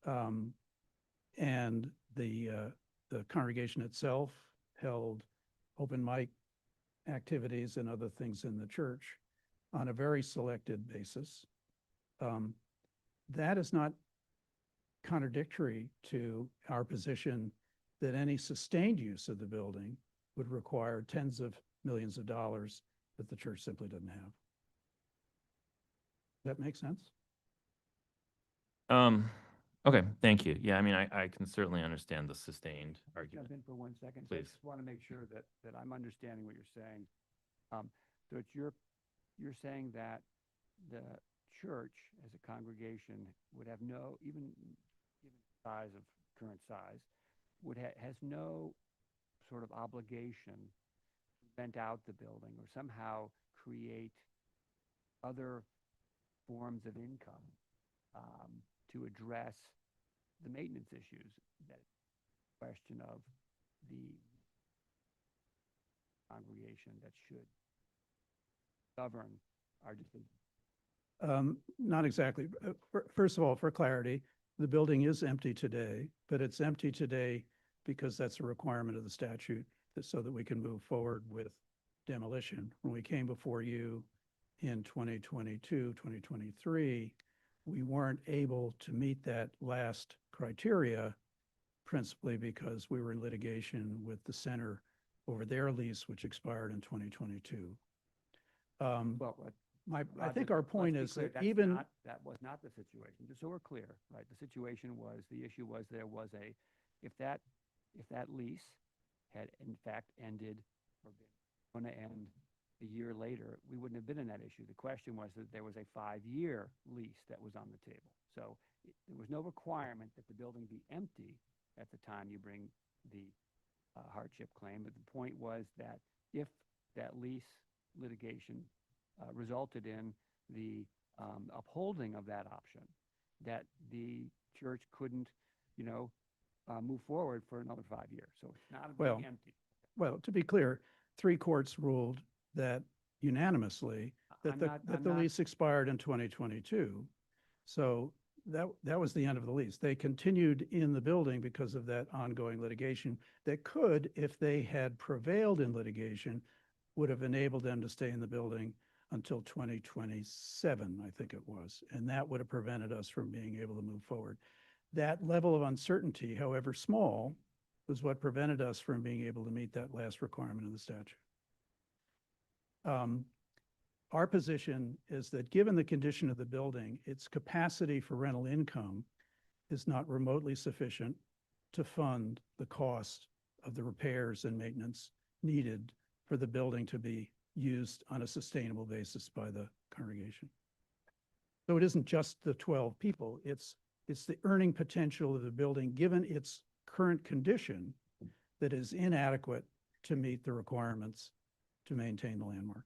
Speaker 12: and the congregation itself held open mic activities and other things in the church on a very selected basis. That is not contradictory to our position that any sustained use of the building would require tens of millions of dollars that the church simply doesn't have. Does that make sense?
Speaker 15: Okay, thank you. Yeah, I mean, I can certainly understand the sustained argument.
Speaker 2: Jump in for 1 second.
Speaker 15: Please.
Speaker 2: I just want to make sure that I'm understanding what you're saying. So it's you're saying that the church as a congregation would have no, even given the size of current size, has no sort of obligation to rent out the building or somehow create other forms of income to address the maintenance issues, that question of the congregation that should govern our decision.
Speaker 12: Not exactly. First of all, for clarity, the building is empty today, but it's empty today because that's a requirement of the statute, so that we can move forward with demolition. When we came before you in 2022, 2023, we weren't able to meet that last criteria, principally because we were in litigation with the center over their lease, which expired in 2022. I think our point is that even
Speaker 2: that was not the situation. Just so we're clear, right? The situation was, the issue was, there was if that lease had in fact ended or been going to end a year later, we wouldn't have been in that issue. The question was that there was a 5-year lease that was on the table. So there was no requirement that the building be empty at the time you bring the hardship claim, but the point was that if that lease litigation resulted in the upholding of that option, that the church couldn't, move forward for another 5 years. So it's not
Speaker 12: Well,
Speaker 2: empty.
Speaker 12: Well, to be clear, 3 courts ruled that unanimously that the lease expired in 2022. So that was the end of the lease. They continued in the building because of that ongoing litigation that could, if they had prevailed in litigation, would have enabled them to stay in the building until 2027, I think it was. And that would have prevented us from being able to move forward. That level of uncertainty, however small, was what prevented us from being able to meet that last requirement of the statute. Our position is that given the condition of the building, its capacity for rental income is not remotely sufficient to fund the cost of the repairs and maintenance needed for the building to be used on a sustainable basis by the congregation. So it isn't just the 12 people, it's the earning potential of the building, given its current condition, that is inadequate to meet the requirements to maintain the landmark.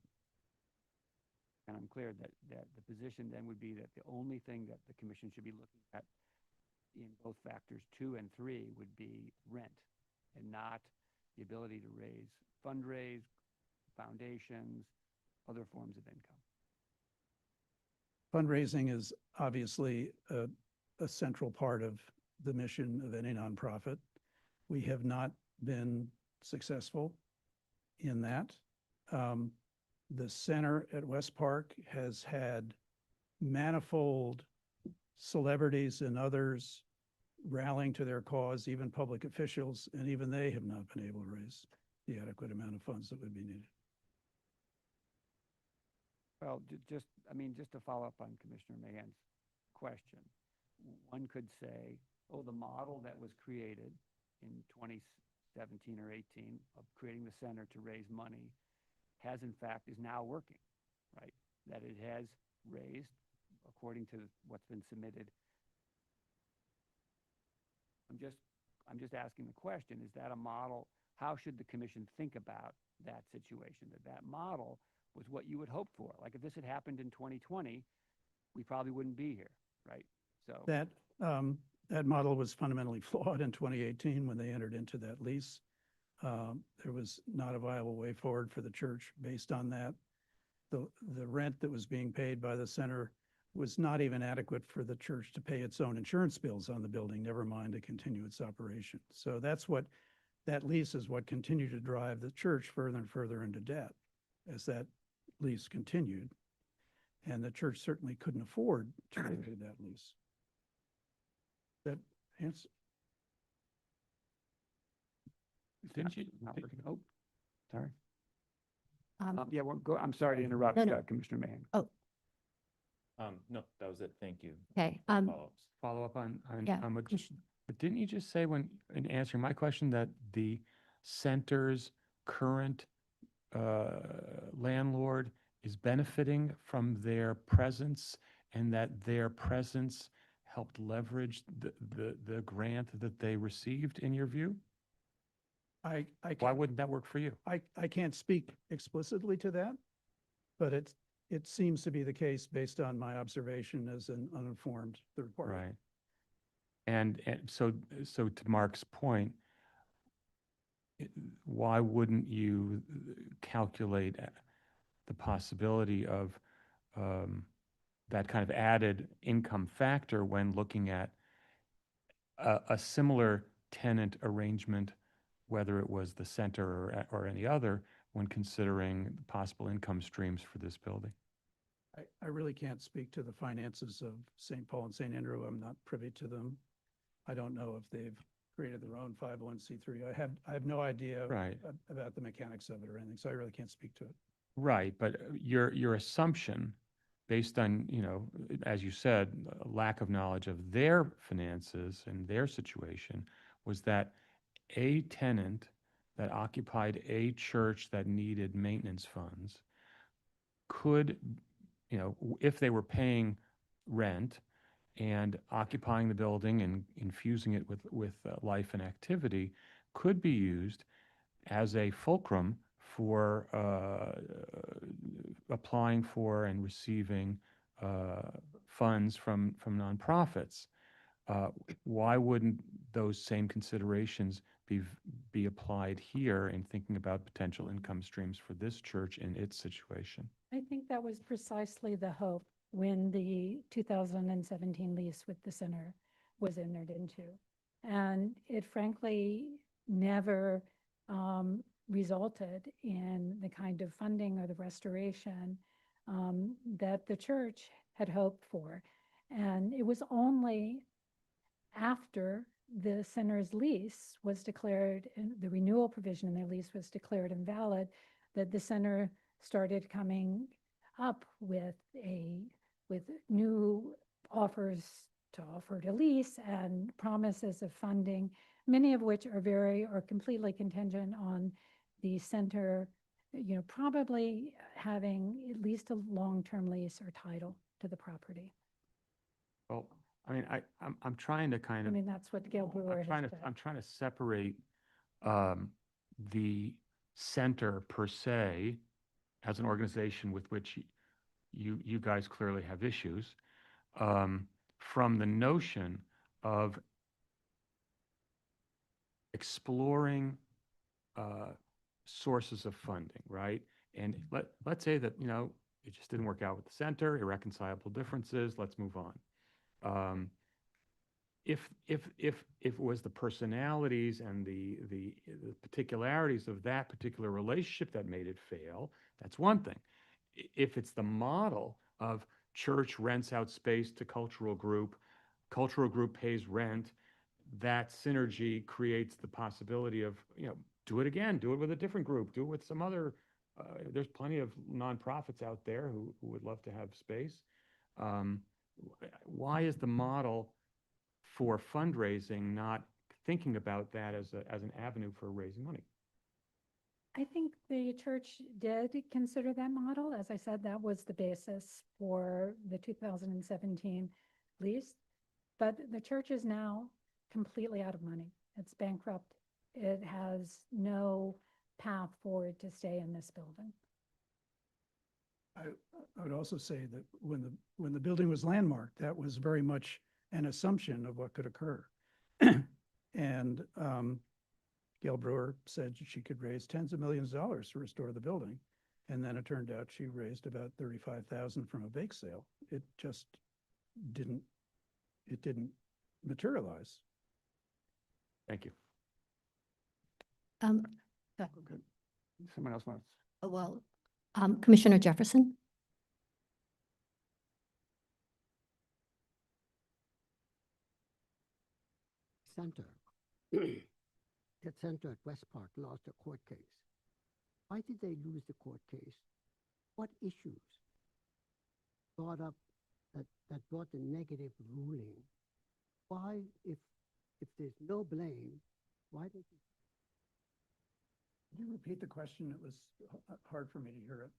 Speaker 2: And I'm clear that the position then would be that the only thing that the commission should be looking at in both factors 2 and 3 would be rent, and not the ability to fundraise, foundations, other forms of income.
Speaker 12: Fundraising is obviously a central part of the mission of any nonprofit. We have not been successful in that. The center at West Park has had manifold celebrities and others rallying to their cause, even public officials, and even they have not been able to raise the adequate amount of funds that would be needed.
Speaker 2: Well, just to follow up on Commissioner Mahan's question, one could say, oh, the model that was created in 2017 or 18 of creating the center to raise money is now working, right? That it has raised, according to what's been submitted. I'm just asking the question, is that a model? How should the commission think about that situation? That model was what you would hope for. Like if this had happened in 2020, we probably wouldn't be here, right? So
Speaker 12: that model was fundamentally flawed in 2018 when they entered into that lease. There was not a viable way forward for the church based on that. The rent that was being paid by the center was not even adequate for the church to pay its own insurance bills on the building, never mind to continue its operation. So that lease is what continued to drive the church further and further into debt as that lease continued. And the church certainly couldn't afford to repay that lease. That answer.
Speaker 14: Didn't you?
Speaker 2: Oh, sorry. Yeah, well, I'm sorry to interrupt,
Speaker 1: No.
Speaker 2: Commissioner Mahan.
Speaker 1: Oh,
Speaker 15: No, that was it. Thank you.
Speaker 1: okay.
Speaker 15: Follow-ups.
Speaker 14: Follow up on
Speaker 1: Yeah,
Speaker 14: what, but didn't you just say in answering my question that the center's current landlord is benefiting from their presence, and that their presence helped leverage the grant that they received, in your view? Why wouldn't that work for you?
Speaker 12: I can't speak explicitly to that, but it seems to be the case based on my observation as an uninformed third party.
Speaker 14: Right. And so to Mark's point, why wouldn't you calculate the possibility of that kind of added income factor when looking at a similar tenant arrangement, whether it was the center or any other, when considering possible income streams for this building?
Speaker 12: I really can't speak to the finances of St. Paul and St. Andrew. I'm not privy to them. I don't know if they've created their own 501c3. I have no idea about the mechanics of it or anything, so I really can't speak to it.
Speaker 14: Right, but your assumption, based on, as you said, a lack of knowledge of their finances and their situation, was that a tenant that occupied a church that needed maintenance funds could, if they were paying rent and occupying the building and infusing it with life and activity, could be used as a fulcrum for applying for and receiving funds from nonprofits. Why wouldn't those same considerations be applied here in thinking about potential income streams for this church in its situation?
Speaker 10: I think that was precisely the hope when the 2017 lease with the center was entered into. And it frankly never resulted in the kind of funding or the restoration that the church had hoped for. And it was only after the center's lease was declared, and the renewal provision in their lease was declared invalid, that the center started coming up with new offers to offer to lease and promises of funding, many of which are completely contingent on the center, probably having at least a long-term lease or title to the property.
Speaker 14: Well, I mean, I'm trying to kind
Speaker 10: I
Speaker 14: of.
Speaker 10: mean, that's what Gail Brewer has said.
Speaker 14: I'm trying to separate the center per se as an organization with which you guys clearly have issues from the notion of exploring sources of funding, right? And let's say that, it just didn't work out with the center, irreconcilable differences, let's move on. If it was the personalities and the particularities of that particular relationship that made it fail, that's one thing. If it's the model of church rents out space to cultural group pays rent, that synergy creates the possibility of, do it again, do it with a different group, do it with some other, there's plenty of nonprofits out there who would love to have space. Why is the model for fundraising not thinking about that as an avenue for raising money?
Speaker 10: I think the church did consider that model. As I said, that was the basis for the 2017 lease. But the church is now completely out of money. It's bankrupt. It has no path forward to stay in this building.
Speaker 12: I would also say that when the building was landmarked, that was very much an assumption of what could occur. And Gail Brewer said she could raise tens of millions of dollars to restore the building. And then it turned out she raised about $35,000 from a bake sale. It just didn't materialize.
Speaker 14: Thank you.
Speaker 2: Good. Someone else wants.
Speaker 1: Well, Commissioner Jefferson?
Speaker 17: Center. The center at West Park lost a court case. Why did they lose the court case? What issues brought up that brought the negative ruling? Why, if there's no blame, why did you?
Speaker 12: Could you repeat the question? It was hard for me to hear it.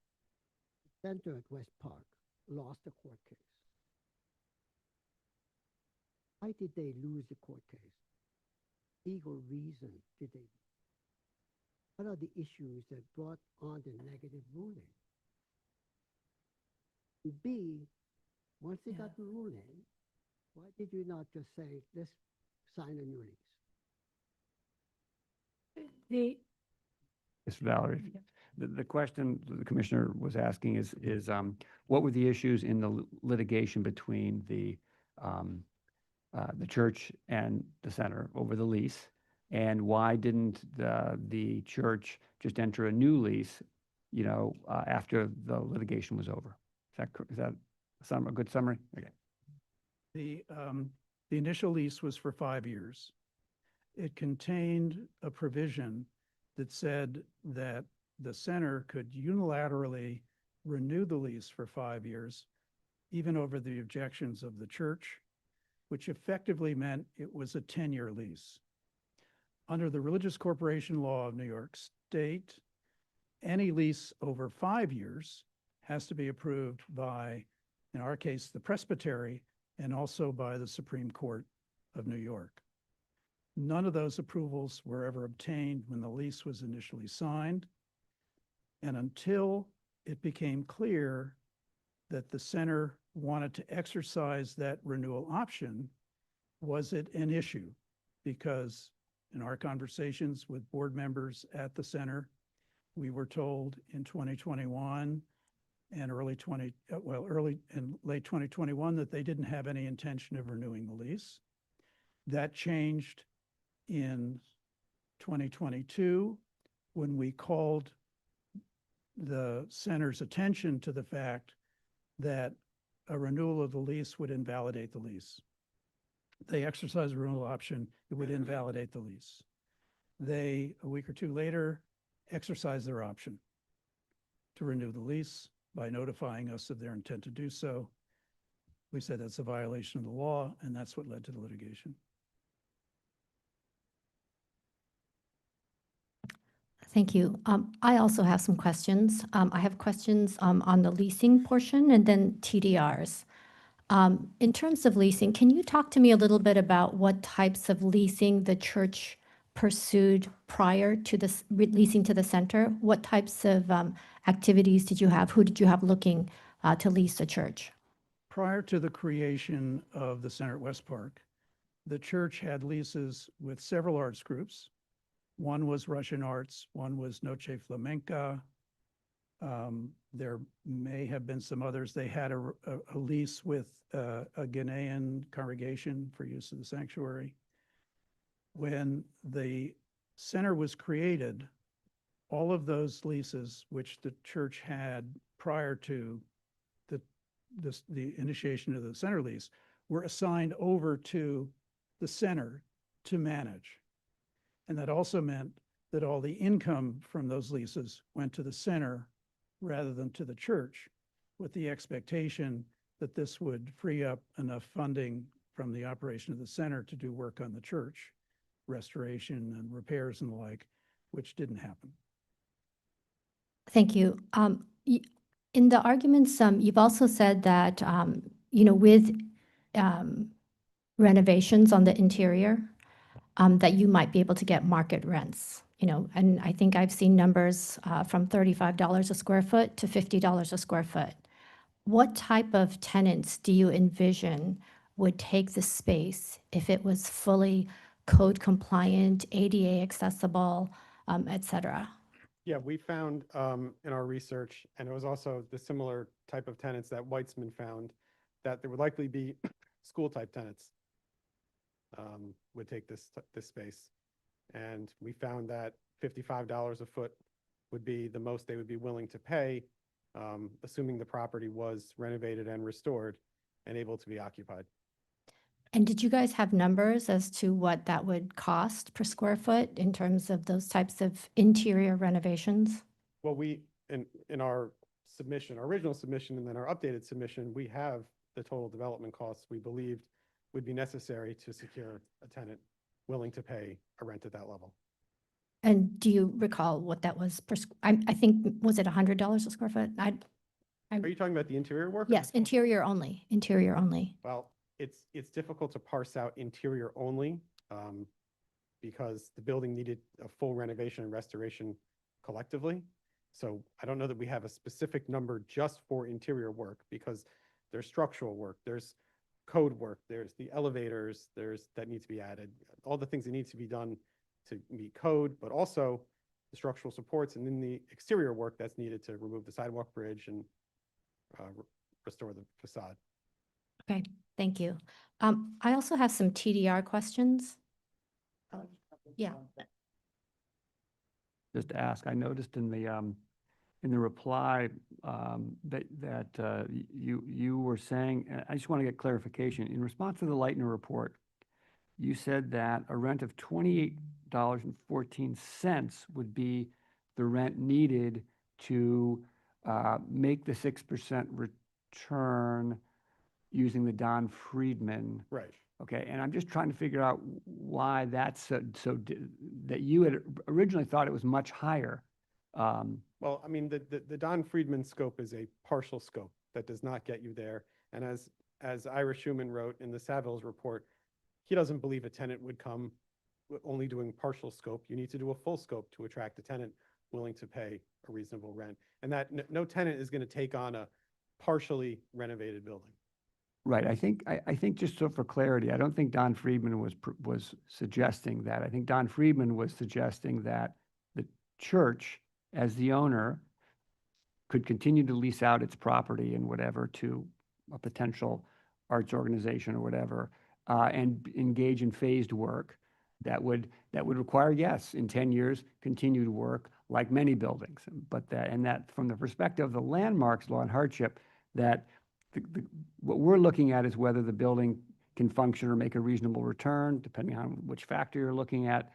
Speaker 17: The center at West Park lost a court case. Why did they lose the court case? Legal reason did they? What are the issues that brought on the negative ruling? And B, once they got the ruling, why did you not just say, let's sign a new lease?
Speaker 2: Ms. Valerie, the question the commissioner was asking is what were the issues in the litigation between the church and the center over the lease, and why didn't the church just enter a new lease, after the litigation was over? Is that a good summary? Okay.
Speaker 12: The initial lease was for 5 years. It contained a provision that said that the center could unilaterally renew the lease for 5 years, even over the objections of the church, which effectively meant it was a 10-year lease. Under the Religious Corporation Law of New York State, any lease over 5 years has to be approved by, in our case, the Presbyterian, and also by the Supreme Court of New York. None of those approvals were ever obtained when the lease was initially signed. And until it became clear that the center wanted to exercise that renewal option, was it an issue? Because in our conversations with board members at the center, we were told in 2021 and early and late 2021 that they didn't have any intention of renewing the lease. That changed in 2022 when we called the center's attention to the fact that a renewal of the lease would invalidate the lease. They exercised a renewal option, it would invalidate the lease. They, a week or two later, exercised their option to renew the lease by notifying us of their intent to do so. We said that's a violation of the law, and that's what led to the litigation.
Speaker 1: Thank you. I also have some questions. I have questions on the leasing portion and then TDRs. In terms of leasing, can you talk to me a little bit about what types of leasing the church pursued prior to this leasing to the center? What types of activities did you have? Who did you have looking to lease the church?
Speaker 12: Prior to the creation of the center at West Park, the church had leases with several arts groups. One was Russian arts, one was Noche Flamenca. There may have been some others. They had a lease with a Ghanaian congregation for use of the sanctuary. When the center was created, all of those leases, which the church had prior to the initiation of the center lease, were assigned over to the center to manage. And that also meant that all the income from those leases went to the center rather than to the church, with the expectation that this would free up enough funding from the operation of the center to do work on the church, restoration and repairs and the like, which didn't happen.
Speaker 1: Thank you. In the arguments, you've also said that, with renovations on the interior, that you might be able to get market rents, and I think I've seen numbers from $35 a square foot to $50 a square foot. What type of tenants do you envision would take the space if it was fully code compliant, ADA accessible, et cetera?
Speaker 11: Yeah, we found in our research, and it was also the similar type of tenants that Weitzman found, that there would likely be school-type tenants would take this space. And we found that $55 a foot would be the most they would be willing to pay, assuming the property was renovated and restored and able to be occupied.
Speaker 1: And did you guys have numbers as to what that would cost per square foot in terms of those types of interior renovations?
Speaker 11: Well, we, in our submission, our original submission, and then our updated submission, we have the total development costs we believed would be necessary to secure a tenant willing to pay a rent at that level.
Speaker 1: And do you recall what that was per, I think, was it $100 a square foot?
Speaker 11: Are you talking about the interior work?
Speaker 1: Yes, interior only, interior only.
Speaker 11: Well, it's difficult to parse out interior only because the building needed a full renovation and restoration collectively. So I don't know that we have a specific number just for interior work, because there's structural work, there's code work, there's the elevators, that need to be added, all the things that need to be done to meet code, but also the structural supports and then the exterior work that's needed to remove the sidewalk bridge and restore the facade.
Speaker 1: Okay, thank you. I also have some TDR questions. Yeah.
Speaker 2: Just to ask, I noticed in the reply that you were saying, I just want to get clarification. In response to the Leitner report, you said that a rent of $28.14 would be the rent needed to make the 6% return using the Don Friedman.
Speaker 11: Right.
Speaker 2: Okay, and I'm just trying to figure out why that's that you had originally thought it was much higher.
Speaker 11: Well, I mean, the Don Friedman scope is a partial scope that does not get you there. And as Ira Schuman wrote in the Savills report, he doesn't believe a tenant would come only doing partial scope. You need to do a full scope to attract a tenant willing to pay a reasonable rent. And that no tenant is going to take on a partially renovated building.
Speaker 2: Right. I think just so for clarity, I don't think Don Friedman was suggesting that. I think Don Friedman was suggesting that the church, as the owner, could continue to lease out its property and whatever to a potential arts organization or whatever, and engage in phased work that would require, yes, in 10 years, continued work like many buildings. But that from the perspective of the landmarks law and hardship, that what we're looking at is whether the building can function or make a reasonable return, depending on which factor you're looking at,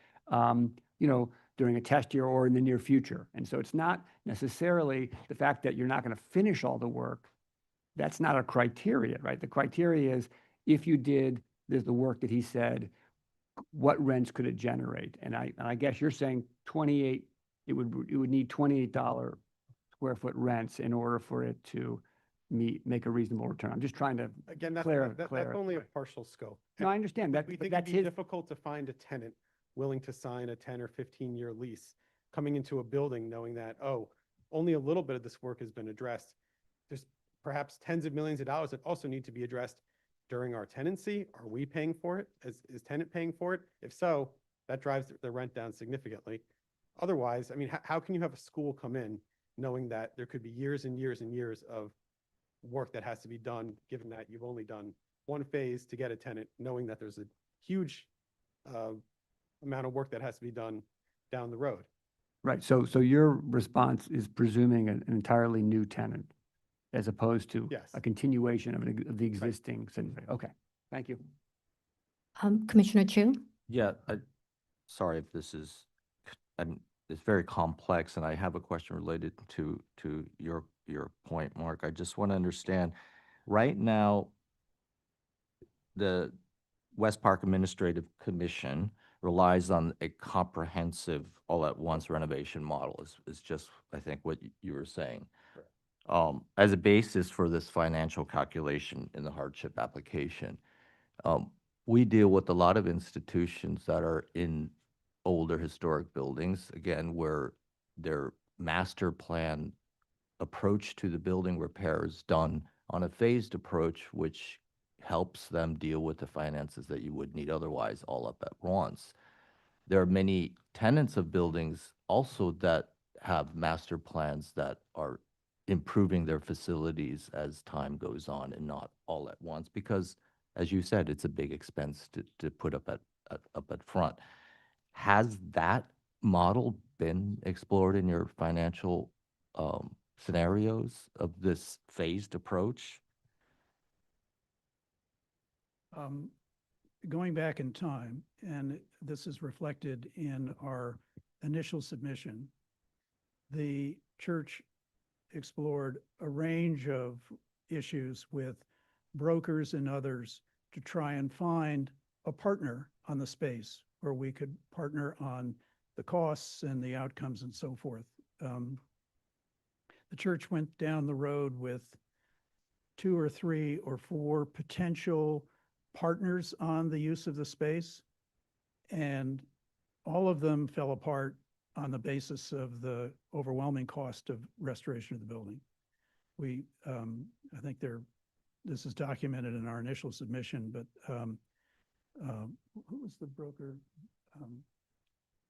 Speaker 2: during a test year or in the near future. And so it's not necessarily the fact that you're not going to finish all the work. That's not a criteria, right? The criteria is if you did the work that he said, what rents could it generate? And I guess you're saying 28, it would need $28 square foot rents in order for it to make a reasonable return. I'm just trying to
Speaker 11: Again, that's
Speaker 2: clarify.
Speaker 11: only a partial scope.
Speaker 2: No, I understand that.
Speaker 11: We
Speaker 2: But
Speaker 11: think
Speaker 2: that's
Speaker 11: it'd be
Speaker 2: his.
Speaker 11: difficult to find a tenant willing to sign a 10 or 15-year lease coming into a building knowing that, oh, only a little bit of this work has been addressed. There's perhaps tens of millions of dollars that also need to be addressed during our tenancy. Are we paying for it? Is tenant paying for it? If so, that drives the rent down significantly. Otherwise, I mean, how can you have a school come in knowing that there could be years and years and years of work that has to be done, given that you've only done one phase to get a tenant, knowing that there's a huge amount of work that has to be done down the road.
Speaker 2: Right. So your response is presuming an entirely new tenant as opposed to
Speaker 11: Yes.
Speaker 2: a continuation of the existing. Okay. Thank you.
Speaker 1: Commissioner Chu?
Speaker 8: Yeah, sorry if this is, it's very complex, and I have a question related to your point, Mark. I just want to understand, right now, the West Park Administrative Commission relies on a comprehensive all-at-once renovation model, is just, I think, what you were saying. As a basis for this financial calculation in the hardship application. We deal with a lot of institutions that are in older historic buildings, again, where their master plan approach to the building repair is done on a phased approach, which helps them deal with the finances that you would need otherwise all up at once. There are many tenants of buildings also that have master plans that are improving their facilities as time goes on and not all at once, because as you said, it's a big expense to put up at front. Has that model been explored in your financial scenarios of this phased approach?
Speaker 12: Going back in time, and this is reflected in our initial submission, the church explored a range of issues with brokers and others to try and find a partner on the space where we could partner on the costs and the outcomes and so forth. The church went down the road with 2 or 3 or 4 potential partners on the use of the space, and all of them fell apart on the basis of the overwhelming cost of restoration of the building. I think this is documented in our initial submission, but who was the broker?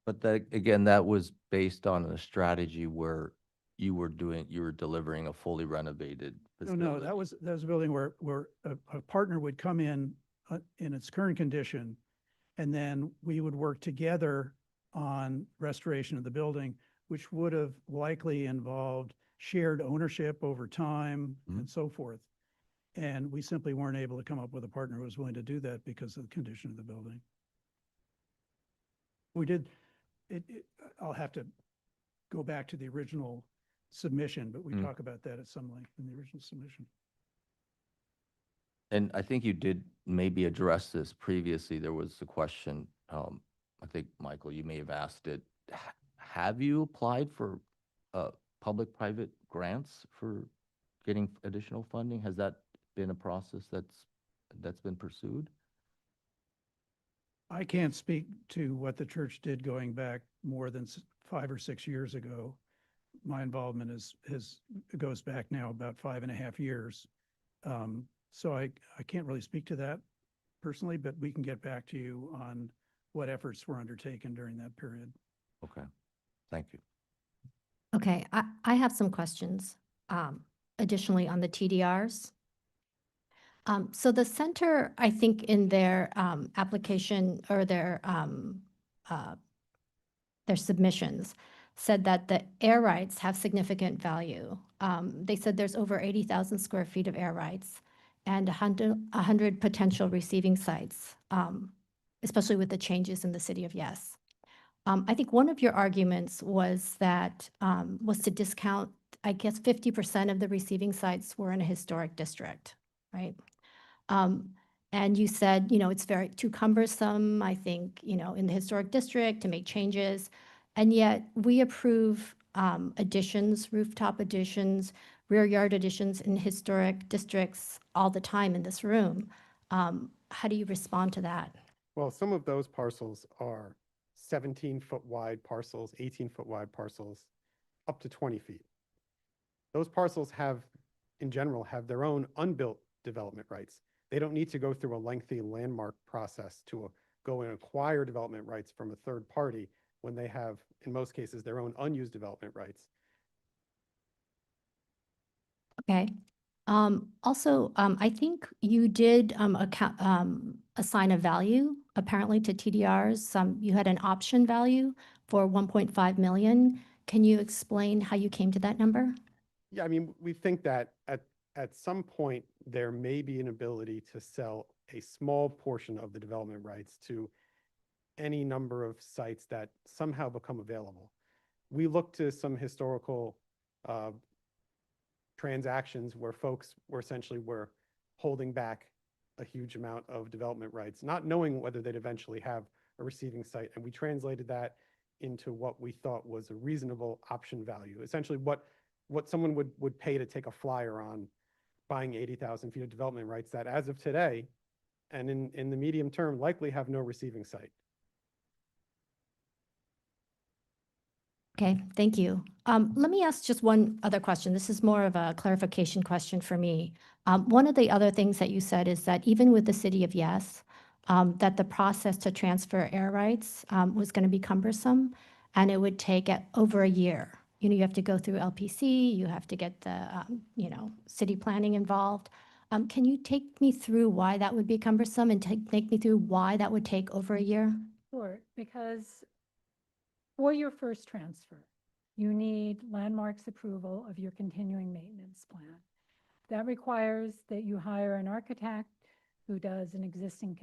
Speaker 8: But that, again, that was based on a strategy where you were delivering a fully renovated facility.
Speaker 12: No, that was a building where a partner would come in its current condition, and then we would work together on restoration of the building, which would have likely involved shared ownership over time and so forth. And we simply weren't able to come up with a partner who was willing to do that because of the condition of the building. We did, I'll have to go back to the original submission, but we talk about that at some length in the original submission.
Speaker 8: And I think you did maybe address this previously. There was a question, I think, Michael, you may have asked it. Have you applied for public-private grants for getting additional funding? Has that been a process that's been pursued?
Speaker 12: I can't speak to what the church did going back more than 5 or 6 years ago. My involvement goes back now about 5.5 years. So I can't really speak to that personally, but we can get back to you on what efforts were undertaken during that period.
Speaker 8: Okay, thank you.
Speaker 1: Okay, I have some questions additionally on the TDRs. So the center, I think in their application or their submissions said that the air rights have significant value. They said there's over 80,000 square feet of air rights and 100 potential receiving sites, especially with the changes in the city of Yes. I think one of your arguments was that was to discount, I guess 50% of the receiving sites were in a historic district, right? And you said, it's very too cumbersome, I think, in the historic district to make changes. And yet we approve additions, rooftop additions, rear yard additions in historic districts all the time in this room. How do you respond to that?
Speaker 11: Well, some of those parcels are 17-foot wide parcels, 18-foot wide parcels, up to 20 feet. Those parcels in general, have their own unbuilt development rights. They don't need to go through a lengthy landmark process to go and acquire development rights from a third party when they have, in most cases, their own unused development rights.
Speaker 1: Okay. Also, I think you did assign a value apparently to TDRs. You had an option value for 1.5 million. Can you explain how you came to that number?
Speaker 11: Yeah, I mean, we think that at some point there may be an ability to sell a small portion of the development rights to any number of sites that somehow become available. We look to some historical transactions where folks were essentially holding back a huge amount of development rights, not knowing whether they'd eventually have a receiving site. And we translated that into what we thought was a reasonable option value, essentially what someone would pay to take a flyer on buying 80,000 feet of development rights that as of today and in the medium term likely have no receiving site.
Speaker 1: Okay, thank you. Let me ask just one other question. This is more of a clarification question for me. One of the other things that you said is that even with the city of Yes, that the process to transfer air rights was going to be cumbersome and it would take over a year. You have to go through LPC, you have to get the, city planning involved. Can you take me through why that would be cumbersome and take me through why that would take over a year?
Speaker 10: Sure, because for your first transfer, you need Landmark's approval of your continuing maintenance plan. That requires that you hire an architect who does an existing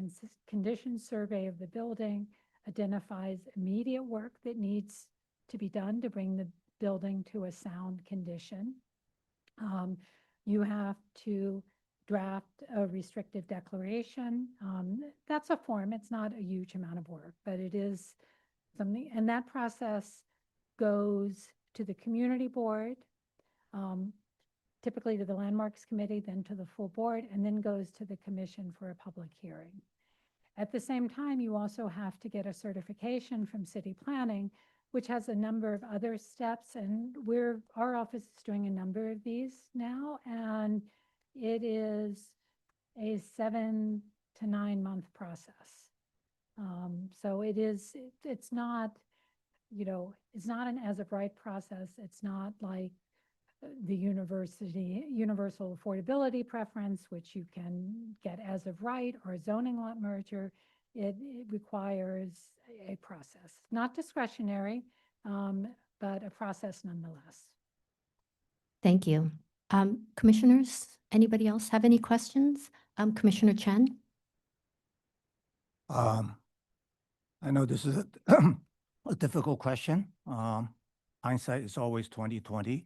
Speaker 10: condition survey of the building, identifies immediate work that needs to be done to bring the building to a sound condition. You have to draft a restrictive declaration. That's a form. It's not a huge amount of work, but it is something, and that process goes to the community board, typically to the landmarks committee, then to the full board, and then goes to the commission for a public hearing. At the same time, you also have to get a certification from city planning, which has a number of other steps, and our office is doing a number of these now, and it is a 7 to 9 month process. So it's not, it's not an as-of-right process. It's not like the universal affordability preference, which you can get as of right, or zoning lot merger. It requires a process, not discretionary, but a process nonetheless.
Speaker 1: Thank you. Commissioners, anybody else have any questions? Commissioner Chen?
Speaker 18: I know this is a difficult question. Hindsight is always 20/20.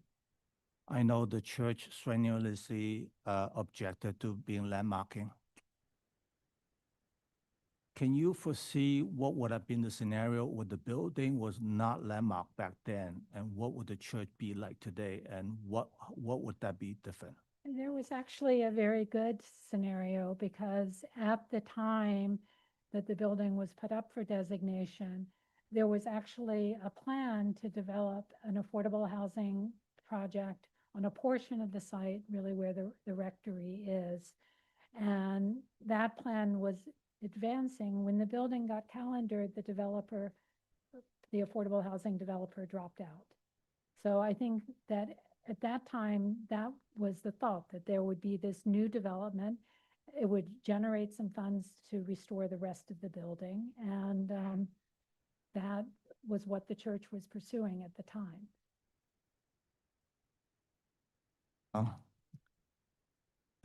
Speaker 18: I know the church strenuously objected to being landmarking. Can you foresee what would have been the scenario where the building was not landmarked back then, and what would the church be like today, and what would that be different?
Speaker 10: There was actually a very good scenario because at the time, that the building was put up for designation, there was actually a plan to develop an affordable housing project on a portion of the site, really where the rectory is. And that plan was advancing. When the building got calendared, the affordable housing developer dropped out. So I think that at that time, that was the thought, that there would be this new development. It would generate some funds to restore the rest of the building. And that was what the church was pursuing at the time.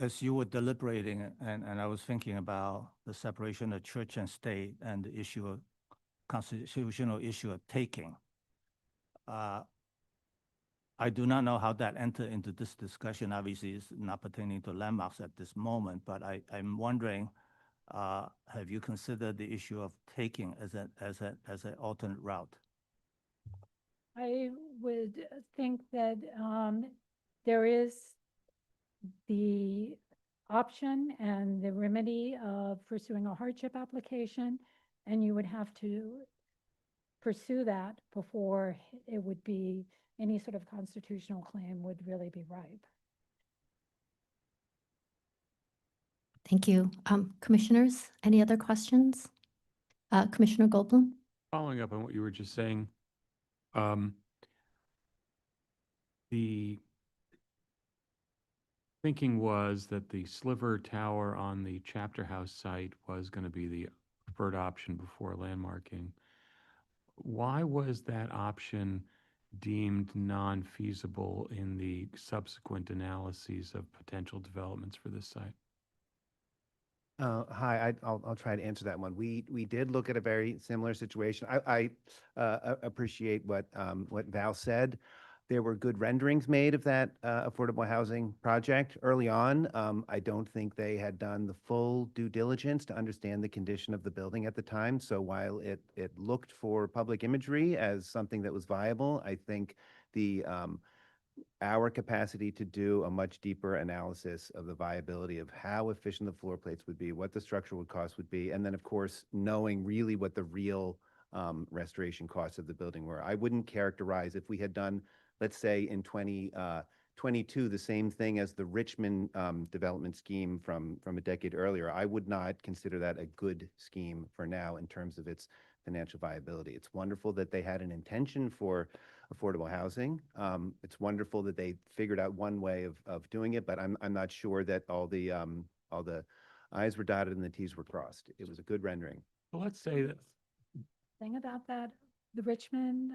Speaker 18: As you were deliberating, and I was thinking about the separation of church and state and the issue of constitutional issue of taking. I do not know how that entered into this discussion. Obviously, it's not pertaining to landmarks at this moment, but I'm wondering, have you considered the issue of taking as an alternate route?
Speaker 10: I would think that there is the option and the remedy of pursuing a hardship application, and you would have to pursue that before it would be, any sort of constitutional claim would really be ripe.
Speaker 1: Thank you. Commissioners, any other questions? Commissioner Goldblum?
Speaker 14: Following up on what you were just saying, the thinking was that the sliver tower on the chapter house site was going to be the preferred option before landmarking. Why was that option deemed non-feasible in the subsequent analyses of potential developments for this site?
Speaker 16: Hi, I'll try to answer that one. We did look at a very similar situation. I appreciate what Val said. There were good renderings made of that affordable housing project early on. I don't think they had done the full due diligence to understand the condition of the building at the time. So while it looked for public imagery as something that was viable, I think our capacity to do a much deeper analysis of the viability of how efficient the floor plates would be, what the structural costs would be, and then of course knowing really what the real restoration costs of the building were. I wouldn't characterize, if we had done, let's say in 2022, the same thing as the Richmond development scheme from a decade earlier, I would not consider that a good scheme for now in terms of its financial viability. It's wonderful that they had an intention for affordable housing. It's wonderful that they figured out one way of doing it, but I'm not sure that all the I's were dotted and the T's were crossed. It was a good rendering.
Speaker 14: Well, let's say that.
Speaker 10: Thing about that, the Richmond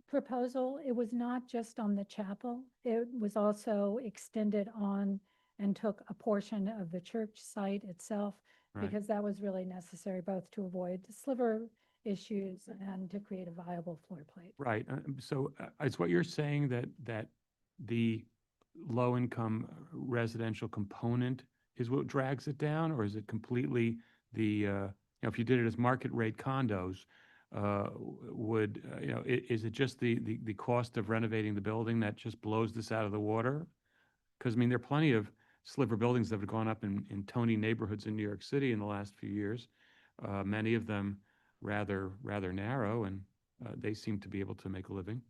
Speaker 10: proposal, it was not just on the chapel. It was also extended on and took a portion of the church site itself, because that was really necessary both to avoid sliver issues and to create a viable floor plate.
Speaker 14: Right. So is what you're saying that the low-income residential component is what drags it down, or is it completely if you did it as market rate condos, is it just the cost of renovating the building that just blows this out of the water? Because I mean, there are plenty of sliver buildings that have gone up in Tony neighborhoods in New York City in the last few years. Many of them rather narrow, and they seem to be able to make a living.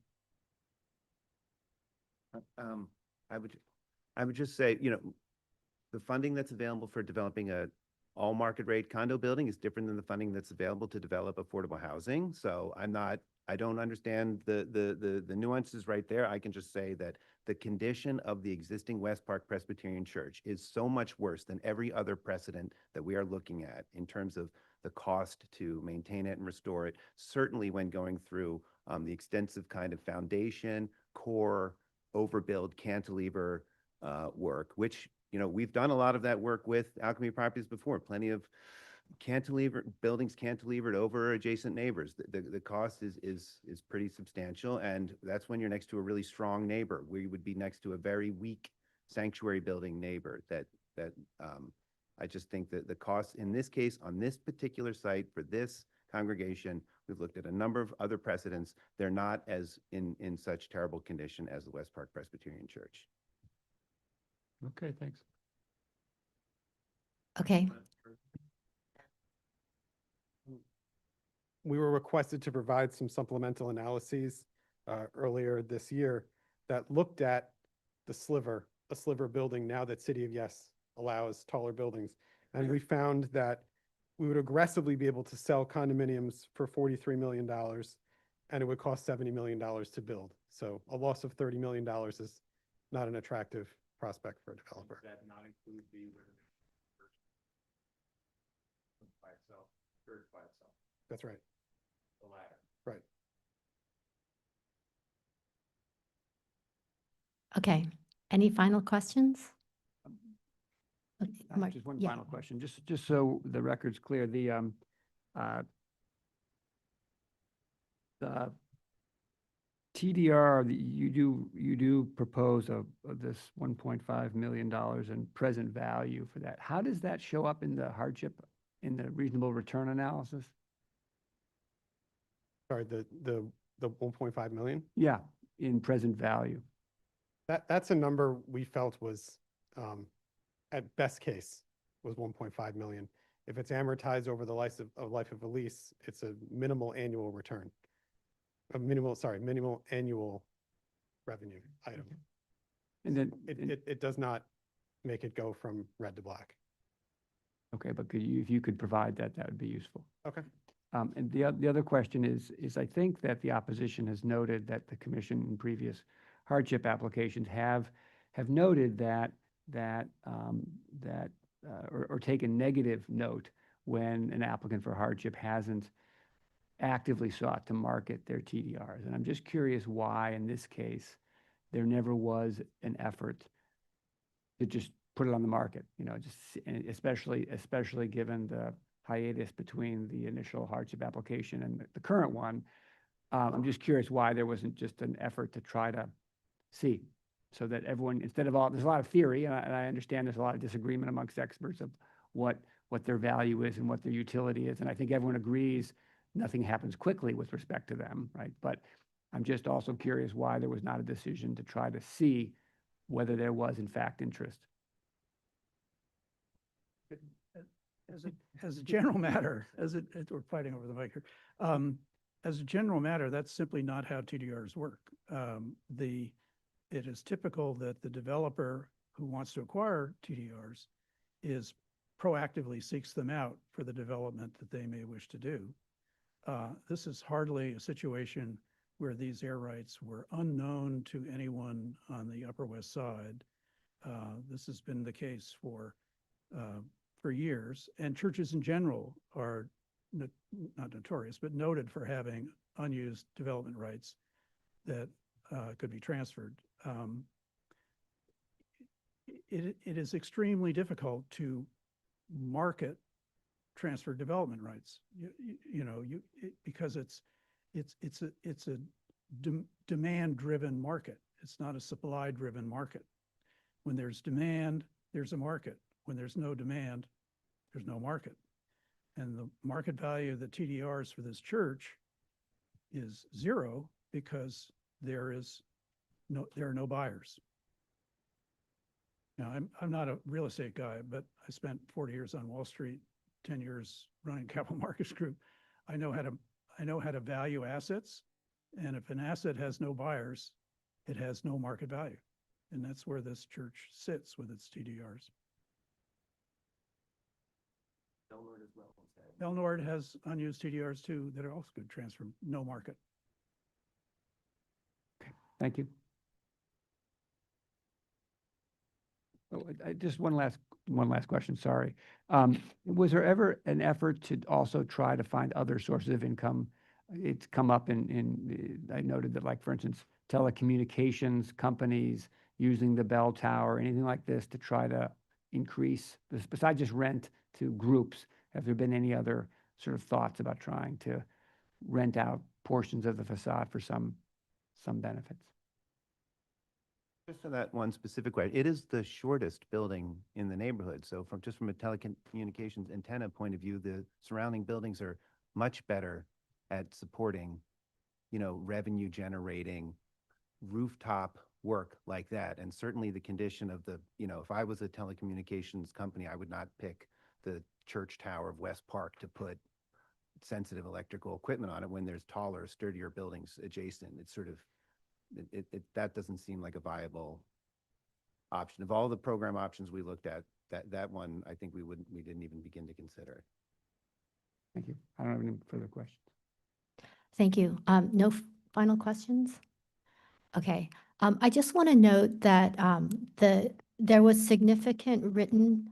Speaker 16: I would just say, the funding that's available for developing a all market rate condo building is different than the funding that's available to develop affordable housing. So I don't understand the nuances right there. I can just say that the condition of the existing West Park Presbyterian Church is so much worse than every other precedent that we are looking at in terms of the cost to maintain it and restore it, certainly when going through the extensive kind of foundation, core, overbuild, cantilever work, which, we've done a lot of that work with Alchemy Properties before, plenty of buildings cantilevered over adjacent neighbors. The cost is pretty substantial, and that's when you're next to a really strong neighbor. We would be next to a very weak sanctuary building neighbor that I just think that the cost in this case, on this particular site for this congregation, we've looked at a number of other precedents. They're not as in such terrible condition as the West Park Presbyterian Church.
Speaker 14: Okay, thanks.
Speaker 1: Okay.
Speaker 11: We were requested to provide some supplemental analyses earlier this year that looked at a sliver building now that City of Yes allows taller buildings. And we found that we would aggressively be able to sell condominiums for $43 million, and it would cost $70 million to build. So a loss of $30 million is not an attractive prospect for a developer.
Speaker 2: Does that not include the by itself, church by itself?
Speaker 11: That's right.
Speaker 2: The latter.
Speaker 11: Right.
Speaker 1: Okay, any final questions? Mark-
Speaker 2: Just one
Speaker 1: yeah.
Speaker 2: final question, just so the record's clear, the TDR, you do propose this $1.5 million in present value for that. How does that show up in the hardship, in the reasonable return analysis?
Speaker 11: Sorry, the 1.5 million?
Speaker 2: Yeah, in present value.
Speaker 11: That's a number we felt was, at best case, was 1.5 million. If it's amortized over the life of a lease, it's a minimal annual return. Minimal annual revenue item.
Speaker 2: And then
Speaker 11: It does not make it go from red to black.
Speaker 2: Okay, but if you could provide that, that would be useful.
Speaker 11: Okay.
Speaker 2: And the other question is I think that the opposition has noted that the commission in previous hardship applications have noted or taken negative note when an applicant for hardship hasn't actively sought to market their TDRs. And I'm just curious why, in this case, there never was an effort to just put it on the market, especially given the hiatus between the initial hardship application and the current one. I'm just curious why there wasn't just an effort to try to see, so that everyone, there's a lot of theory, and I understand there's a lot of disagreement amongst experts of what their value is and what their utility is. And I think everyone agrees nothing happens quickly with respect to them, right? But I'm just also curious why there was not a decision to try to see whether there was in fact interest.
Speaker 12: As a general matter, we're fighting over the mic here. As a general matter, that's simply not how TDRs work. It is typical that the developer who wants to acquire TDRs proactively seeks them out for the development that they may wish to do. This is hardly a situation where these air rights were unknown to anyone on the Upper West Side. This has been the case for years, and churches in general are not notorious, but noted for having unused development rights that could be transferred. It is extremely difficult to market transfer development rights, because it's a demand-driven market. It's not a supply-driven market. When there's demand, there's a market. When there's no demand, there's no market. And the market value of the TDRs for this church is zero because there are no buyers. Now, I'm not a real estate guy, but I spent 40 years on Wall Street, 10 years running capital markets group. I know how to value assets, and if an asset has no buyers, it has no market value. And that's where this church sits with its TDRs. Belnord has unused TDRs too that are also good transfer, no market.
Speaker 2: Okay, thank you. Oh, just one last question, sorry. Was there ever an effort to also try to find other sources of income? It's come up I noted that, like, for instance, telecommunications companies using the bell tower, anything like this to try to increase, besides just rent to groups. Have there been any other sort of thoughts about trying to rent out portions of the facade for some benefits?
Speaker 16: Just for that one specific way, it is the shortest building in the neighborhood. So from a telecommunications antenna point of view, the surrounding buildings are much better at supporting, revenue generating rooftop work like that. And certainly the condition of if I was a telecommunications company, I would not pick the church tower of West Park to put sensitive electrical equipment on it when there's taller, sturdier buildings adjacent. It's sort of, that doesn't seem like a viable option. Of all the program options we looked at, that one, I think we didn't even begin to consider it.
Speaker 2: Thank you. I don't have any further questions.
Speaker 1: Thank you. No final questions? Okay. I just want to note that there was significant written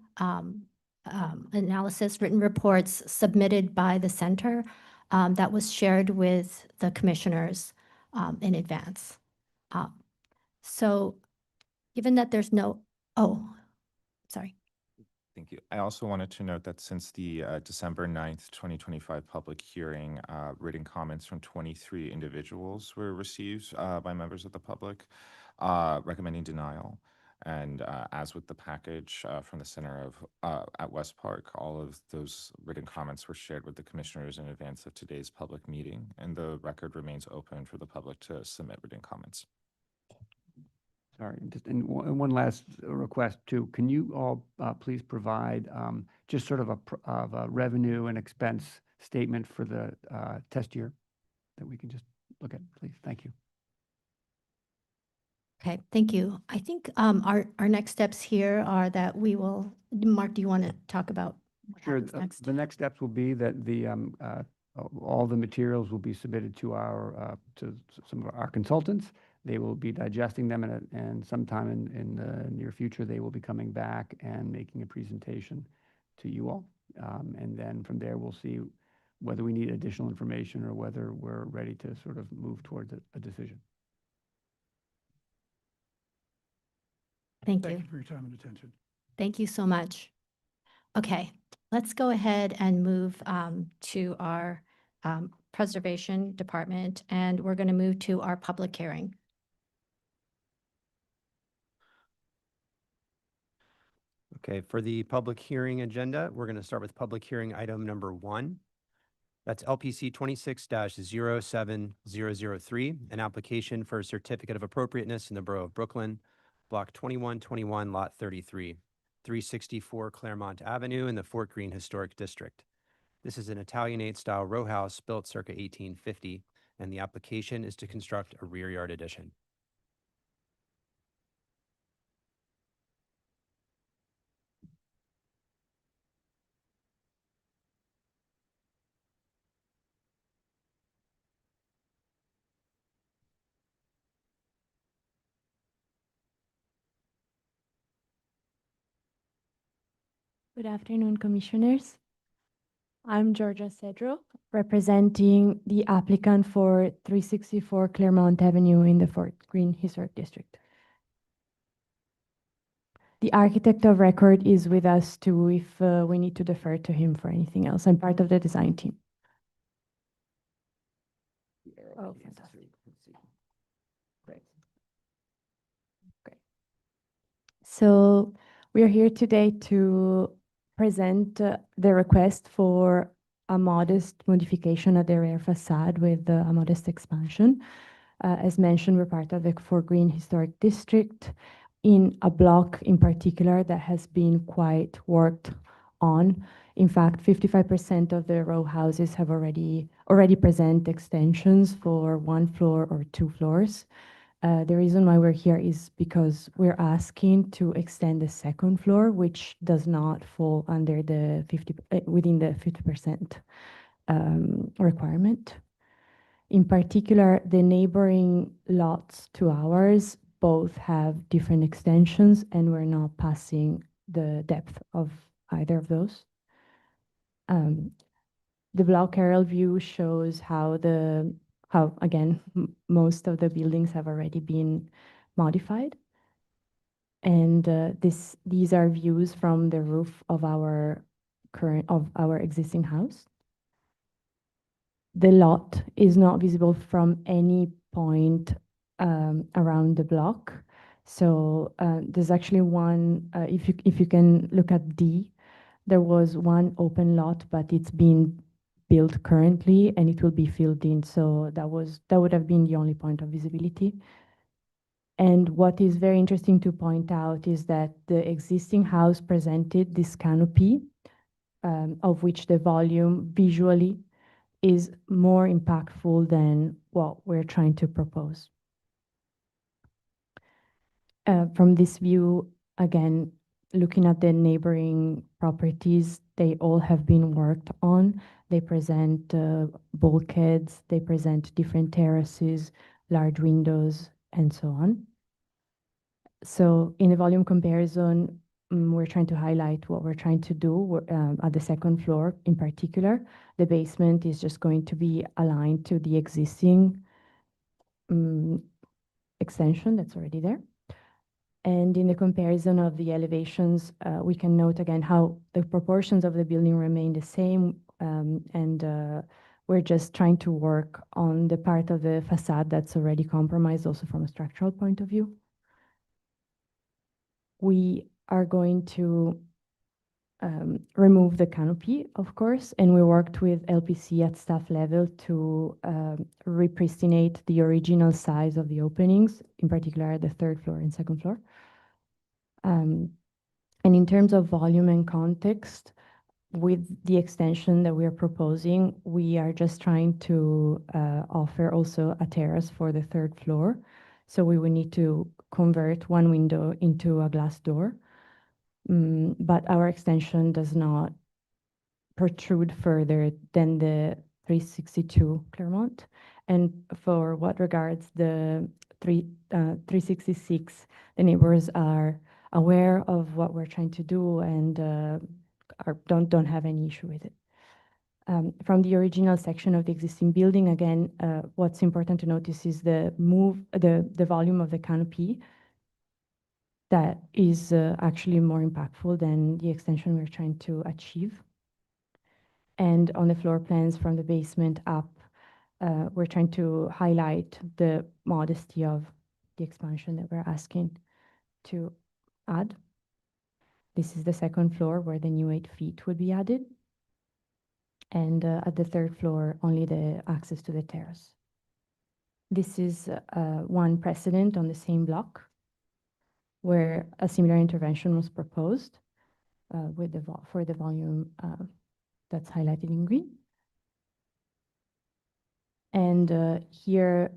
Speaker 1: analysis, written reports submitted by the center that was shared with the commissioners in advance. So given that there's no, sorry.
Speaker 6: Thank you. I also wanted to note that since the December 9th, 2025 public hearing, written comments from 23 individuals were received by members of the public recommending denial. And as with the package from the center of at West Park, all of those written comments were shared with the commissioners in advance of today's public meeting, and the record remains open for the public to submit written comments.
Speaker 2: Sorry, and one last request too. Can you all please provide just sort of a revenue and expense statement for the test year that we can just look at, please? Thank you.
Speaker 1: Okay, thank you. I think our next steps here are that we will, Mark, do you want to talk about what
Speaker 2: Sure.
Speaker 1: happens next?
Speaker 2: The next steps will be that all the materials will be submitted to some of our consultants. They will be digesting them, and sometime in the near future, they will be coming back and making a presentation to you all. And then from there, we'll see whether we need additional information or whether we're ready to sort of move towards a decision.
Speaker 1: Thank you.
Speaker 12: Thank you for your time and attention.
Speaker 1: Thank you so much. Okay, let's go ahead and move to our preservation department, and we're going to move to our public hearing.
Speaker 9: Okay, for the public hearing agenda, we're going to start with public hearing item number 1. That's LPC 26-07003, an application for a certificate of appropriateness in the Borough of Brooklyn, Block 2121, Lot 33, 364 Clermont Avenue in the Fort Greene Historic District. This is an Italianate-style row house built circa 1850, and the application is to construct a rear yard addition.
Speaker 4: Good afternoon, Commissioners. I'm Georgia Cedro, representing the applicant for 364 Clermont Avenue in the Fort Greene Historic District. The architect of record is with us too if we need to defer to him for anything else. I'm part of the design team. Oh, fantastic. Great. Great. So we're here today to present the request for a modest modification of the rear facade with a modest expansion. As mentioned, we're part of the Fort Greene Historic District in a block in particular that has been quite worked on. In fact, 55% of the row houses have already present extensions for 1 floor or 2 floors. The reason why we're here is because we're asking to extend the 2nd floor, which does not fall under the within the 50% requirement. In particular, the neighboring lots to ours both have different extensions, and we're not passing the depth of either of those. The block aerial view shows how again, most of the buildings have already been modified. And these are views from the roof of our existing house. The lot is not visible from any point around the block. So there's actually one, if you can look at D, there was one open lot, but it's been built currently and it will be filled in. So that would have been the only point of visibility. And what is very interesting to point out is that the existing house presented this canopy, of which the volume visually is more impactful than what we're trying to propose. From this view, again, looking at the neighboring properties, they all have been worked on. They present bulkheads, they present different terraces, large windows, and so on. So in the volume comparison, we're trying to highlight what we're trying to do at the second floor in particular. The basement is just going to be aligned to the existing extension that's already there. And in the comparison of the elevations, we can note again how the proportions of the building remain the same, and we're just trying to work on the part of the facade that's already compromised also from a structural point of view. We are going to remove the canopy, of course, and we worked with LPC at staff level to repristinate the original size of the openings, in particular the third floor and second floor. And in terms of volume and context, with the extension that we are proposing, we are just trying to offer also a terrace for the third floor. So we will need to convert one window into a glass door. But our extension does not protrude further than the 362 Clermont. And for what regards the 366, the neighbors are aware of what we're trying to do and don't have any issue with it. From the original section of the existing building, again, what's important to notice is the volume of the canopy that is actually more impactful than the extension we're trying to achieve. And on the floor plans from the basement up, we're trying to highlight the modesty of the expansion that we're asking to add. This is the second floor where the new 8 feet would be added. And at the third floor, only the access to the terrace. This is one precedent on the same block where a similar intervention was proposed with for the volume that's highlighted in green. And here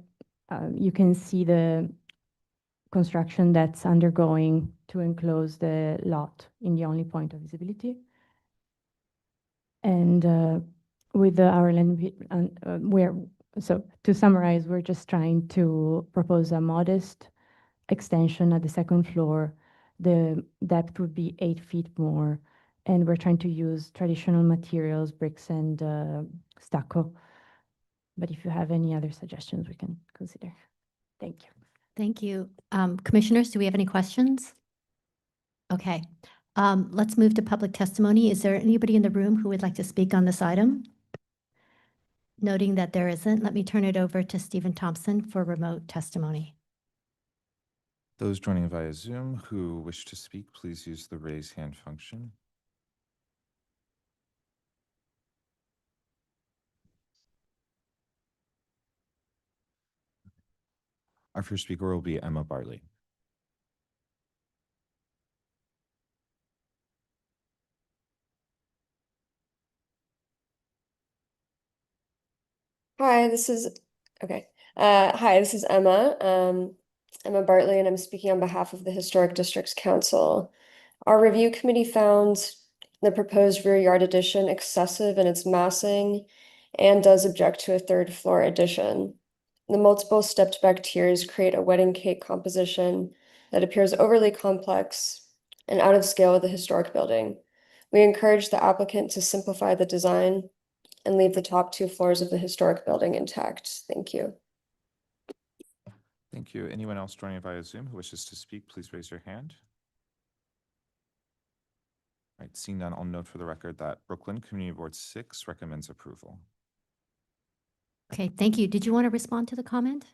Speaker 4: you can see the construction that's undergoing to enclose the lot in the only point of visibility. And with our land, so to summarize, we're just trying to propose a modest extension at the second floor. The depth would be 8 feet more, and we're trying to use traditional materials, bricks and stucco. But if you have any other suggestions, we can consider. Thank you.
Speaker 1: Thank you. Commissioners, do we have any questions? Okay. Let's move to public testimony. Is there anybody in the room who would like to speak on this item? Noting that there isn't, let me turn it over to Stephen Thompson for remote testimony.
Speaker 6: Those joining via Zoom who wish to speak, please use the raise hand function. Our first speaker will be Emma Bartley.
Speaker 7: Hi, this is Hi, this is Emma. Emma Bartley, and I'm speaking on behalf of the Historic Districts Council. Our review committee found the proposed rear yard addition excessive in its massing and does object to a third floor addition. The multiple stepped back tiers create a wedding cake composition that appears overly complex and out of scale with the historic building. We encourage the applicant to simplify the design and leave the top 2 floors of the historic building intact. Thank you.
Speaker 6: Thank you. Anyone else joining via Zoom who wishes to speak, please raise your hand. All right, seeing none, I'll note for the record that Brooklyn Community Board 6 recommends approval.
Speaker 1: Okay, thank you. Did you want to respond to the comment?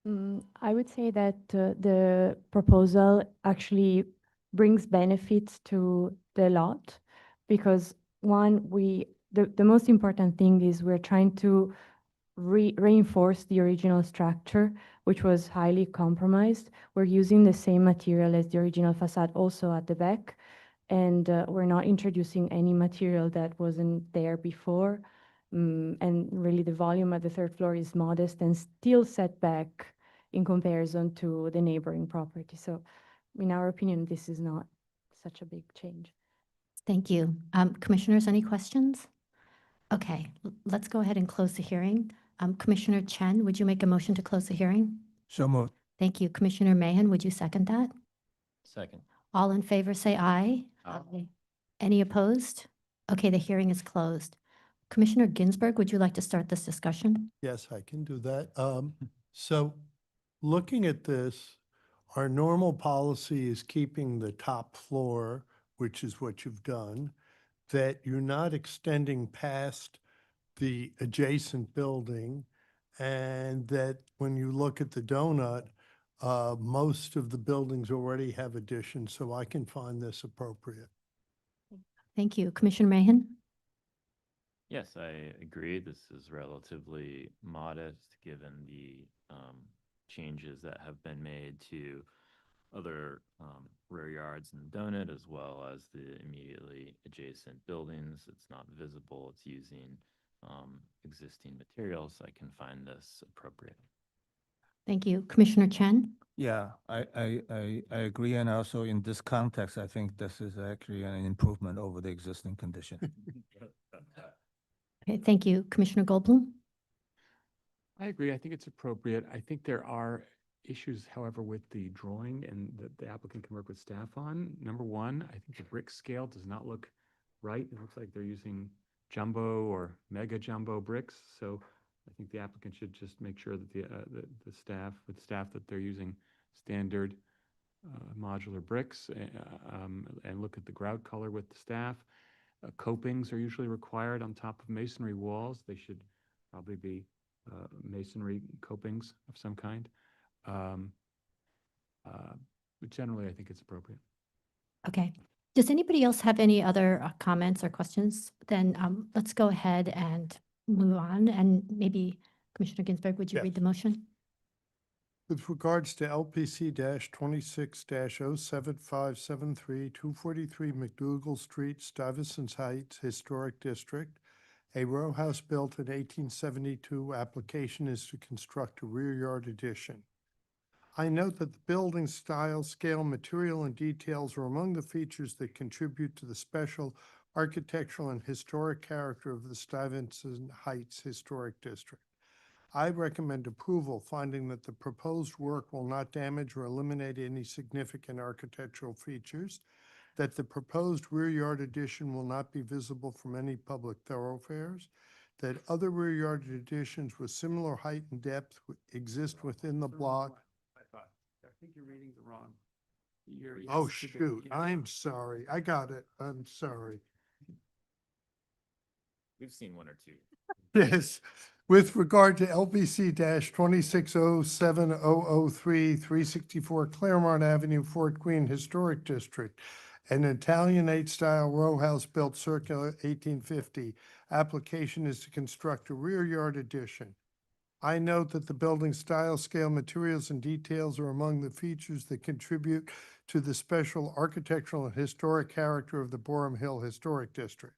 Speaker 4: I would say that the proposal actually brings benefits to the lot because one, the most important thing is we're trying to reinforce the original structure, which was highly compromised. We're using the same material as the original facade also at the back. and we're not introducing any material that wasn't there before. And really the volume at the third floor is modest and still set back in comparison to the neighboring property. So in our opinion, this is not such a big change.
Speaker 1: Thank you. Commissioners, any questions? Okay, let's go ahead and close the hearing. Commissioner Chen, would you make a motion to close the hearing?
Speaker 18: So moved.
Speaker 1: Thank you. Commissioner Mahan, would you second that?
Speaker 15: Second.
Speaker 1: All in favor, say aye.
Speaker 15: Aye.
Speaker 1: Any opposed? Okay, the hearing is closed. Commissioner Ginsburg, would you like to start this discussion?
Speaker 13: Yes, I can do that. So looking at this, our normal policy is keeping the top floor, which is what you've done, that you're not extending past the adjacent building, and that when you look at the donut, most of the buildings already have additions, so I can find this appropriate.
Speaker 1: Thank you. Commissioner Mahan?
Speaker 15: Yes, I agree. This is relatively modest, given the changes that have been made to other rear yards in the donut, as well as the immediately adjacent buildings. It's not visible. It's using existing materials. I can find this appropriate.
Speaker 1: Thank you. Commissioner Chen?
Speaker 18: Yeah, I agree. And also in this context, I think this is actually an improvement over the existing condition.
Speaker 1: Okay, thank you. Commissioner Goldblum?
Speaker 14: I agree. I think it's appropriate. I think there are issues, however, with the drawing and that the applicant can work with staff on. Number one, I think the brick scale does not look right. It looks like they're using jumbo or mega jumbo bricks. So I think the applicant should just make sure that the staff that they're using standard modular bricks and look at the grout color with the staff. Copings are usually required on top of masonry walls. They should probably be masonry copings of some kind. But generally, I think it's appropriate.
Speaker 1: Okay. Does anybody else have any other comments or questions? Then let's go ahead and move on. And maybe Commissioner Ginsburg, would you
Speaker 13: Yes.
Speaker 1: read the motion?
Speaker 13: With regards to LPC-26-07573, 243 McDougal Street, Stuyvesant Heights Historic District, a row house built in 1872, application is to construct a rear yard addition. I note that the building style, scale, material, and details are among the features that contribute to the special architectural and historic character of the Stuyvesant Heights Historic District. I recommend approval, finding that the proposed work will not damage or eliminate any significant architectural features, that the proposed rear yard addition will not be visible from any public thoroughfares, that other rear yard additions with similar height and depth exist within the block.
Speaker 2: I think you're reading the wrong.
Speaker 13: Oh, shoot, I'm sorry. I got it. I'm sorry.
Speaker 15: We've seen one or two.
Speaker 13: Yes, with regard to LPC 26070003, 364 Clermont Avenue, Fort Greene Historic District, an Italianate style row house built circa 1850. Application is to construct a rear yard addition. I note that the building style, scale, materials, and details are among the features that contribute to the special architectural and historic character of the Borum Hill Historic District,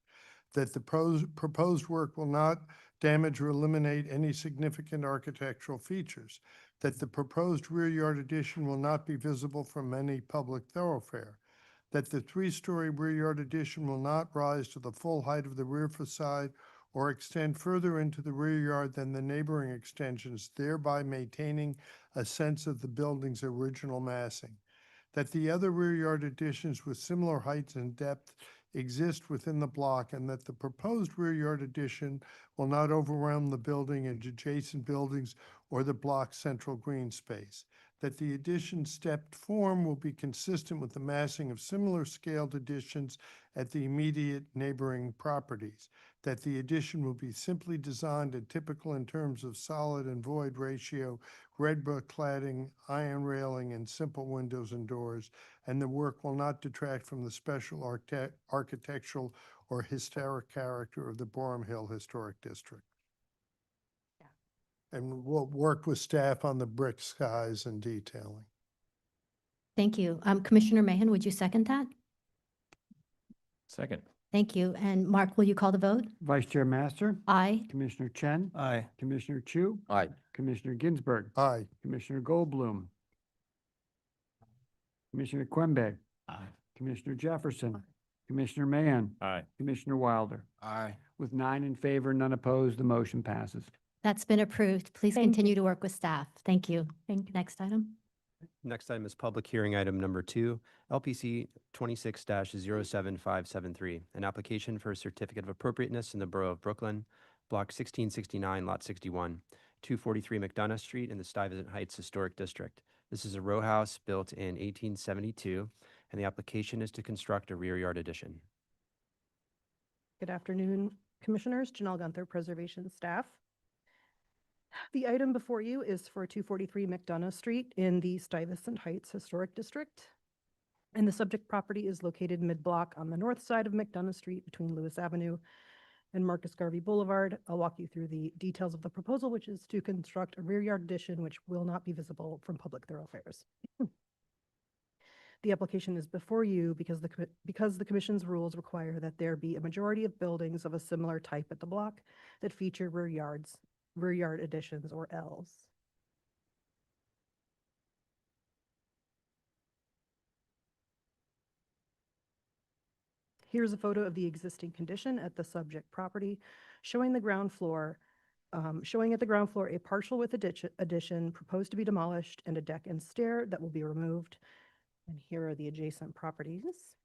Speaker 13: that the proposed work will not damage or eliminate any significant architectural features, that the proposed rear yard addition will not be visible from any public thoroughfare, that the three-story rear yard addition will not rise to the full height of the rear facade or extend further into the rear yard than the neighboring extensions, thereby maintaining a sense of the building's original massing, that the other rear yard additions with similar heights and depth exist within the block, and that the proposed rear yard addition will not overwhelm the building and adjacent buildings or the block's central green space, that the addition stepped form will be consistent with the massing of similar scaled additions at the immediate neighboring properties, that the addition will be simply designed and typical in terms of solid and void ratio, red brick cladding, iron railing, and simple windows and doors, and the work will not detract from the special architectural or historic character of the Borum Hill Historic District. And we'll work with staff on the brick skies and detailing.
Speaker 1: Thank you. Commissioner Mahan, would you second that?
Speaker 15: Second.
Speaker 1: Thank you. And Mark, will you call the vote?
Speaker 2: Vice Chair Master,
Speaker 1: Aye.
Speaker 2: Commissioner Chen,
Speaker 18: Aye.
Speaker 2: Commissioner Chu,
Speaker 8: Aye.
Speaker 2: Commissioner Ginsburg,
Speaker 13: Aye.
Speaker 2: Commissioner Goldblum, Commissioner Quimby,
Speaker 18: Aye.
Speaker 2: Commissioner Jefferson, Commissioner Mahan,
Speaker 15: Aye.
Speaker 2: Commissioner Wilder.
Speaker 6: Aye.
Speaker 2: With 9 in favor, none opposed, the motion passes.
Speaker 1: That's been approved. Please
Speaker 10: Thank you.
Speaker 1: continue to work with staff. Thank you.
Speaker 10: Thank you.
Speaker 1: Next item.
Speaker 9: Next item is public hearing item number 2, LPC 26-07573, an application for a certificate of appropriateness in the Borough of Brooklyn, Block 1669, Lot 61, 243 MacDonough Street in the Stuyvesant Heights Historic District. This is a row house built in 1872, and the application is to construct a rear yard addition.
Speaker 19: Good afternoon, Commissioners. Janelle Gunther, Preservation Staff. The item before you is for 243 MacDonough Street in the Stuyvesant Heights Historic District. And the subject property is located mid-block on the north side of MacDonough Street between Lewis Avenue and Marcus Garvey Boulevard. I'll walk you through the details of the proposal, which is to construct a rear yard addition which will not be visible from public thoroughfares. The application is before you because the Commission's rules require that there be a majority of buildings of a similar type at the block that feature rear yard additions, or Ls. Here's a photo of the existing condition at the subject property, showing at the ground floor a partial width addition proposed to be demolished and a deck and stair that will be removed. And here are the adjacent properties.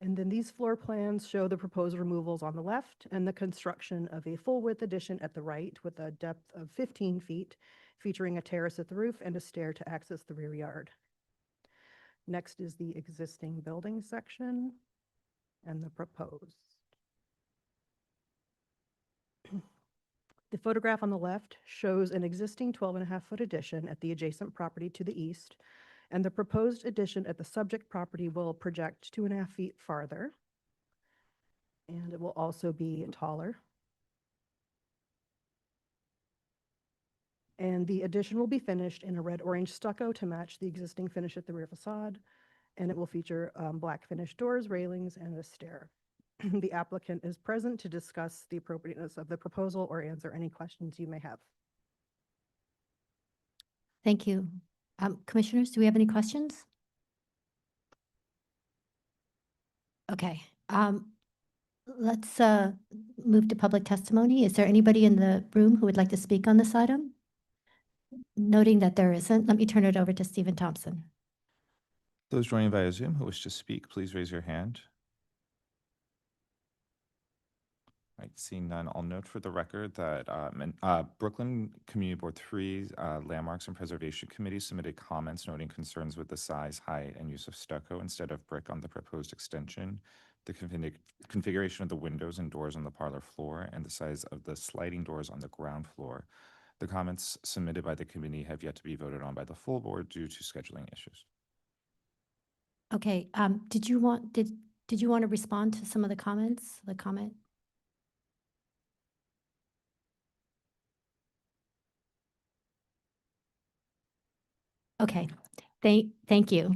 Speaker 19: And then these floor plans show the proposed removals on the left and the construction of a full width addition at the right with a depth of 15 feet, featuring a terrace at the roof and a stair to access the rear yard. Next is the existing building section and the proposed. The photograph on the left shows an existing 12.5-foot addition at the adjacent property to the east, and the proposed addition at the subject property will project 2.5 feet farther, and it will also be taller. And the addition will be finished in a red-orange stucco to match the existing finish at the rear facade, and it will feature black finished doors, railings, and a stair. The applicant is present to discuss the appropriateness of the proposal or answer any questions you may have.
Speaker 1: Thank you. Commissioners, do we have any questions? Okay. Let's move to public testimony. Is there anybody in the room who would like to speak on this item? Noting that there isn't, let me turn it over to Stephen Thompson.
Speaker 6: Those joining via Zoom who wish to speak, please raise your hand. All right, seeing none, I'll note for the record that Brooklyn Community Board 3 Landmarks and Preservation Committee submitted comments noting concerns with the size, height, and use of stucco instead of brick on the proposed extension, the configuration of the windows and doors on the parlor floor, and the size of the sliding doors on the ground floor. The comments submitted by the committee have yet to be voted on by the full board due to scheduling issues.
Speaker 1: Okay, did you want to respond to some of the comments, the comment? Okay, thank you.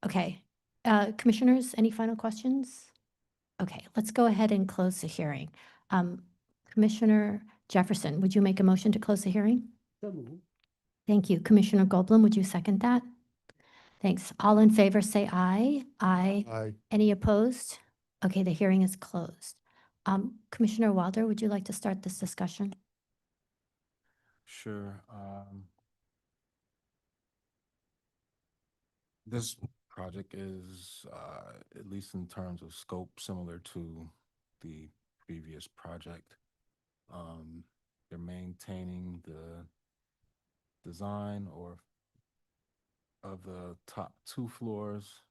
Speaker 1: Okay, commissioners, any final questions? Okay, let's go ahead and close the hearing. Commissioner Jefferson, would you make a motion to close the hearing?
Speaker 17: So moved.
Speaker 1: Thank you. Commissioner Goldblum, would you second that? Thanks. All in favor, say aye. Aye.
Speaker 13: Aye.
Speaker 1: Any opposed? Okay, the hearing is closed. Commissioner Wilder, would you like to start this discussion?
Speaker 20: Sure. This project is, at least in terms of scope, similar to the previous project. They're maintaining the design of the top 2 floors.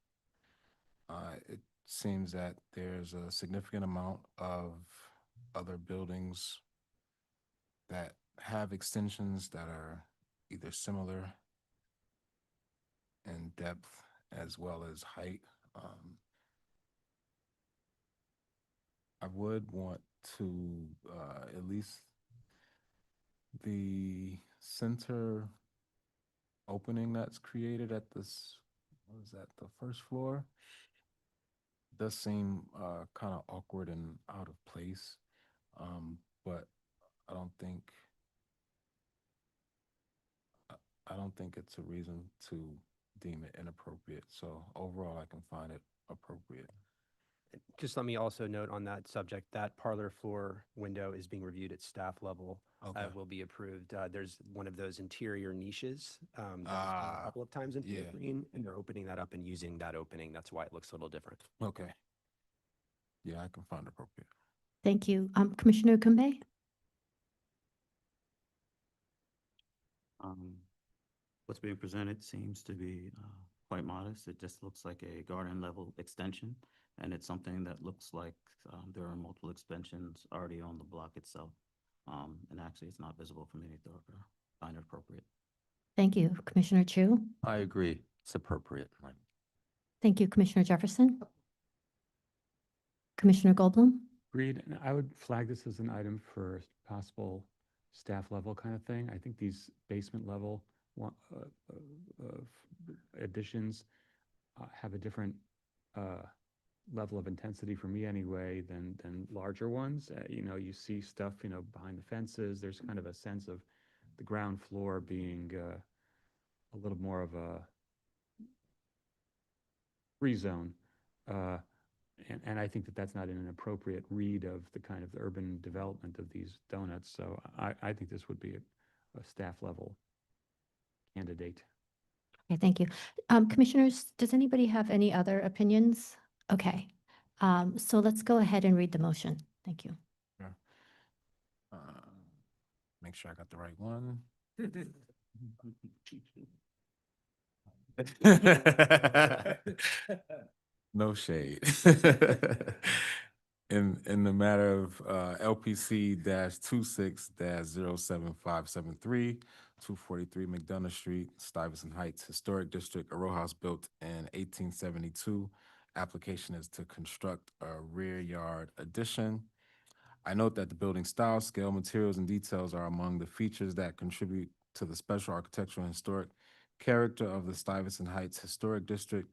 Speaker 20: It seems that there's a significant amount of other buildings that have extensions that are either similar in depth as well as height. I would want to at least the center opening that's created at this what is that, the first floor? Does seem kind of awkward and out of place, but I don't think I don't think it's a reason to deem it inappropriate. So overall, I can find it appropriate.
Speaker 9: Just let me also note on that subject, that parlor floor window is being reviewed at staff level.
Speaker 20: Okay.
Speaker 9: Will be approved. There's one of those interior niches that was done a couple of times in Fort Greene, and they're opening that up and using that opening. That's why it looks a little different.
Speaker 20: Okay. Yeah, I can find it appropriate.
Speaker 1: Thank you. Commissioner Kumbay?
Speaker 5: What's being presented seems to be quite modest. It just looks like a garden level extension, and it's something that looks like there are multiple extensions already on the block itself. And actually, it's not visible from any thoroughfare. Find it appropriate.
Speaker 1: Thank you. Commissioner Chu?
Speaker 8: I agree. It's appropriate.
Speaker 1: Thank you. Commissioner Jefferson? Commissioner Goldblum?
Speaker 14: Agreed. And I would flag this as an item for possible staff level kind of thing. I think these basement level additions have a different level of intensity for me anyway than larger ones. You know, you see stuff, you know, behind the fences. There's kind of a sense of the ground floor being a little more of a free zone. And I think that that's not an appropriate read of the kind of urban development of these donuts. So I think this would be a staff level candidate.
Speaker 1: Okay, thank you. Commissioners, does anybody have any other opinions? Okay, so let's go ahead and read the motion. Thank you.
Speaker 20: Sure. Make sure I got the right one. No shade. In the matter of LPC -26-07573, 243 MacDonough Street, Stuyvesant Heights Historic District, a row house built in 1872. Application is to construct a rear yard addition. I note that the building style, scale, materials, and details are among the features that contribute to the special architectural and historic character of the Stuyvesant Heights Historic District.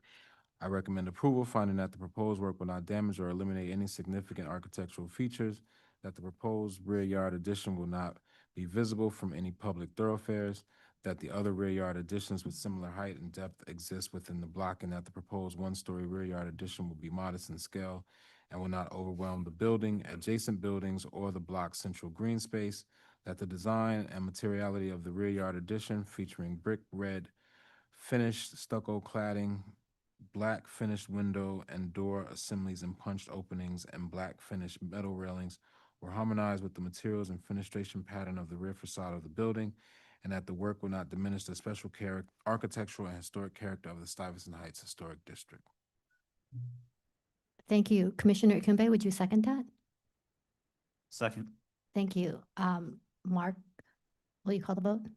Speaker 20: I recommend approval, finding that the proposed work will not damage or eliminate any significant architectural features, that the proposed rear yard addition will not be visible from any public thoroughfares, that the other rear yard additions with similar height and depth exist within the block, and that the proposed one-story rear yard addition will be modest in scale and will not overwhelm the building, adjacent buildings, or the block's central green space, that the design and materiality of the rear yard addition featuring brick red finished stucco cladding, black finished window and door assemblies and punched openings, and black finished metal railings were harmonized with the materials and fenestration pattern of the rear facade of the building, and that the work will not diminish the special architectural and historic character of the Stuyvesant Heights Historic District.
Speaker 1: Thank you. Commissioner Kumbay, would you second that?
Speaker 5: Second.
Speaker 1: Thank you. Mark, will you call the vote?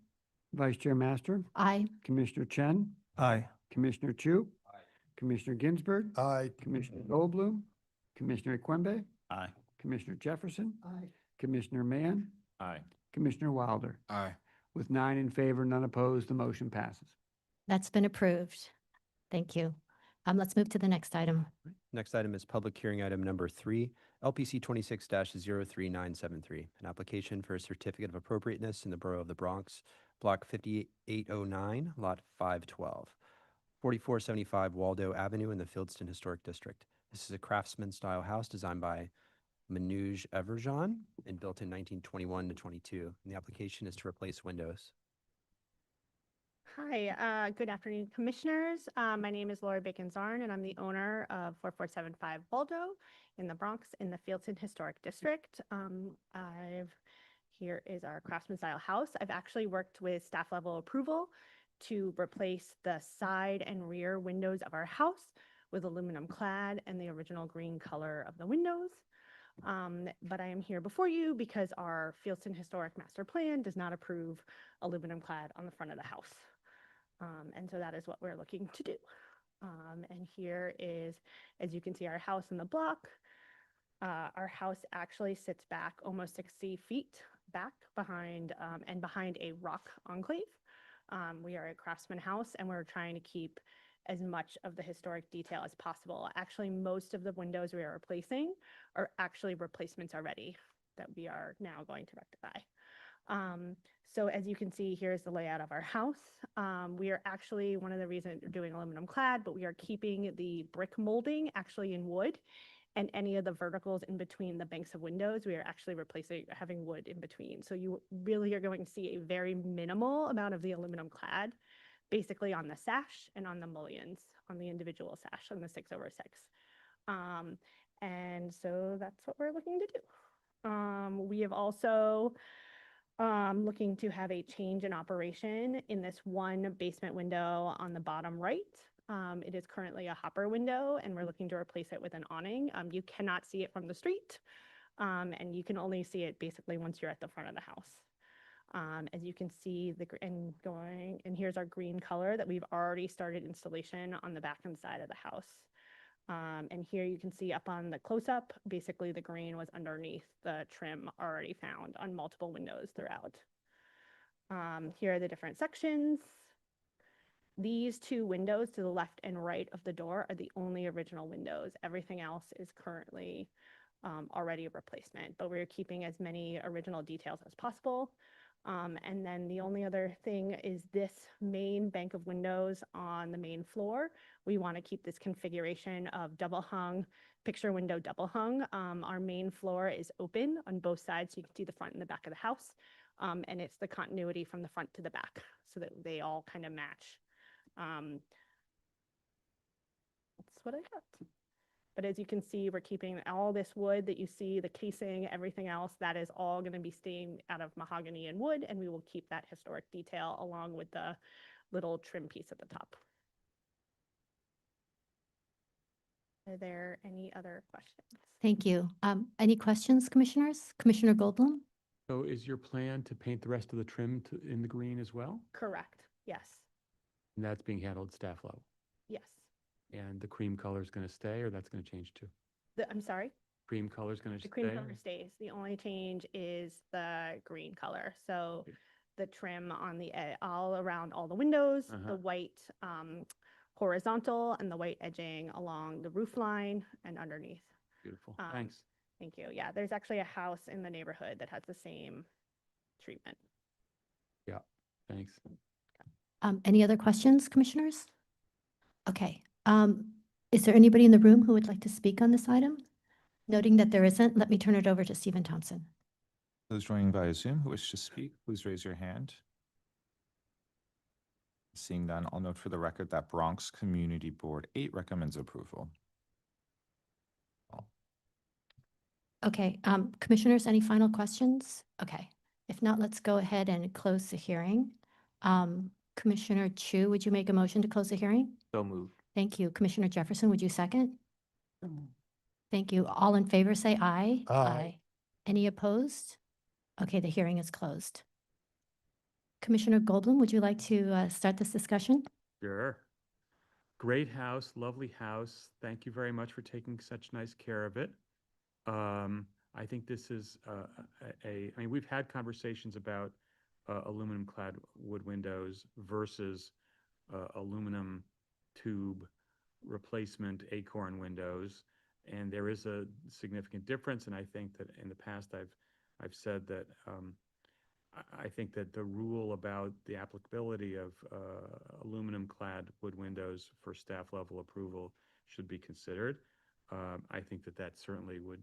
Speaker 2: Vice Chair Master,
Speaker 1: Aye.
Speaker 2: Commissioner Chen,
Speaker 18: Aye.
Speaker 2: Commissioner Chu, Commissioner Ginsburg,
Speaker 13: Aye.
Speaker 2: Commissioner Goldblum, Commissioner Quimby,
Speaker 5: Aye.
Speaker 2: Commissioner Jefferson, Commissioner Mann,
Speaker 15: Aye.
Speaker 2: Commissioner Wilder.
Speaker 20: Aye.
Speaker 2: With 9 in favor, none opposed, the motion passes.
Speaker 1: That's been approved. Thank you. Let's move to the next item.
Speaker 9: Next item is public hearing item number 3, LPC 26-03973, an application for a certificate of appropriateness in the Borough of the Bronx, Block 5809, Lot 512, 4475 Waldo Avenue in the Fieldston Historic District. This is a craftsman-style house designed by Manoj Everjan and built in 1921 to 22. And the application is to replace windows.
Speaker 21: Hi, good afternoon, Commissioners. My name is Laura Bacon-Zarn, and I'm the owner of 4475 Waldo in the Bronx in the Fieldston Historic District. Here is our craftsman-style house. I've actually worked with staff level approval to replace the side and rear windows of our house with aluminum clad and the original green color of the windows. But I am here before you because our Fieldston Historic Master Plan does not approve aluminum clad on the front of the house. And so that is what we're looking to do. And here is, as you can see, our house in the block. Our house actually sits back almost 60 feet back behind a rock enclave. We are a craftsman house, and we're trying to keep as much of the historic detail as possible. Actually, most of the windows we are replacing are actually replacements already that we are now going to rectify. So as you can see, here's the layout of our house. We are actually, one of the reasons we're doing aluminum clad, but we are keeping the brick molding actually in wood, and any of the verticals in between the banks of windows, we are actually replacing, having wood in between. So you really are going to see a very minimal amount of the aluminum clad, basically on the sash and on the mullions, on the individual sash, on the 6/6. And so that's what we're looking to do. We have also looking to have a change in operation in this one basement window on the bottom right. It is currently a hopper window, and we're looking to replace it with an awning. You cannot see it from the street, and you can only see it basically once you're at the front of the house. As you can see, and here's our green color that we've already started installation on the back and side of the house. And here you can see up on the close-up, basically the green was underneath the trim already found on multiple windows throughout. Here are the different sections. These two windows to the left and right of the door are the only original windows. Everything else is currently already a replacement, but we're keeping as many original details as possible. And then the only other thing is this main bank of windows on the main floor. We want to keep this configuration of double hung, picture window double hung. Our main floor is open on both sides, so you can see the front and the back of the house. And it's the continuity from the front to the back so that they all kind of match. That's what I got. But as you can see, we're keeping all this wood that you see, the casing, everything else, that is all going to be staying out of mahogany and wood, and we will keep that historic detail along with the little trim piece at the top. Are there any other questions?
Speaker 1: Thank you. Any questions, commissioners? Commissioner Goldblum?
Speaker 14: So is your plan to paint the rest of the trim in the green as well?
Speaker 21: Correct. Yes.
Speaker 14: And that's being handled at staff level?
Speaker 21: Yes.
Speaker 14: And the cream color is going to stay, or that's going to change too?
Speaker 21: I'm sorry?
Speaker 14: Cream color is going to
Speaker 21: The
Speaker 14: stay?
Speaker 21: cream color stays. The only change is the green color. So the trim on the all around all the windows, the white horizontal and the white edging along the roof line and underneath.
Speaker 14: Beautiful. Thanks.
Speaker 21: Thank you. Yeah, there's actually a house in the neighborhood that has the same treatment.
Speaker 14: Yeah, thanks.
Speaker 1: Any other questions, commissioners? Okay. Is there anybody in the room who would like to speak on this item? Noting that there isn't, let me turn it over to Stephen Thompson.
Speaker 6: Those joining via Zoom who wish to speak, please raise your hand. Seeing none, I'll note for the record that Bronx Community Board 8 recommends approval.
Speaker 1: Okay, commissioners, any final questions? Okay, if not, let's go ahead and close the hearing. Commissioner Chu, would you make a motion to close the hearing?
Speaker 8: So moved.
Speaker 1: Thank you. Commissioner Jefferson, would you second? Thank you. All in favor, say aye.
Speaker 13: Aye.
Speaker 1: Any opposed? Okay, the hearing is closed. Commissioner Goldblum, would you like to start this discussion?
Speaker 14: Sure. Great house, lovely house. Thank you very much for taking such nice care of it. I think this is I mean, we've had conversations about aluminum clad wood windows versus aluminum tube replacement acorn windows. And there is a significant difference. And I think that in the past, I've said that I think that the rule about the applicability of aluminum clad wood windows for staff level approval should be considered. I think that that certainly would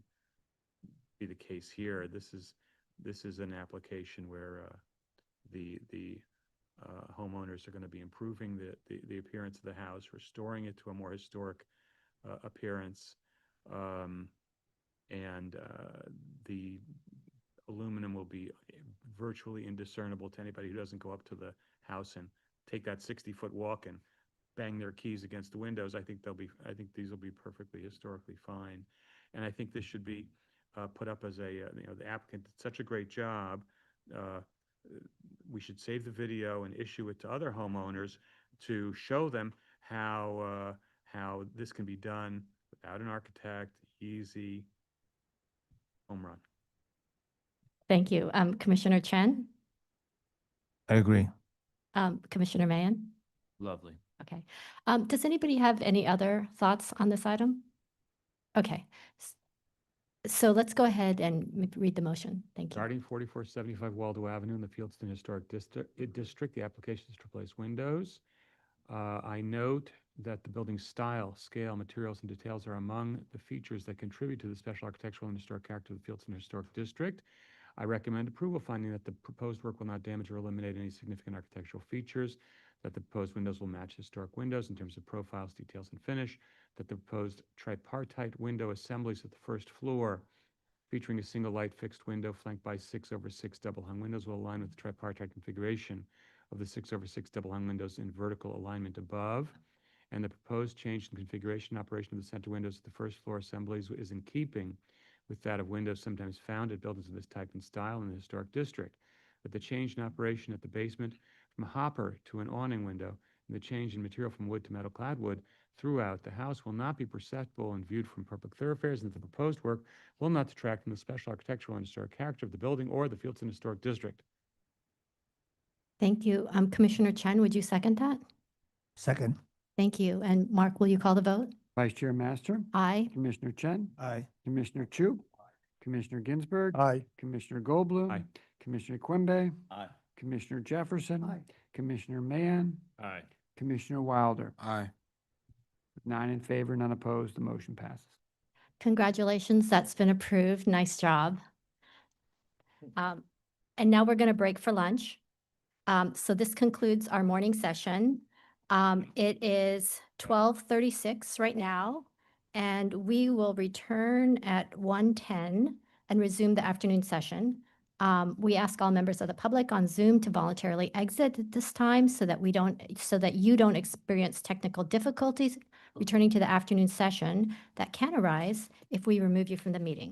Speaker 14: be the case here. This is an application where the homeowners are going to be improving the appearance of the house, restoring it to a more historic appearance, and the aluminum will be virtually indiscernible to anybody who doesn't go up to the house and take that 60-foot walk and bang their keys against the windows. I think these will be perfectly historically fine, and I think this should be put up as the applicant did such a great job. We should save the video and issue it to other homeowners to show them how this can be done without an architect, easy, home run.
Speaker 1: Thank you. Commissioner Chen?
Speaker 18: I agree.
Speaker 1: Commissioner Mayan?
Speaker 15: Lovely.
Speaker 1: Okay. Does anybody have any other thoughts on this item? Okay. So let's go ahead and read the motion. Thank you.
Speaker 14: Regarding 4475 Waldo Avenue in the Fieldston Historic District, the application is to replace windows. I note that the building style, scale, materials, and details are among the features that contribute to the special architectural and historic character of the Fieldston Historic District. I recommend approval, finding that the proposed work will not damage or eliminate any significant architectural features, that the proposed windows will match historic windows in terms of profiles, details, and finish, that the proposed tripartite window assemblies at the first floor featuring a single light fixed window flanked by 6/6 double hung windows will align with the tripartite configuration of the 6/6 double hung windows in vertical alignment above, and the proposed change in configuration and operation of the center windows at the first floor assemblies is in keeping with that of windows sometimes found at buildings of this type and style in the historic district, that the change in operation at the basement from a hopper to an awning window and the change in material from wood to metal clad wood throughout the house will not be perceptible and viewed from public thoroughfares, and that the proposed work will not detract from the special architectural and historic character of the building or the Fieldston Historic District.
Speaker 1: Thank you. Commissioner Chen, would you second that?
Speaker 18: Second.
Speaker 1: Thank you. And Mark, will you call the vote?
Speaker 2: Vice Chair Master,
Speaker 1: Aye.
Speaker 2: Commissioner Chen,
Speaker 18: Aye.
Speaker 2: Commissioner Chu, Commissioner Ginsburg,
Speaker 13: Aye.
Speaker 2: Commissioner Goldblum,
Speaker 14: Aye.
Speaker 2: Commissioner Quimby,
Speaker 5: Aye.
Speaker 2: Commissioner Jefferson,
Speaker 17: Aye.
Speaker 2: Commissioner Mahan,
Speaker 15: Aye.
Speaker 2: Commissioner Wilder.
Speaker 20: Aye.
Speaker 2: With 9 in favor, none opposed, the motion passes.
Speaker 1: Congratulations, that's been approved. Nice job. And now we're going to break for lunch. So this concludes our morning session. It is 12:36 right now, and we will return at 1:10 and resume the afternoon session. We ask all members of the public on Zoom to voluntarily exit at this time so that you don't experience technical difficulties returning to the afternoon session that can arise if we remove you from the meeting.